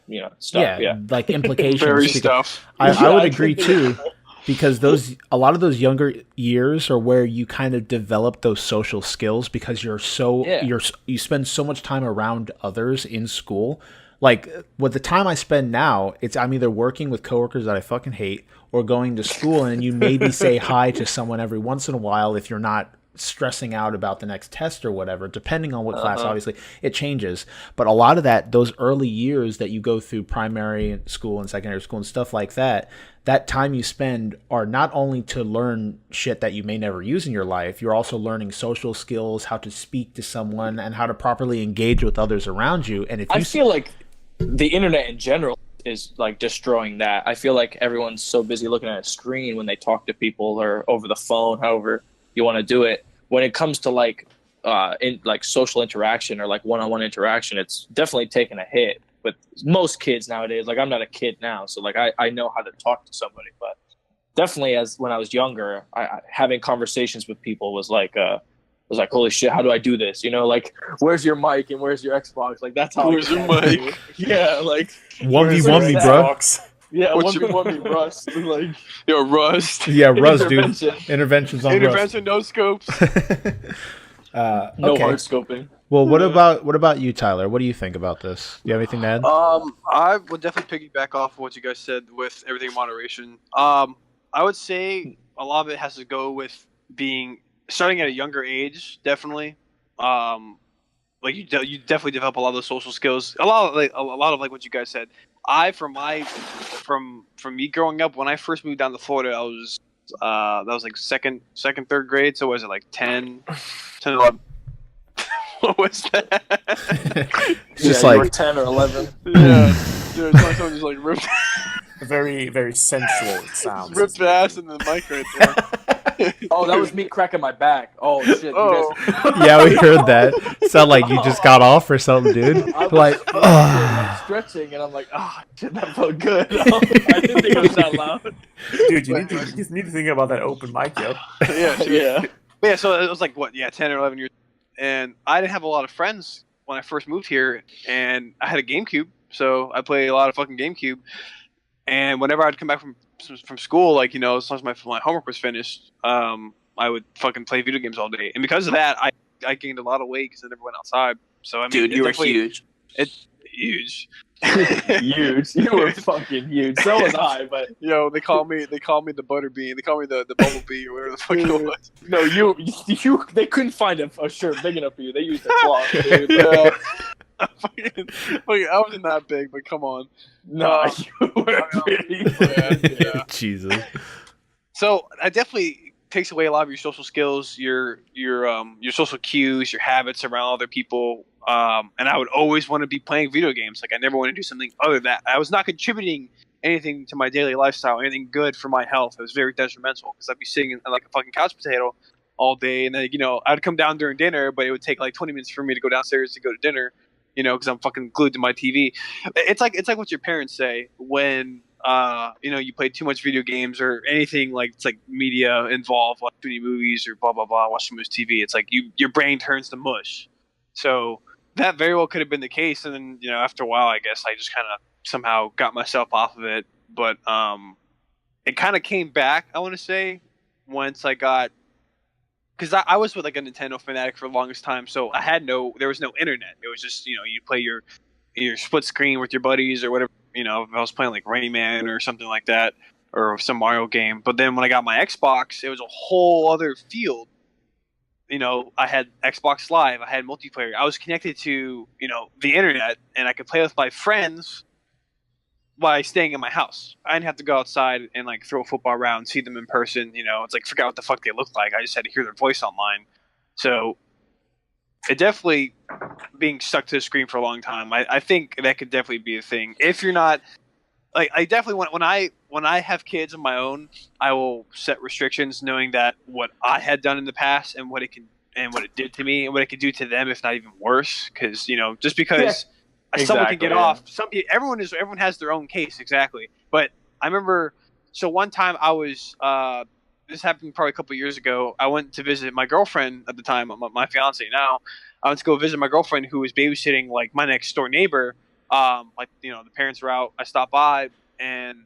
you know, stuff. Yeah. like implications. Very because stuff. I would I agree could- too, because a lot of those younger years are where you kind of develop those social skills, because you spend so much time around others in school. Like with the time I spend now, I'm either working with coworkers that I fucking hate, or going to school, and you maybe say hi to someone every once in a while if you're not stressing out about the next test or whatever, depending on what class. Obviously it changes, but a lot of those early years that you go through primary school and secondary school and stuff like that time you spend are not only to learn shit that you may never use in your life, you're also learning social skills, how to speak to someone and how to properly engage with others around you. And if you I feel like the internet in general is like destroying that. I feel like everyone's so busy looking at a screen when they talk to people or over the phone, however you want to do it. When it comes to like in like social interaction or like one-on-one interaction, it's definitely taken a hit with most kids nowadays. Like I'm not a kid now, so like I know how to talk to somebody, but definitely as when I was younger, having conversations with people was like holy shit, how do I do this? You know, like where's your mic and where's your Xbox? Like that's how. Where's your mic? Yeah, like 1v1 me, bro. yeah, What's 1v1 me, Rust. Like Yo, Rust. Yeah, Rust, dude. Intervention. Interventions on Intervention, no scopes. Rust. no Okay. hard scoping. Well, what about you, Tyler? What do you think about this? Do you have anything to add? I would definitely piggyback off of what you guys said with everything in moderation. I would say a lot of it has to go with starting at a younger age, definitely. Like you definitely develop a lot of those social skills. A lot of like what you guys said. From me growing up, when I first moved down to Florida, I was that was like second, third grade. So was it like 10, 11? What was that? Just you like were 10 or 11. Yeah, dude, someone just like ripped, Very, very sensual it sounds. ripped the ass in the mic right there. Oh, that was me cracking my back. Oh shit! You Oh. guys... yeah, we heard that. Sound like you just got off or something, dude. I was Like, stretching, and I'm like, shit, that felt good. I didn't think it was that loud. Dude, you just need to think about that open mic, yo. Yeah, sure. Yeah. But yeah, so it was like, what, 10 or 11 years. And I didn't have a lot of friends when I first moved here, and I had a GameCube, so I played a lot of fucking GameCube. And whenever I'd come back from school, like, as long as my homework was finished, I would fucking play video games all day. And because of that, I gained a lot of weight because I never went outside. So, I mean, Dude, you were huge. It's huge. Huge. You were fucking huge. So was I, but They call me the butterbean. They call me the bumblebee or whatever the fuck it was. no, you. They couldn't find a shirt big enough for you. They used a cloth, dude. I wasn't that big, but come on. No, you were pretty. Yeah. Jesus. So I definitely takes away a lot of your social skills, your social cues, your habits around other people. And I would always want to be playing video games. Like I never want to do something other than that. I was not contributing anything to my daily lifestyle, anything good for my health. It was very detrimental because I'd be sitting like a fucking couch potato all day, and then I'd come down during dinner, but it would take like 20 minutes for me to go downstairs to go to dinner. Because I'm fucking glued to my TV. It's like what your parents say when you play too much video games or anything like it's like media involved, like too many movies or blah blah blah, watch too much TV. It's like your brain turns to mush. So that very well could have been the case, and then after a while, I guess I just kind of somehow got myself off of it. But it kind of came back. I want to say once I got. Because I was with like a Nintendo fanatic for the longest time, so there was no internet. It was just you play your split screen with your buddies or whatever. If I was playing like Rayman or something like that, or some Mario game. But then when I got my Xbox, it was a whole other field. I had Xbox Live, I had multiplayer. I was connected to the internet, and I could play with my friends by staying in my house. I didn't have to go outside and like throw a football around, see them in person. It's like forgot what the fuck they looked like. I just had to hear their voice online. So it definitely being stuck to the screen for a long time. I think that could definitely be a thing. If you're not like, I definitely want when I have kids of my own, I will set restrictions, knowing that what I had done in the past and what it did to me and what it could do to them, if not even worse. Because just because. Yeah. Someone can get off. Everyone has their own case, exactly. But I remember, so one time I was, this happened probably a couple of years ago. I went to visit my girlfriend at the time, my fiance now. I went to go visit my girlfriend who was babysitting like my next door neighbor. The parents were out. I stopped by, and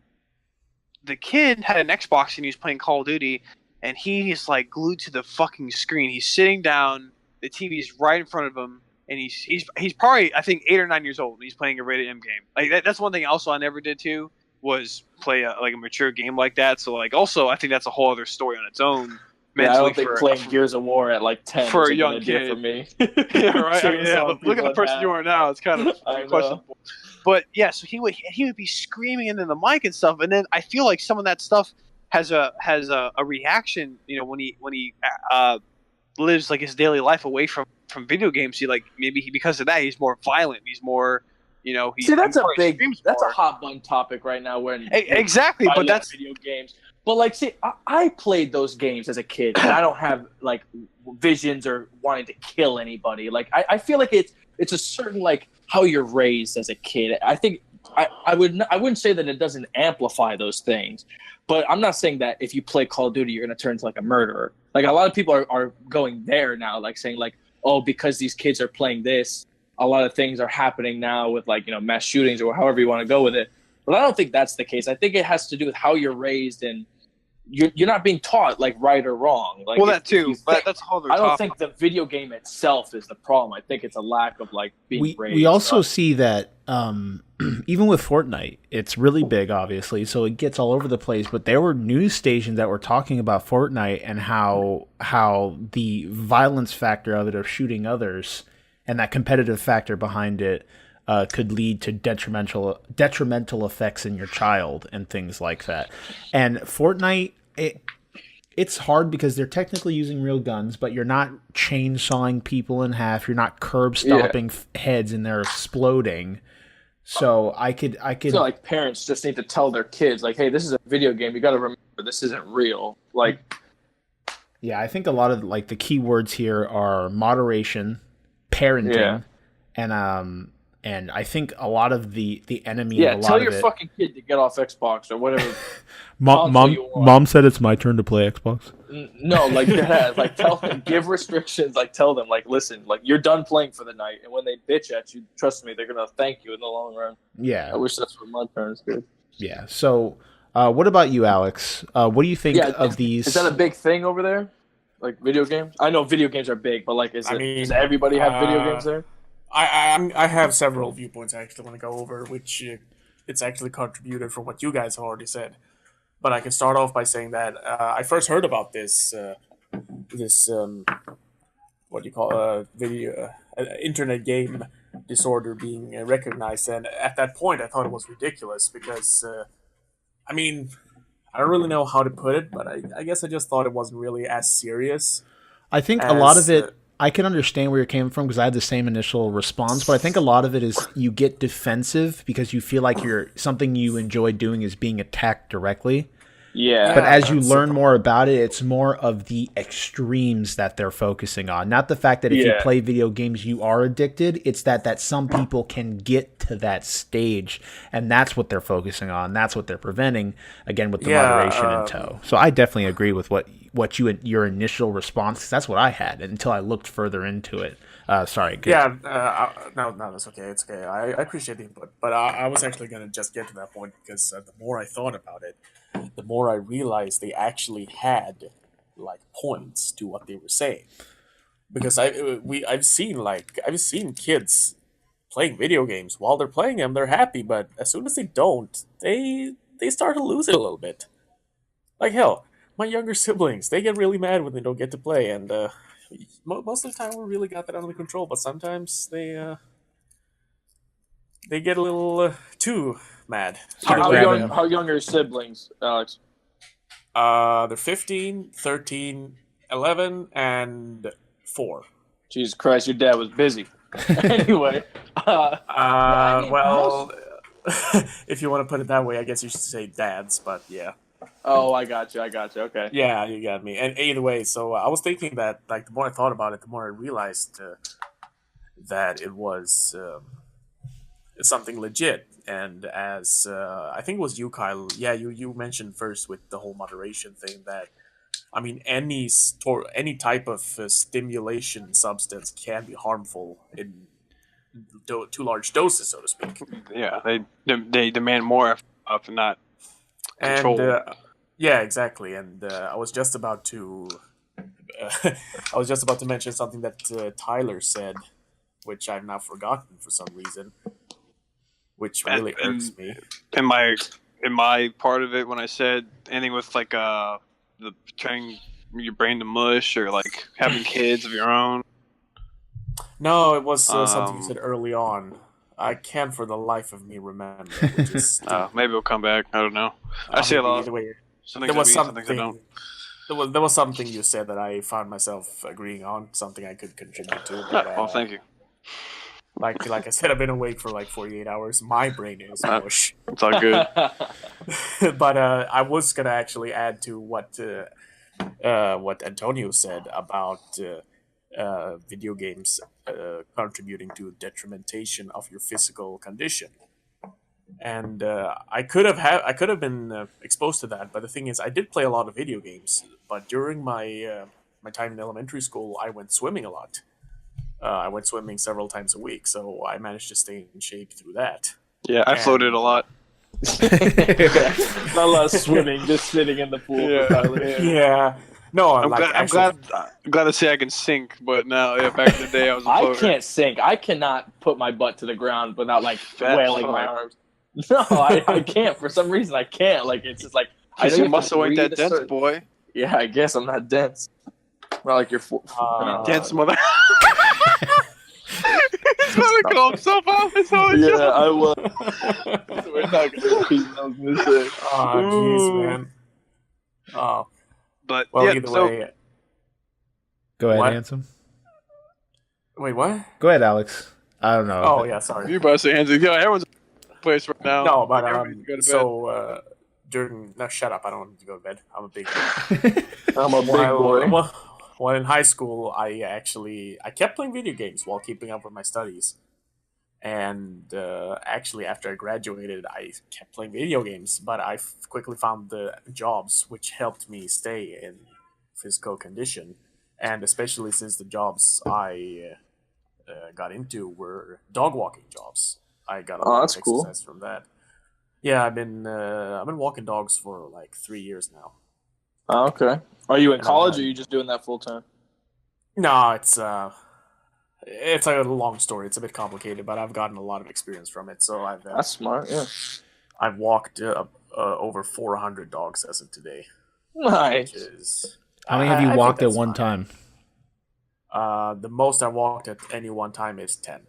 the kid had an Xbox and he was playing Call of Duty, and he's like glued to the fucking screen. He's sitting down. The TV's right in front of him. And he's probably, I think, 8 or 9 years old, and he's playing a rated M game. Like that's one thing also I never did too, was play a mature game like that. So like also I think that's a whole other story on its own. Yeah, I don't think playing Gears of War at like 10 for is a young kid for me. Yeah, right. Look at the person you are now. It's kind of questionable. But yeah, so he would be screaming into the mic and stuff, and then I feel like some of that stuff has a reaction. When he lives like his daily life away from video games, because of that he's more violent. He's more, that's a hot button topic right now. When exactly, but that's video games. But like, see, I played those games as a kid, and I don't have like visions or wanting to kill anybody. Like, I feel like it's a certain like how you're raised as a kid. I think I wouldn't say that it doesn't amplify those things. But I'm not saying that if you play Call of Duty, you're going to turn into like a murderer. Like a lot of people are going there now, like saying like, oh, because these kids are playing this, a lot of things are happening now with like, mass shootings or however you want to go with it. But I don't think that's the case. I think it has to do with how you're raised, and you're not being taught like right or wrong. Like, well, that too, but that's a whole other I don't topic. think the video game itself is the problem. I think it's a lack of like being raised. We also see that even with Fortnite, it's really big, obviously, so it gets all over the place. But there were news stations that were talking about Fortnite and how the violence factor of it, of shooting others, and that competitive factor behind it could lead to detrimental effects in your child and things like that. And Fortnite, it's hard because they're technically using real guns, but you're not chainsawing people in half. You're not curb stomping heads and they're exploding. So I could. I feel like parents just need to tell their kids, like, hey, this is a video game. You got to remember this isn't real. Like, yeah, I think a lot of like the key words here are moderation, parenting, and I think a lot of the enemy. Yeah, of a lot tell of your it, fucking kid to get off Xbox or whatever. Mom said it's my turn to play Xbox. No, like that. Like tell them, give restrictions. Like tell them, like listen, like you're done playing for the night, and when they bitch at you, trust me, they're gonna thank you in the long run. Yeah, I wish that's what my parents did. Yeah. So, what about you, Alex? What do you think of these? Is that a big thing over there? Like video games? I know video games are big, but like, does everybody have video games there? I have several viewpoints I actually want to go over, which it's actually contributed from what you guys have already said. But I can start off by saying that I first heard about this what do you call video internet game disorder being recognized, and at that point I thought it was ridiculous because I don't really know how to put it, but I guess I just thought it wasn't really as serious. I think a lot of it. I can understand where you're coming from because I had the same initial response, but I think a lot of it is you get defensive because you feel like something you enjoy doing is being attacked directly. Yeah. But as you learn more about it, it's more of the extremes that they're focusing on. Not the fact that if you play video games, you are addicted. It's that some people can get to that stage, and that's what they're focusing on. That's what they're preventing, again, with the moderation in tow. So I definitely agree with what your initial response, 'cause that's what I had until I looked further into it. Sorry. Good. Yeah, no, that's okay. It's okay. I appreciate the input, but I was actually going to just get to that point because the more I thought about it, the more I realized they actually had like points to what they were saying. Because I've seen kids playing video games. While they're playing them, they're happy, but as soon as they don't, they start to lose it a little bit. Like hell, my younger siblings, they get really mad when they don't get to play, and most of the time we really got that under control. But sometimes they get a little too mad. How young are your siblings, Alex? They're 15, 13, 11, and 4. Jesus Christ, your dad was busy. Anyway. Well, if you want to put it that way, I guess you should say dads, but yeah. Oh, I got you. Okay. Yeah, you got me. And either way, so I was thinking that, like, the more I thought about it, the more I realized that it was something legit. And as I think it was you, Kyle. Yeah, you mentioned first with the whole moderation thing that, I mean, any type of stimulation substance can be harmful in too large doses, so to speak. Yeah, they demand more of not control. And yeah, exactly. And I was just about to mention something that Tyler said, which I've now forgotten for some reason, which really irks me. In my part of it, when I said anything with like the turning your brain to mush or like having kids of your own. No, it was something you said early on. I can't for the life of me remember. Which is maybe it'll come back. I don't know. I see a lot. There was something you said that I found myself agreeing on, something I could contribute to. But, well, thank you. Like I said, I've been awake for like 48 hours. My brain is mush. It's all good. But I was gonna actually add to what Antonio said about video games contributing to detrimentation of your physical condition. And I could have been exposed to that, but the thing is, I did play a lot of video games. But during my time in elementary school, I went swimming a lot. I went swimming several times a week, so I managed to stay in shape through that. Yeah, I floated a lot. Not a lot of swimming, just sitting in the pool. Yeah. No, I'm glad to say I can sink, but now, back in the day, I was a floater. I can't sink. I cannot put my butt to the ground without like wailing my arms. No, I can't. For some reason, I can't. Like it's just like your muscle ain't that dense, boy. Yeah, I guess I'm not dense. Not like you're dense mother. He's gonna call himself out. Yeah, I will. We're not gonna repeat what I was gonna say. Oh, jeez, man. Oh. But Well, yeah, either so way. Go ahead, What? Handsome. Wait, what? Go ahead, Alex. I don't know. Oh yeah, sorry. you're about to say hands. Yeah, everyone's in a place right now. No, but Everybody needs to go to bed. so during no, shut up. I don't want to go to bed. I'm a big. I'm a big boy. While in high school, I kept playing video games while keeping up with my studies, and actually after I graduated, I kept playing video games. But I quickly found the jobs which helped me stay in physical condition, and especially since the jobs I got into were dog walking jobs. I got a lot that's of cool. exercise from that. Yeah, I've been walking dogs for like 3 years now. Oh, okay. Are you in And college or are you just doing that full time? No, it's a long story. It's a bit complicated, but I've gotten a lot of experience from it. So That's smart, yeah. I've walked over 400 dogs as of today. Nice. Which is, How many have you I think walked at that's one fine. time? The most I walked at any one time is 10.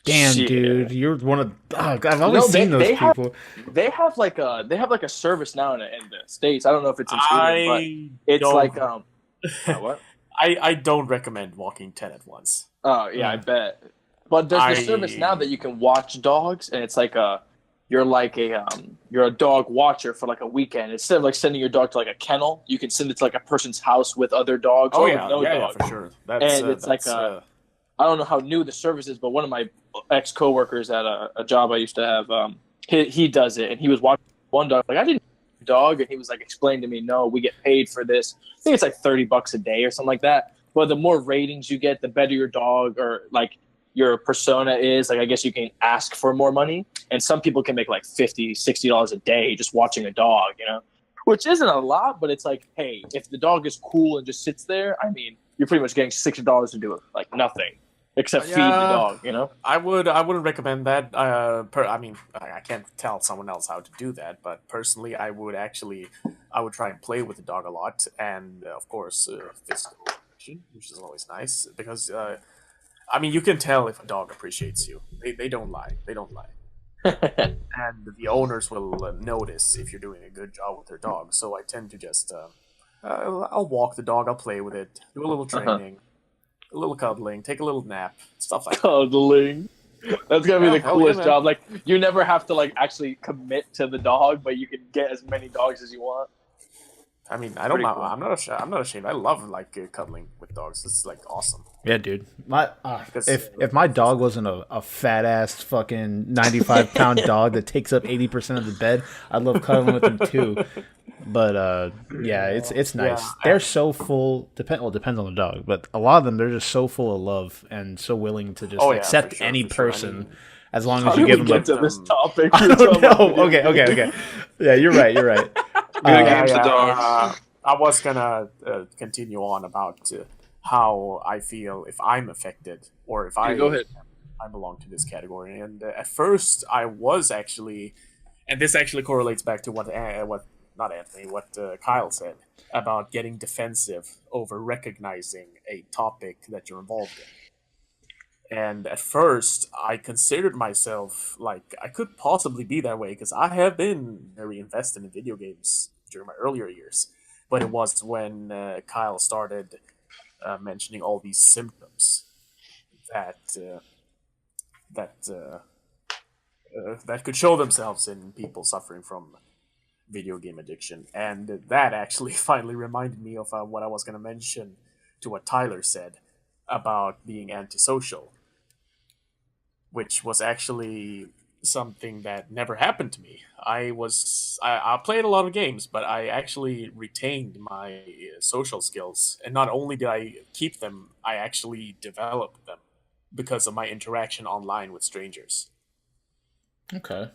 Damn, Shit. dude, you're one of. Oh, I've always No, seen those they have- people. They have like a service now in the States. I don't know if it's in Sweden, but it's don't- like what? I don't recommend walking 10 at once. Oh yeah, I bet. But there's the service now that you can watch dogs, and it's like you're a dog watcher for like a weekend. Instead of like sending your dog to like a kennel, you can send it to like a person's house with other dogs. Oh or yeah, with no yeah, dog. for sure. And it's like I don't know how new the service is, but one of my ex-coworkers at a job I used to have, he does it, and he was watching one dog. Like, I didn't know dog, and he was like explaining to me, no, we get paid for this. I think it's like $30 a day or something like that. But the more ratings you get, the better your dog or like your persona is. Like, I guess you can ask for more money, and some people can make like $50, $60 a day just watching a dog, you know, which isn't a lot, but it's like, hey, if the dog is cool and just sits there, I mean, you're pretty much getting $60 to do it, like nothing. Except feed the dog, you know. I wouldn't recommend that. I mean, I can't tell someone else how to do that, but personally, I would try and play with the dog a lot, and of course, physical action, which is always nice because, I mean, you can tell if a dog appreciates you. They don't lie. They don't lie. And the owners will notice if you're doing a good job with their dog. So I tend to just, I'll walk the dog, I'll play with it, do a little training. A little cuddling, take a little nap, stuff like that. Cuddling. That's gonna be the hell coolest yeah, job. Like, you never have to like actually commit to the dog, but you can get as many dogs as you want. I mean, I don't. Pretty cool. I'm not ashamed. I love like cuddling with dogs. It's like awesome. Yeah, dude. Because, If my dog wasn't a fat ass fucking 95-pound dog that takes up 80% of the bed, I'd love cuddling with him too. But yeah, it's nice. Yeah, They're so full. Depends on the dog, but a lot of them, they're just so full of love and so willing to just accept for sure, any for sure. I person mean, as long How as did you we give them. get to this topic? I don't know. Okay. Yeah, you're right. Video games to dogs. I was gonna continue on about how I feel if I'm affected or if I go ahead. I belong to this category. And at first, I was actually, and this actually correlates back to what Kyle said about getting defensive over recognizing a topic that you're involved in. And at first, I considered myself like I could possibly be that way because I have been very invested in video games during my earlier years. But it was when Kyle started mentioning all these symptoms that could show themselves in people suffering from video game addiction, and that actually finally reminded me of what I was going to mention to what Tyler said about being antisocial, which was actually something that never happened to me. I played a lot of games, but I actually retained my social skills, and not only did I keep them, I actually developed them because of my interaction online with strangers. Okay.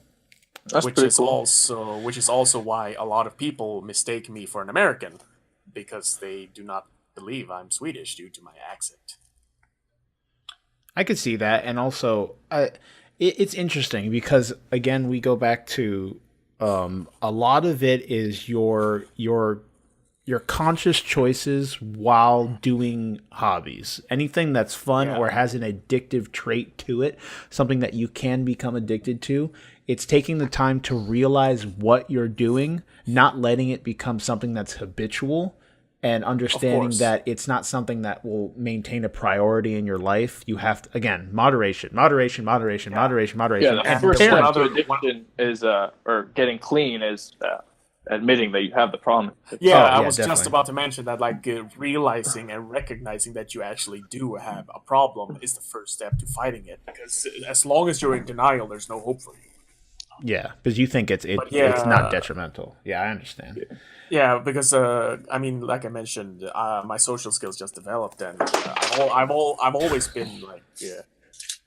That's which pretty is cool. also why a lot of people mistake me for an American, because they do not believe I'm Swedish due to my accent. I could see that, and also, it's interesting because again, we go back to a lot of it is your conscious choices while doing hobbies. Anything that's fun or has an addictive trait to it, something that you can become addicted to. It's taking the time to realize what you're doing, not letting it become something that's habitual, and understanding course. that it's not something that will maintain a priority in your life. You have to, again, moderation. Yeah, the And first step parents- to addiction is, or getting clean is admitting that you have the problem. Yeah, I yeah, was just definitely. about to mention that, like, realizing and recognizing that you actually do have a problem is the first step to fighting it. Because as long as you're in denial, there's no hope for you. Yeah, because you think it's not detrimental. Yeah, I understand. Yeah, because I mean, like I mentioned, my social skills just developed, and I've always been like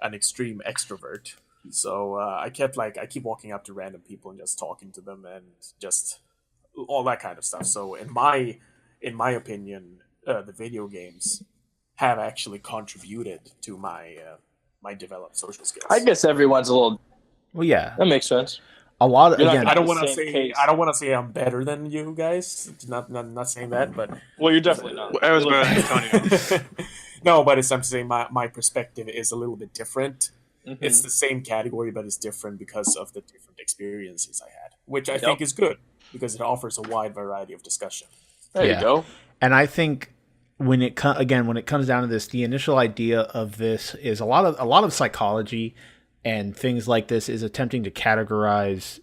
an extreme extrovert. So I keep walking up to random people and just talking to them and just all that kind of stuff. So in my opinion, the video games have actually contributed to my developed social skills. I guess everyone's a little. Well, yeah, That makes sense. a lot of You're not again. I don't the want to same say case. I don't want to say I'm better than you guys. Not saying that, but Well, you're definitely not. I was better than Antonio. no. But I'm saying my perspective is a little bit different. Mhm. It's the same category, but it's different because of the different experiences I had, which I think is good because it offers a wide variety of discussion. There Yeah. you go. And I think when it comes down to this, the initial idea of this is a lot of psychology and things like this is attempting to categorize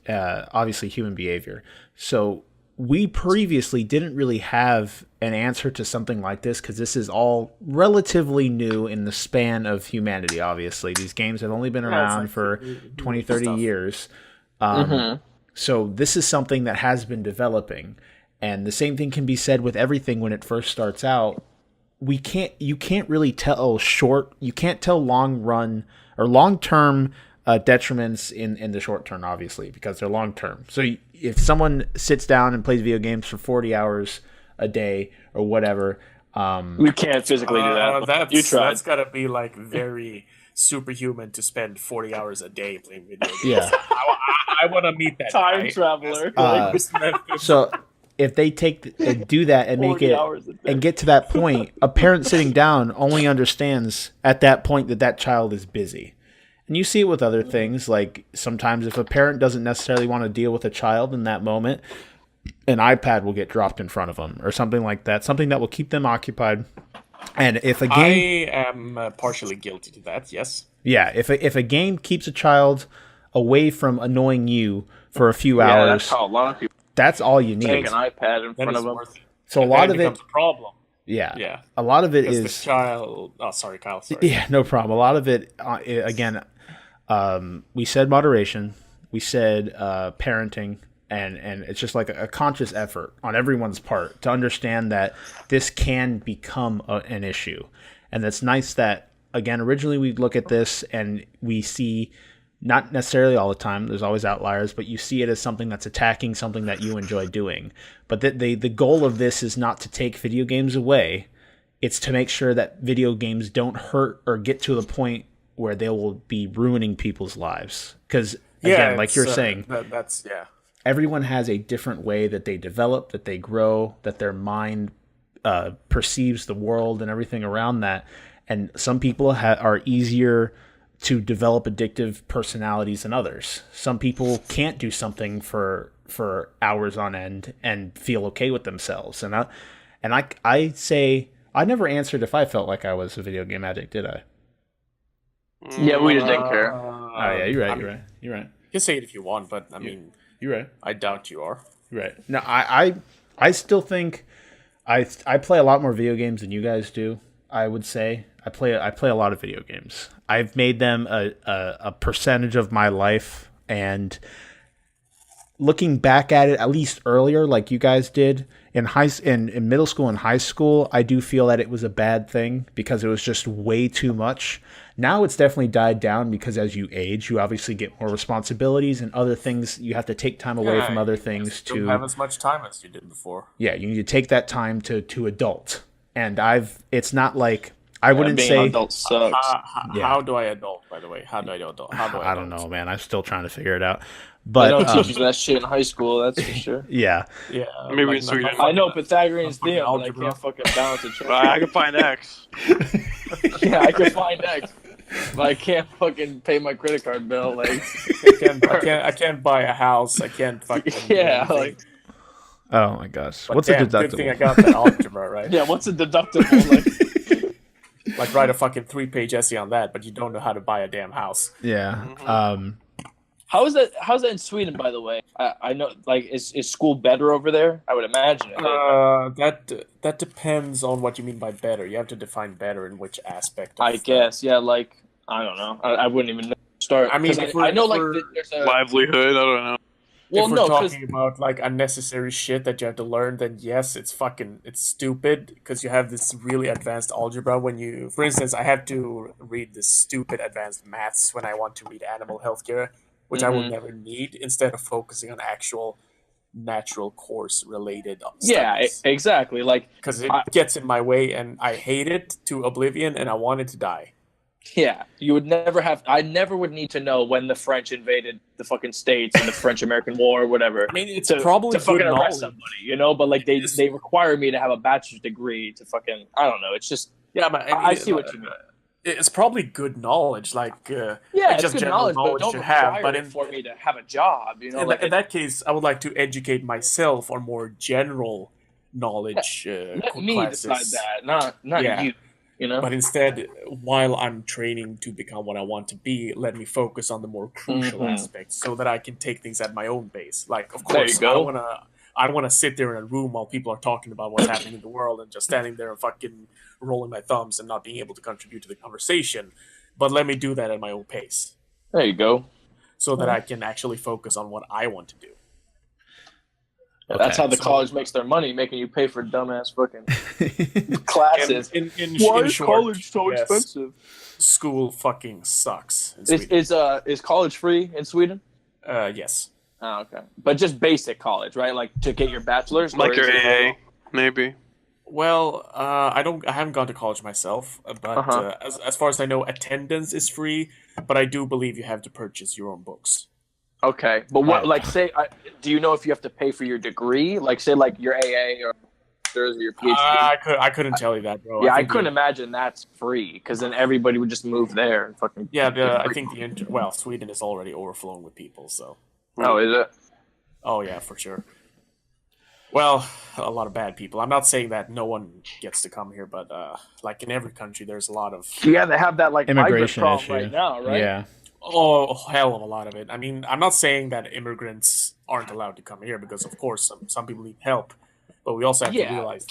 obviously human behavior. So we previously didn't really have an answer to something like this because this is all relatively new in the span of humanity. Obviously, these games have only been around for 20, 30 years. So this is something that has been developing. And the same thing can be said with everything when it first starts out. You can't really tell long run or long term detriments in the short term, obviously, because they're long term. So if someone sits down and plays video games for 40 hours a day or whatever, We can't physically do that. You tried. That's gotta be like very superhuman to spend 40 hours a day playing video games. yeah. I want to meet that Time guy. traveler. So if they do that and make 40 it hours a day. and get to that point, a parent sitting down only understands at that point that child is busy. And you see it with other things, like sometimes if a parent doesn't necessarily want to deal with a child in that moment, an iPad will get dropped in front of them or something like that, something that will keep them occupied. And if a game, I am partially guilty to that. Yes. yeah, if a game keeps a child away from annoying you for a few Yeah, hours, that's how a lot of people that's all you take need. an iPad in That front is of them. worth it. So a And lot then of it, becomes a problem. yeah, a lot of it Because is the child. Oh, sorry, Kyle. Sorry. Yeah, no problem. A lot of it, again, we said moderation, we said parenting, and it's just like a conscious effort on everyone's part to understand that this can become an issue. And it's nice that, again, originally we look at this and we see, not necessarily all the time, there's always outliers, but you see it as something that's attacking something that you enjoy doing. But the goal of this is not to take video games away. It's to make sure that video games don't hurt or get to the point where they will be ruining people's lives. Because, again, like you're saying, that's yeah. everyone has a different way that they develop, that they grow, that their mind perceives the world and everything around that. And some people are easier to develop addictive personalities than others. Some people can't do something for hours on end and feel okay with themselves. And I say I never answered if I felt like I was a video game addict, did I? Yeah, we just didn't care. Oh yeah, you're right. I mean, You're right. You can say it if you want, but I mean, You're right. I doubt you are. You're right. No, I still think I play a lot more video games than you guys do. I would say I play a lot of video games. I've made them a percentage of my life, and looking back at it, at least earlier, like you guys did in middle school and high school, I do feel that it was a bad thing because it was just way too much. Now it's definitely died down because as you age, you obviously get more responsibilities and other things. You have to take time away from other things You don't have as much time as you did before. Yeah, you need to take that time to adult. And it's not like I wouldn't being say an adult sucks. How do I adult? By the way, how do I adult? I don't know, man. I'm still trying to figure it out. I But don't teach you that shit in high school, that's for sure. yeah, Yeah, Maybe in Sweden. I know Pythagorean fucking theorem, but I algebra. can't fucking balance a check. I can find X. Yeah, I can find X, but I can't fucking pay my credit card bill. Like, I can't buy a house. I can't fucking. do yeah, anything. like Oh my gosh. But What's damn, a deductible? good thing I got that algebra, right? Yeah, what's a deductible? Like write a fucking 3-page essay on that, but you don't know how to buy a damn house. Yeah. How's that in Sweden, by the way? I know, like, is school better over there? I would imagine it is. That depends on what you mean by better. You have to define better in which aspect. I guess, yeah. Like, I don't know. I wouldn't even start. I mean, I know, like, there's a livelihood. I don't know. well, if we're no, talking about like unnecessary shit that you have to learn, then yes, it's stupid because you have this really advanced algebra. When you, for instance, I have to read this stupid advanced maths when I want to read animal healthcare, which I will never need. Instead of focusing on actual natural course related studies. Yeah, exactly. Like, because it gets in my way, and I hate it to oblivion, and I want it to die. yeah, you would never have. I never would need to know when the French invaded the fucking states in the French-American War or whatever. I mean, it's to probably fucking good arrest knowledge. somebody, you know. But like they require me to have a bachelor's degree to fucking. I don't know. It's just Yeah, but I see what you mean. It's probably good knowledge, like Yeah, it's it's just good general knowledge, but don't to have. require But it for me to have a job. You know, in that case, I would like to educate myself on more general knowledge. let me classes. decide that, not Yeah. you. You know, But instead, while I'm training to become what I want to be, let me focus on the more crucial aspects, so that I can take things at my own pace. Like, of There you course, go. I don't wanna sit there in a room while people are talking about what's happening in the world and just standing there and fucking rolling my thumbs and not being able to contribute to the conversation. But let me do that at my own pace, there you go. so that I can actually focus on what I want to do. That's how the so- college makes their money, making you pay for dumbass fucking classes. In Why in is short, college so yes, expensive? School fucking sucks. In Is Sweden. is college free in Sweden? Yes. Oh, okay, but just basic college, right? Like to get your bachelor's, Like or your is it- AA, maybe. Well, I haven't gone to college myself, but as far as I know, attendance is free. But I do believe you have to purchase your own books. Okay, but what? Like, say, do you know if you have to pay for your degree? Like, say, like your AA or your PhD. I couldn't tell you that, bro. Yeah, I think couldn't imagine that's free, because then everybody would just move there and fucking. Yeah, I think Sweden is already overflowing with people. So. Oh, is it? Oh yeah, for sure. Well, a lot of bad people. I'm not saying that no one gets to come here, but like in every country, there's a lot of Yeah, they have that like Immigration migrant issue problem right now, right? Yeah. hell of a lot of it. I mean, I'm not saying that immigrants aren't allowed to come here, because of course some people need help, but we also have to Yeah. realize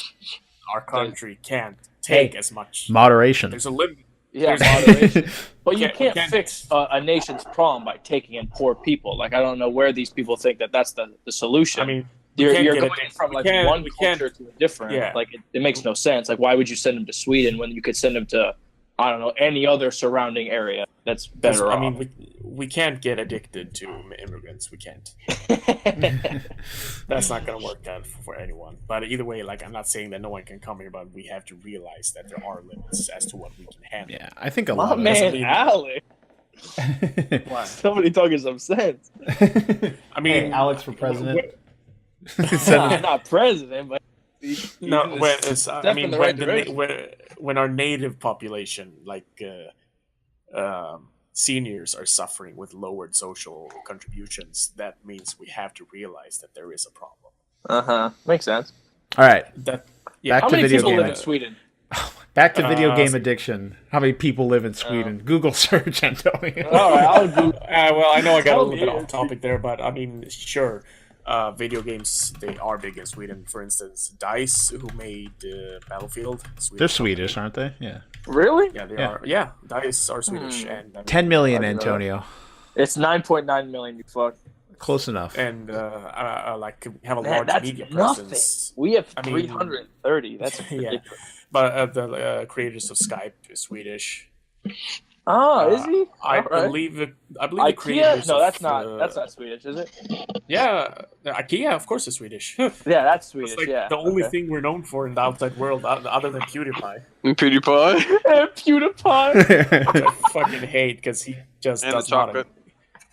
our country can't take as much. Moderation. There's a limit. Yeah, There's- moderation. But you We can't can't- fix a nation's problem by taking in poor people. Like, I don't know where these people think that that's the solution. I mean, we you're can't you're get going addicted. from We like can't- one we can't- culture to a different. Yeah. Like, it makes no sense. Like, why would you send them to Sweden when you could send them to, I don't know, any other surrounding area that's better off? I mean, we can't get addicted to immigrants. We can't. That's not going to work out for anyone. But either way, like, I'm not saying that no one can come here, but we have to realize that there are limits as to what we can handle. Yeah, I think a My lot of man, mean- Alex. it. Somebody talking some sense. I mean, Alex for president. Not president, but No, when, I in mean, the when, right direction. when our native population, like seniors, are suffering with lowered social contributions, that means we have to realize that there is a problem. Makes sense. All right, That back How to many video people game. live in Sweden? Back to video game addiction. How many people live in Sweden? Google search, Antony. All right, I'll do. well, I know I got a Tell little bit me. off topic there, but I mean, sure. Video games, they are big in Sweden. For instance, DICE, who made Battlefield. They're Swedish, aren't they? Yeah. Really? Yeah, they Yeah. are. Yeah, DICE are Swedish, and I mean, 10 million, I know. Antonio. It's 9.9 million. You fuck. Close enough. and like we have a Man, large that's media nothing. presence. We have I mean- 330. That's Yeah. ridiculous. But the creators of Skype is Swedish. Oh, is he? I All right. believe the IKEA? creators. No, of, that's not Swedish, is it? Yeah, IKEA, of course, is Swedish. It's Yeah, that's Swedish. like yeah. the only okay. thing we're known for in the outside world, other than PewDiePie, PewDiePie PewDiePie. which I fucking hate because he just and the does not. chocolate.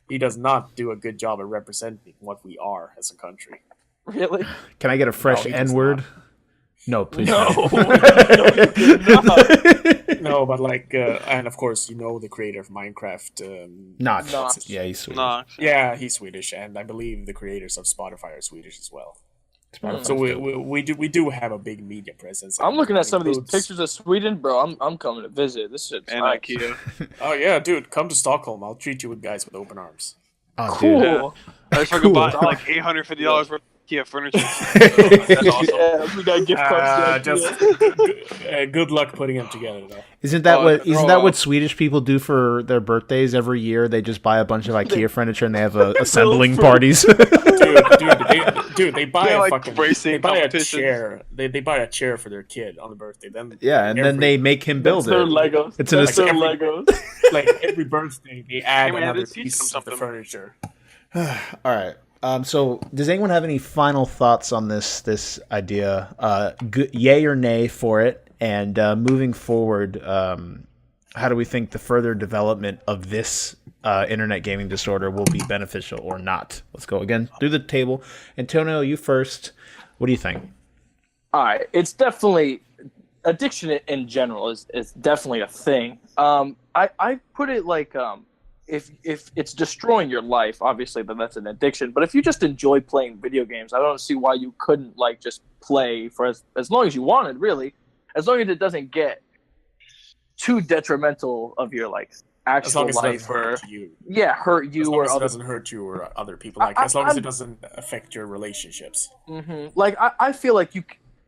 He does not do a good job at representing what we are as a country. Really? Can I get a fresh he does N word? No, please. No. No, but like, and of course, you know the creator of Minecraft. Notch. Notch. Yeah, he's Swedish. Nah. Yeah, he's Swedish, and I believe the creators of Spotify are Swedish as well. So we do have a big media presence. I'm looking at some of these includes- pictures of Sweden, bro. I'm coming to visit. This shit's And nice. IKEA. Oh yeah, dude, come to Stockholm. I'll treat you guys with open arms. Oh, Cool. dude. I just fucking bought like $850 worth of IKEA furniture. That's awesome. Yeah, we got gift cards. Good luck putting them together, though. Isn't that Oh, they're all- what Swedish people do for their birthdays every year? They just buy a bunch of IKEA furniture and they have assembling parties. They buy They're a like fucking racing they buy a competitions. chair. They buy a chair for their kid on the birthday. Then then they make him build Their it. Legos. It's an That's their every- Legos. like every birthday they add Hey, man, another let's teach piece them of the something. furniture. All right. So, does anyone have any final thoughts on this idea? Yay or nay for it? And moving forward, how do we think the further development of this internet gaming disorder will be beneficial or not? Let's go again through the table. Antonio, you first. What do you think? All right, it's definitely addiction in general is definitely a thing. I put it like if it's destroying your life, obviously then that's an addiction. But if you just enjoy playing video games, I don't see why you couldn't like just play for as long as you wanted, really, as long as it doesn't get too detrimental of your like As long actual as it life doesn't or hurt you. hurt you As long or as it other. doesn't hurt you or other people. Like as long as it doesn't affect your relationships. Like I feel like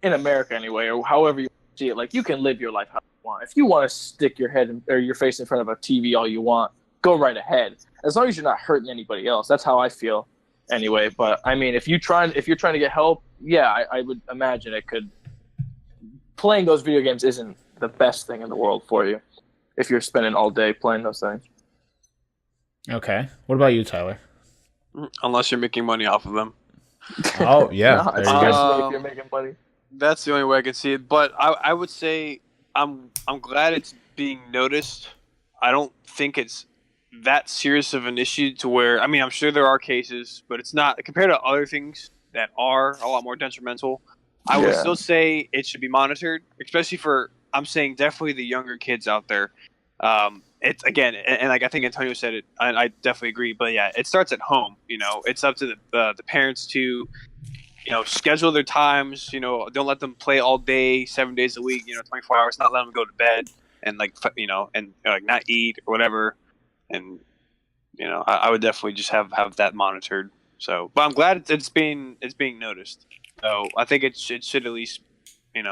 in America anyway, or however you see it, like you can live your life how you want. If you want to stick your head or your face in front of a TV all you want, go right ahead. As long as you're not hurting anybody else. That's how I feel anyway. But I mean, if you're trying to get help, yeah, I would imagine it could. Playing those video games isn't the best thing in the world for you if you're spending all day playing those things. Okay. What about you, Tyler? Unless you're making money off of them. Oh yeah. No, There you go. especially if you're making money. That's the only way I can see it. But I would say I'm glad it's being noticed. I don't think it's that serious of an issue to where, I mean, I'm sure there are cases, but it's not compared to other things that are a lot more detrimental. I would still say it should be monitored, especially for, I'm saying definitely the younger kids out there. It's again, and like I think Antonio said it, I definitely agree. But yeah, it starts at home. You know, it's up to the parents to, schedule their times. Don't let them play all day, 7 days a week. 24 hours. Not let them go to bed and not eat or whatever. And I would definitely just have that monitored. So, but I'm glad it's being noticed. So I think it should at least be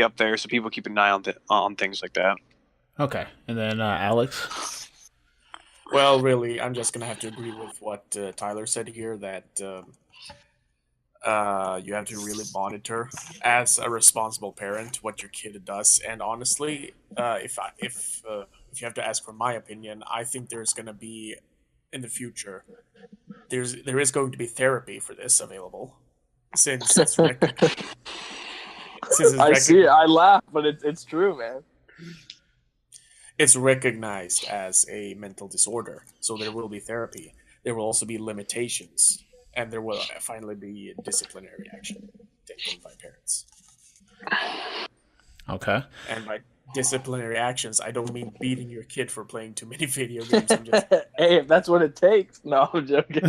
up there so people keep an eye on things like that. Okay. And then Alex. Well, really, I'm just gonna have to agree with what Tyler said here. That you have to really monitor as a responsible parent what your kid does. And honestly, if you have to ask for my opinion, I think there's gonna be in the future. There is going to be therapy for this available, since it's I see it. I laugh, but it's true, man. It's recognized as a mental disorder, so there will be therapy. There will also be limitations, and there will finally be disciplinary action taken by parents. Okay. And by disciplinary actions, I don't mean beating your kid for playing too many video games. I'm just Hey, if that's what it takes. No, I'm joking.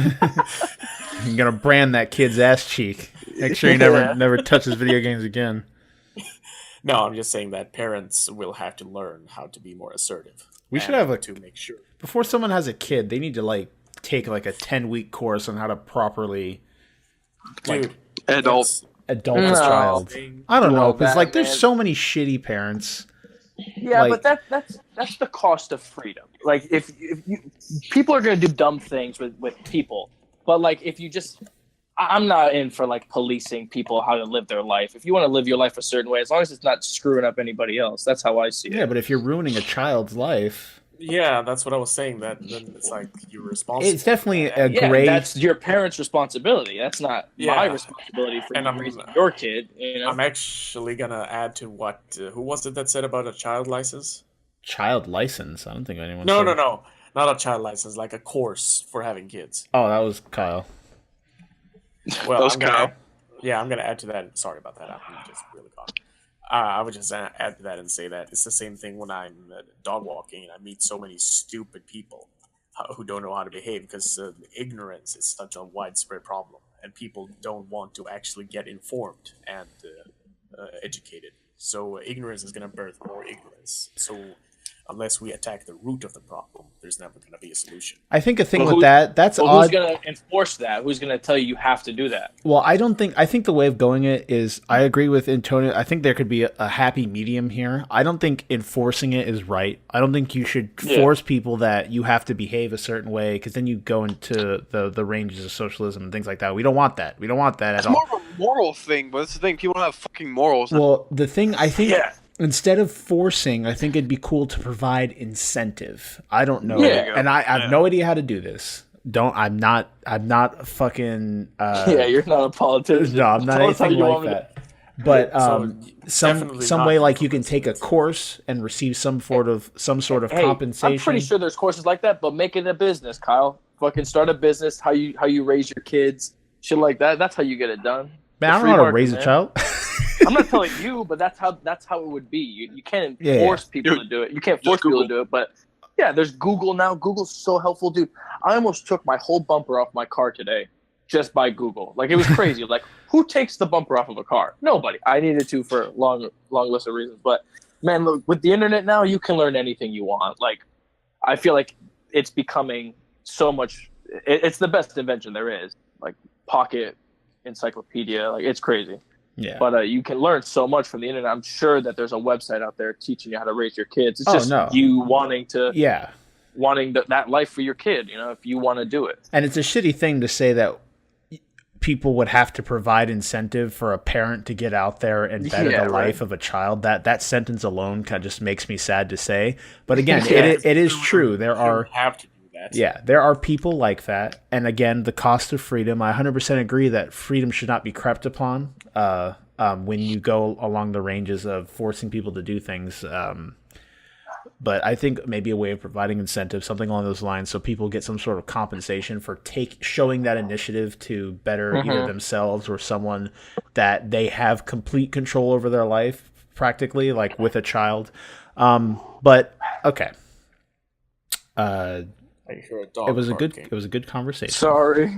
You're gonna brand that kid's ass cheek. Make sure he never touches video games again. No, I'm just saying that parents will have to learn how to be more assertive. We should have to make sure before someone has a kid, they need to take a 10-week course on how to properly Adult adult a No. child. I don't know, because that, there's man. so many shitty parents. Yeah, but that's the cost of freedom. Like if people are gonna do dumb things with people, but if you just, I'm not in for policing people how to live their life. If you want to live your life a certain way, as long as it's not screwing up anybody else, that's how I see it. Yeah, but if you're ruining a child's life, yeah, that's what I was saying. That then it's you're responsible. it's definitely a Yeah, great. that's your parents' responsibility. That's not my Yeah. responsibility for And I'm- raising your kid. I'm actually gonna add to what who was it that said about a child license? Child license. I don't think anyone. No, said- not a child license, like a course for having kids. Oh, that was Kyle. Well, That was I'm gonna Kyle. I'm gonna add to that. Sorry about that. I'm just really gone. I would just add to that and say that it's the same thing when I'm dog walking and I meet so many stupid people who don't know how to behave because ignorance is such a widespread problem and people don't want to actually get informed and educated. So ignorance is going to birth more ignorance. So unless we attack the root of the problem, there's never going to be a solution. I think a thing with that's odd. Who's going to enforce that? Who's going to tell you have to do that? Well, I think the way of going it is, I agree with Antony. I think there could be a happy medium here. I don't think enforcing it is right. I don't think you should force people that you have to behave a certain way, because then you go into the ranges of socialism and things like that. We don't want that. We don't want that at all. It's more of a moral thing, but it's the thing. People don't have fucking morals. Well, the thing, I think... Instead of forcing, I think it'd be cool to provide incentive. I don't know, and I have no idea how to do this. I'm not fucking. You're not a politician. No, I'm not anything like that. But some way, like, you can take a course and receive some sort of compensation. I'm pretty sure there's courses like that, but make it a business, Kyle. Fucking start a business. How you raise your kids, shit like that. That's how you get it done. Man, I don't know how to raise a child. I'm not telling you, but that's how it would be. You can't force people to do it. You can't force people to do it. But yeah, there's Google now. Google's so helpful, dude. I almost took my whole bumper off my car today just by Google. Like, it was crazy. Like, who takes the bumper off of a car? Nobody. I needed to for a long list of reasons. But man, look, with the internet now, you can learn anything you want. Like, I feel like it's becoming so much. It's the best invention there is. Like, pocket encyclopedia. Like, it's crazy. Yeah. But you can learn so much from the internet. I'm sure that there's a website out there teaching you how to raise your kids. It's just you wanting that life for your kid, if you want to do it. And it's a shitty thing to say that people would have to provide incentive for a parent to get out there and better the life of a child. That sentence alone kind of just makes me sad to say. But again, it is true. There are have to do that. Yeah, there are people like that. And again, the cost of freedom. I 100% agree that freedom should not be crept upon when you go along the ranges of forcing people to do things. But I think maybe a way of providing incentive, something along those lines, so people get some sort of compensation for showing that initiative to better either themselves or someone that they have complete control over their life, practically, like with a child. But okay. It was a good conversation. Sorry.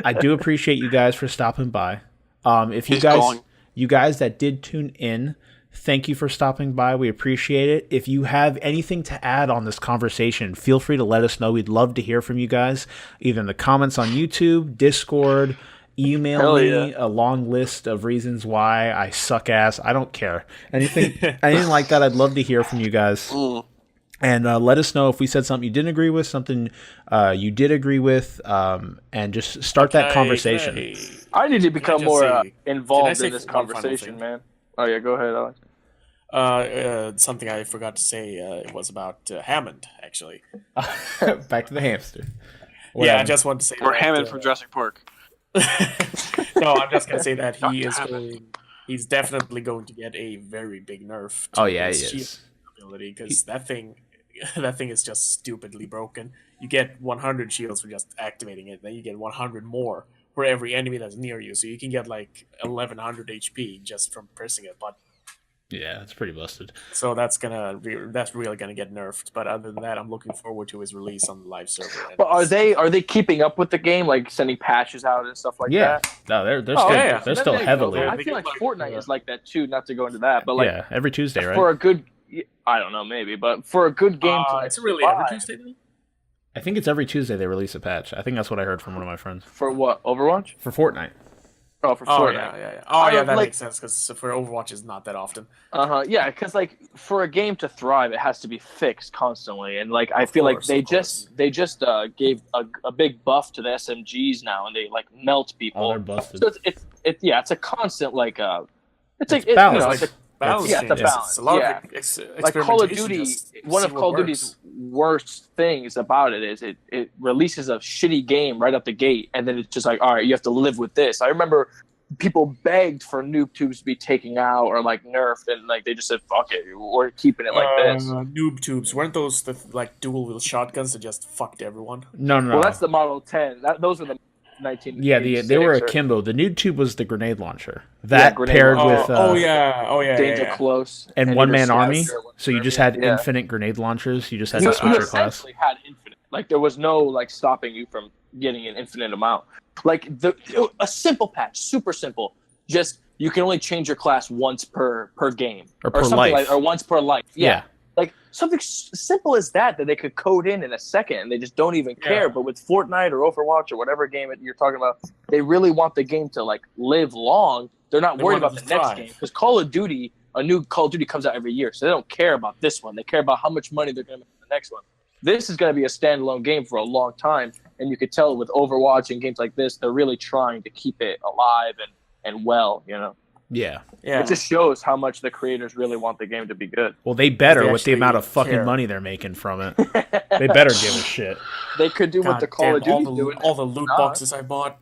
I do appreciate you guys for stopping by. If you guys that did tune in, thank you for stopping by. We appreciate it. If you have anything to add on this conversation, feel free to let us know. We'd love to hear from you guys, either in the comments on YouTube, Discord, email me a long list of reasons why I suck ass. I don't care. Anything like that, I'd love to hear from you guys. And let us know if we said something you didn't agree with, something you did agree with, and just start that conversation. I need to become more involved in this conversation, man. Oh, yeah, go ahead, Alex. Something I forgot to say was about Hammond, actually. Back to the hamster. I just want to say or Hammond from Jurassic Park. No, I'm just going to say that he's definitely going to get a very big nerf to his shield ability, because that thing is just stupidly broken. You get 100 shields for just activating it, then you get 100 more for every enemy that's near you, so you can get like 1100 HP just from pressing a button. Yeah, it's pretty busted. So that's really gonna get nerfed. But other than that, I'm looking forward to his release on the live server. But are they keeping up with the game, like sending patches out and stuff like that? No, they're still heavily. I feel like Fortnite is like that too. Not to go into that, but like every Tuesday, right? For a good, I don't know, maybe, but for a good game, it's really every Tuesday. I think it's every Tuesday they release a patch. I think that's what I heard from one of my friends. For what? Overwatch? For Fortnite. Oh, for Fortnite. Yeah. That makes sense, because for Overwatch is not that often. Yeah, because like for a game to thrive, it has to be fixed constantly, and like I feel like they just gave a big buff to the SMGs now, and they like melt people. Oh, they're busted. So it's a constant like it's a balance. It's a balance. Yeah, it's a balance. It's a lot of like Call of Duty. One of Call of Duty's worst things about it is it releases a shitty game right up the gate, and then it's just like, all right, you have to live with this. I remember people begged for noob tubes to be taken out or like nerfed, and like they just said, fuck it, we're keeping it like this. Noob tubes, weren't those the like dual wheel shotguns that just fucked everyone? No. Well, that's the Model 10. Those were the 19. Yeah, they were akimbo. The noob tube was the grenade launcher that paired with Danger Close and one man army. So you just had infinite grenade launchers. You just had to switch your class. Had infinite. Like there was no like stopping you from getting an infinite amount. Like a simple patch, super simple. Just you can only change your class once per game Or per something life. or once per life. Yeah. Like something simple as that they could code in a second, and they just don't even care. But with Fortnite or Overwatch or whatever game you're talking about, they really want the game to like live long. They're not worried about the next game because Call of Duty, a new Call of Duty comes out every year, so they don't care about this one. They care about how much money they're going to make in the next one. This is going to be a standalone game for a long time, and you could tell with Overwatch and games like this, they're really trying to keep it alive and well, you know. Yeah. It just shows how much the creators really want the game to be good. Well, they better They with the amount of actually fucking care. money they're making from it. They better give a shit. They could do what the Call of Duty doing. all the loot boxes I bought.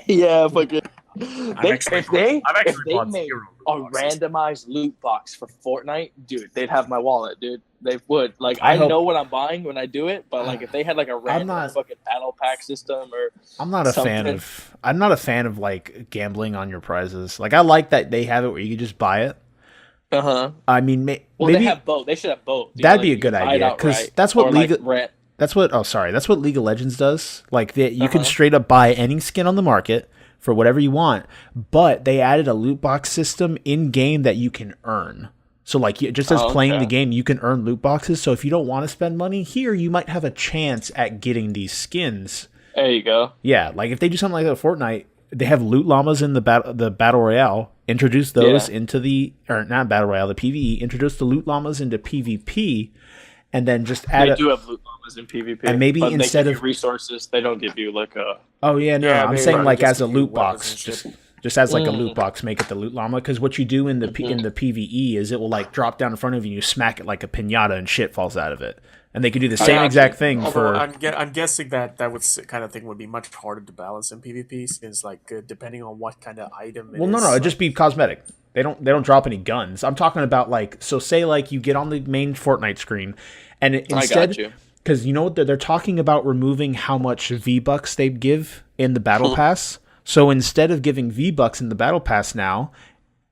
Yeah, fucking. I've actually bought made zero a loot boxes. randomized loot box for Fortnite, dude, they'd have my wallet, dude. They would. Like, I I hope- know what I'm buying when I do it, but like, if they had like a random not- fucking battle pack system or I'm not a fan something. of. I'm not a fan of like gambling on your prizes. Like I like that they have it where you can just buy it. I mean, Well, maybe they have both. They should have both. You that'd know, be like, a good you can buy it idea because outright, that's what or, like, League. rent. That's what. Oh, sorry. That's what League of Legends does. Like you can straight up buy any skin on the market for whatever you want, but they added a loot box system in game that you can earn. So like just as playing the game, you can earn loot boxes. So if you don't want to spend money here, you might have a chance at getting these skins. There you go. Yeah, like if they do something like that with Fortnite, they have loot llamas in the battle royale. Introduce those into the or not battle royale, the PvE. Introduce the loot llamas into PvP, and then just add. They do have loot llamas in PvP, and maybe but instead they give of you resources, they don't give you like a. Oh yeah, no, Yeah, I'm they saying probably like just as a give you loot weapons box, and shit. just as like a loot box, make it the loot llama. Because what you do in the in the PVE is it will like drop down in front of you, and you smack it like a pinata, and shit falls out of it. And they could do the same exact thing Although for. I'm guessing that kind of thing would be much harder to balance in PvP, since like depending on what kind of item. Well, no, it'd just be cosmetic. They don't drop any guns. I'm talking about like say like you get on the main Fortnite screen, and instead, because you know what they're talking about removing how much V-Bucks they give in the battle pass. So instead of giving V-Bucks in the battle pass now,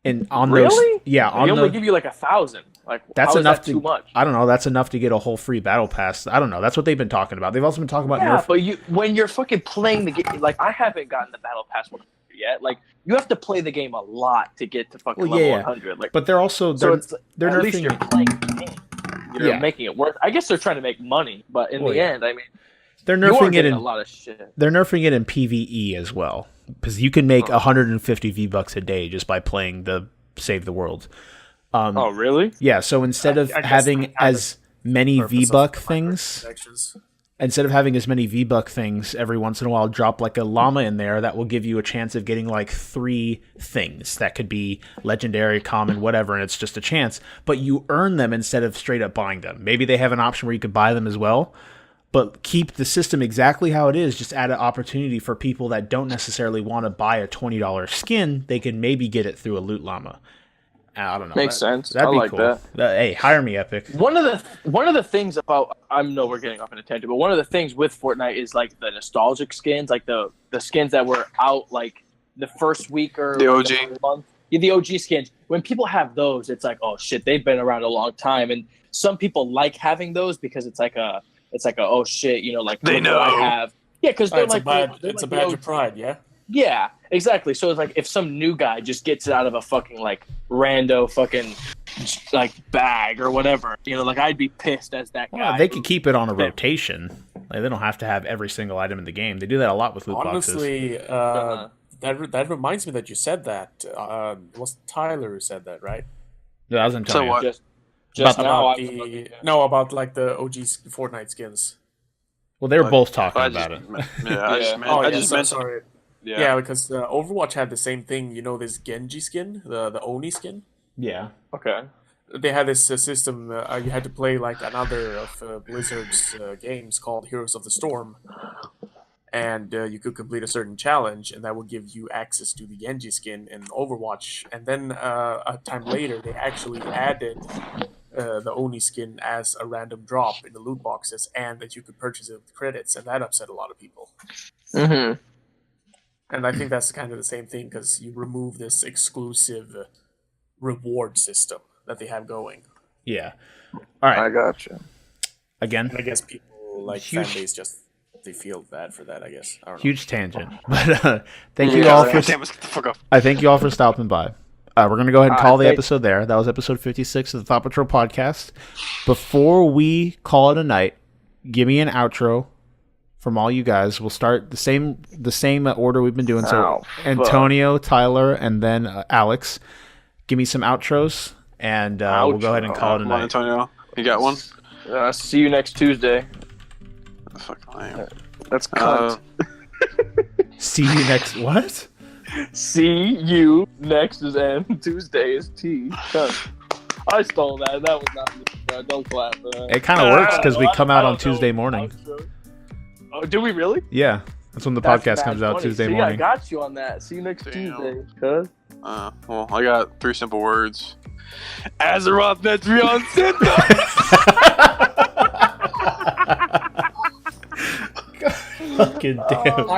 and on those, they only give you like 1,000. Like that's how is enough that to. too much? I don't know. That's enough to get a whole free battle pass. I don't know. That's what they've been talking about. They've also been talking about Yeah, nerf. but when you're fucking playing the game, like I haven't gotten the battle pass 100 yet. Like you have to play the game a lot to get to fucking level 100. Like, but they're also so they're at least nerfing. you're playing the game. You're making it worth. I guess they're trying to make money, but in the end, I mean, they're you are nerfing it getting in a lot of shit. They're nerfing it in PvE as well because you can make 150 V-Bucks a day just by playing the Save the World. Oh, really? Yeah, so instead of having as many V-Buck things, instead of having as many V-Buck things every once in a while, drop like a llama in there that will give you a chance of getting like 3 things that could be legendary, common, whatever, and it's just a chance. But you earn them instead of straight up buying them. Maybe they have an option where you could buy them as well, but keep the system exactly how it is. Just add an opportunity for people that don't necessarily want to buy a $20 skin. They can maybe get it through a loot llama. I don't know. Makes sense. That'd I be like cool. that. Hey, hire me, Epic. One of the things about I know we're getting off on a tangent, but one of the things with Fortnite is like the nostalgic skins, like the skins that were out like the first week or the like, OG the first month. Yeah, the OG skins. When people have those, it's like, oh shit, they've been around a long time, and some people like having those because it's like a oh shit, you know, like they know I have. Yeah, because they're it's a badge of pride, yeah. Yeah, exactly. So it's like if some new guy just gets it out of a fucking like rando fucking like bag or whatever, you know, like I'd be pissed as that guy. Well, they could keep it on a rotation. Like they don't have to have every single item in the game. They do that a lot with loot boxes. Honestly, that reminds me that you said that. It was Tyler who said that, right? Yeah, I was Antony. So what? Just now, about like the OG Fortnite skins. Well, they were both talking about it. I just meant sorry. Yeah, because Overwatch had the same thing. You know, this Genji skin, the Oni skin. Yeah. Okay. They had this system. You had to play like another of Blizzard's games called Heroes of the Storm, and you could complete a certain challenge, and that would give you access to the Genji skin in Overwatch. And then a time later, they actually added the Oni skin as a random drop in the loot boxes, and that you could purchase it with credits, and that upset a lot of people. Mm-hmm. And I think that's kind of the same thing because you remove this exclusive reward system that they have going. Yeah. All right. I gotcha. Again. And I guess people like fan base just they feel bad for that. I guess. I don't know. Huge tangent, but thank you all for. Damn, let's get the fuck off. I thank you all for stopping by. We're gonna go ahead and call the episode there. That was episode 56 of the Thought Patrol podcast. Before we call it a night, give me an outro from all you guys. We'll start the same order we've been doing. So Antonio, Tyler, and then Alex. Give me some outros, and we'll go ahead and call it a night. Antonio, you got one? See you next Tuesday. What the fuck I am? That's cunt. See you next what? See you next is N. Tuesday is T. Cunt. I stole that. That was not me. Don't clap. It kind of works because we come out on Tuesday morning. Oh, do we really? Yeah, that's when the podcast comes out, Tuesday morning. I got you on that. See you next Tuesday. Cuz. Well, I got 3 simple words. Azeroth Netrion Synthos! Fucking damn.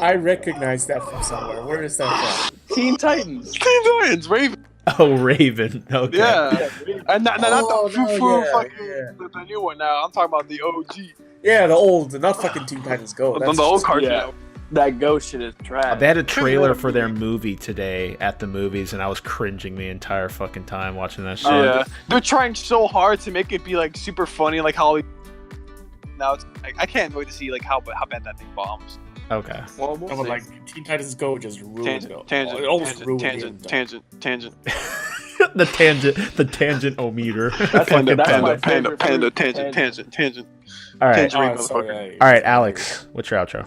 I recognize that from somewhere. Where is that from? Teen Titans. Teen Titans, Raven. Oh, Raven. Okay. Yeah. And not the foo-foo fucking yeah. the new one now. I'm talking about the OG. Yeah, the old, not fucking Teen Titans Go. On the old cartoon. Yeah. That ghost shit is trash. They had a trailer for their movie today at the movies, and I was cringing the entire fucking time watching that shit. Yeah. They're trying so hard to make it be like super funny, like how now it's like, I can't wait to see like how bad that thing bombs. Okay. Well, No, but like Teen Titans Go just ruined it. Tangent. It almost ruined it. Tangent. the tangent-o-meter. That's my Panda. favorite Tangent. All right. Tangent. Sorry, All right, Alex. What's your outro?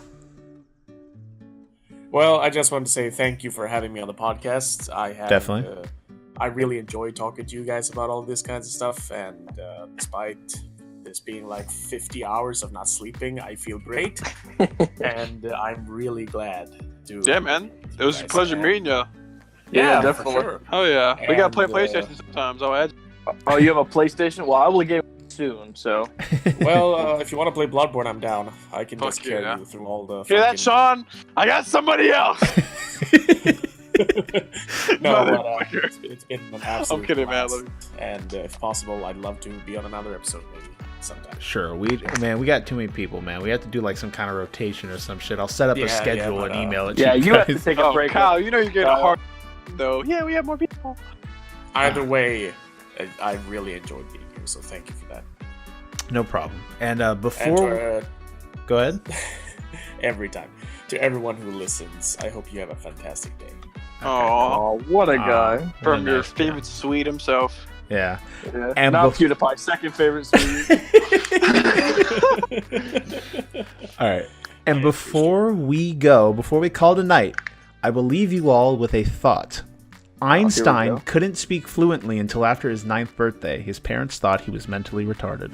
Well, I just want to say thank you for having me on the podcast. Definitely. I really enjoy talking to you guys about all this kinds of stuff, and despite this being like 50 hours of not sleeping, I feel great, and I'm really glad to. Yeah, man. It was a pleasure meeting you. Yeah, for definitely. sure. Oh yeah, we gotta play And, PlayStation sometimes. I'll add. Oh, you have a PlayStation? Well, I will get it soon. So. Well, if you want to play Bloodborne, I'm down. I can just Fuck carry yeah. you through all the. Hear that, Shawn? I got somebody else. No, but it's been an absolute. I'm kidding, man. blast. And if possible, I'd love to be on another episode maybe sometime. Sure. We got too many people, man. We have to do like some kind of rotation or some shit. I'll set up a schedule and email it to Yeah, you you have to guys. take a break. Kyle, you know you're getting a hard though. Yeah, we have more people. Either way, I really enjoyed being here, so thank you for that. No problem. And And before... Go ahead. every time. To everyone who listens, I hope you have a fantastic day. Oh, Oh, what a guy. from your nice guy. favorite Swede himself. Yeah. Yeah. And Now bef- PewDiePie, second favorite Swede. All right. And before we call it a night, I will leave you all with a thought. Einstein go. couldn't speak fluently until after his 9th birthday. His parents thought he was mentally retarded.